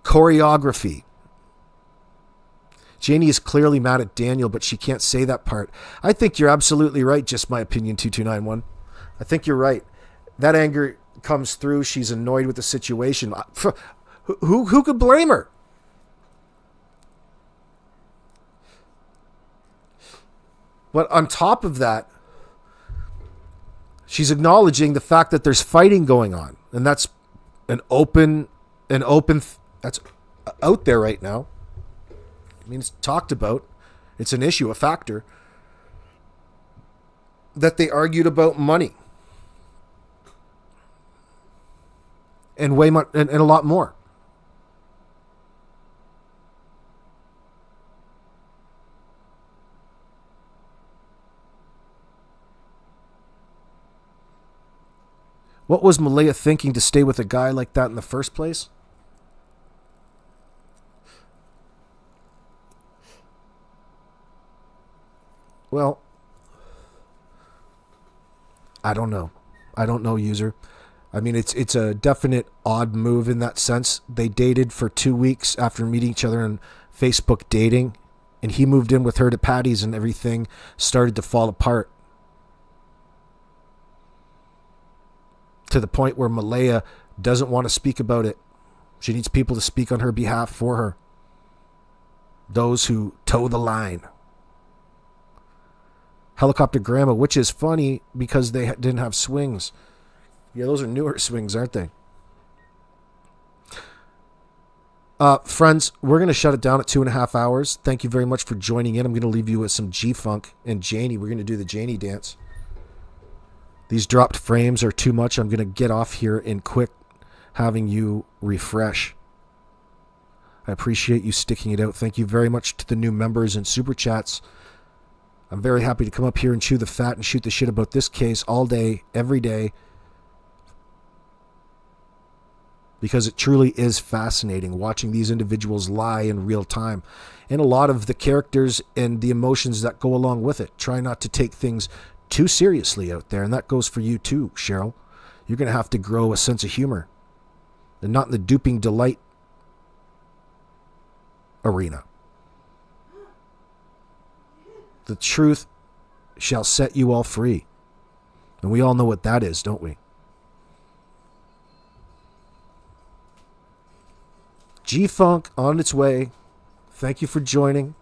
Choreography. Janie is clearly mad at Daniel, but she can't say that part. I think you're absolutely right, just my opinion, 2291. I think you're right. That anger comes through. She's annoyed with the situation. Who could blame her? But on top of that, she's acknowledging the fact that there's fighting going on, and that's that's out there right now. I mean, it's talked about. It's an issue, a factor. That they argued about money. And way much, and a lot more. What was Malaya thinking to stay with a guy like that in the first place? Well, I don't know. I don't know, user. I mean, it's a definite odd move in that sense. They dated for 2 weeks after meeting each other on Facebook dating, and he moved in with her to Patty's and everything started to fall apart. To the point where Malaya doesn't want to speak about it. She needs people to speak on her behalf for her. Those who toe the line. Helicopter Grandma, which is funny because they didn't have swings. Yeah, those are newer swings, aren't they? Friends, we're going to shut it down at 2.5 hours. Thank you very much for joining in. I'm going to leave you with some G-Funk and Janie. We're going to do the Janie dance. These dropped frames are too much. I'm going to get off here in quick, having you refresh. I appreciate you sticking it out. Thank you very much to the new members and super chats. I'm very happy to come up here and chew the fat and shoot the shit about this case all day, every day. Because it truly is fascinating watching these individuals lie in real time. And a lot of the characters and the emotions that go along with it. Try not to take things too seriously out there. And that goes for you too, Cheryl. You're going to have to grow a sense of humor. And not in the duping delight arena. The truth shall set you all free. And we all know what that is, don't we? G-Funk on its way. Thank you for joining.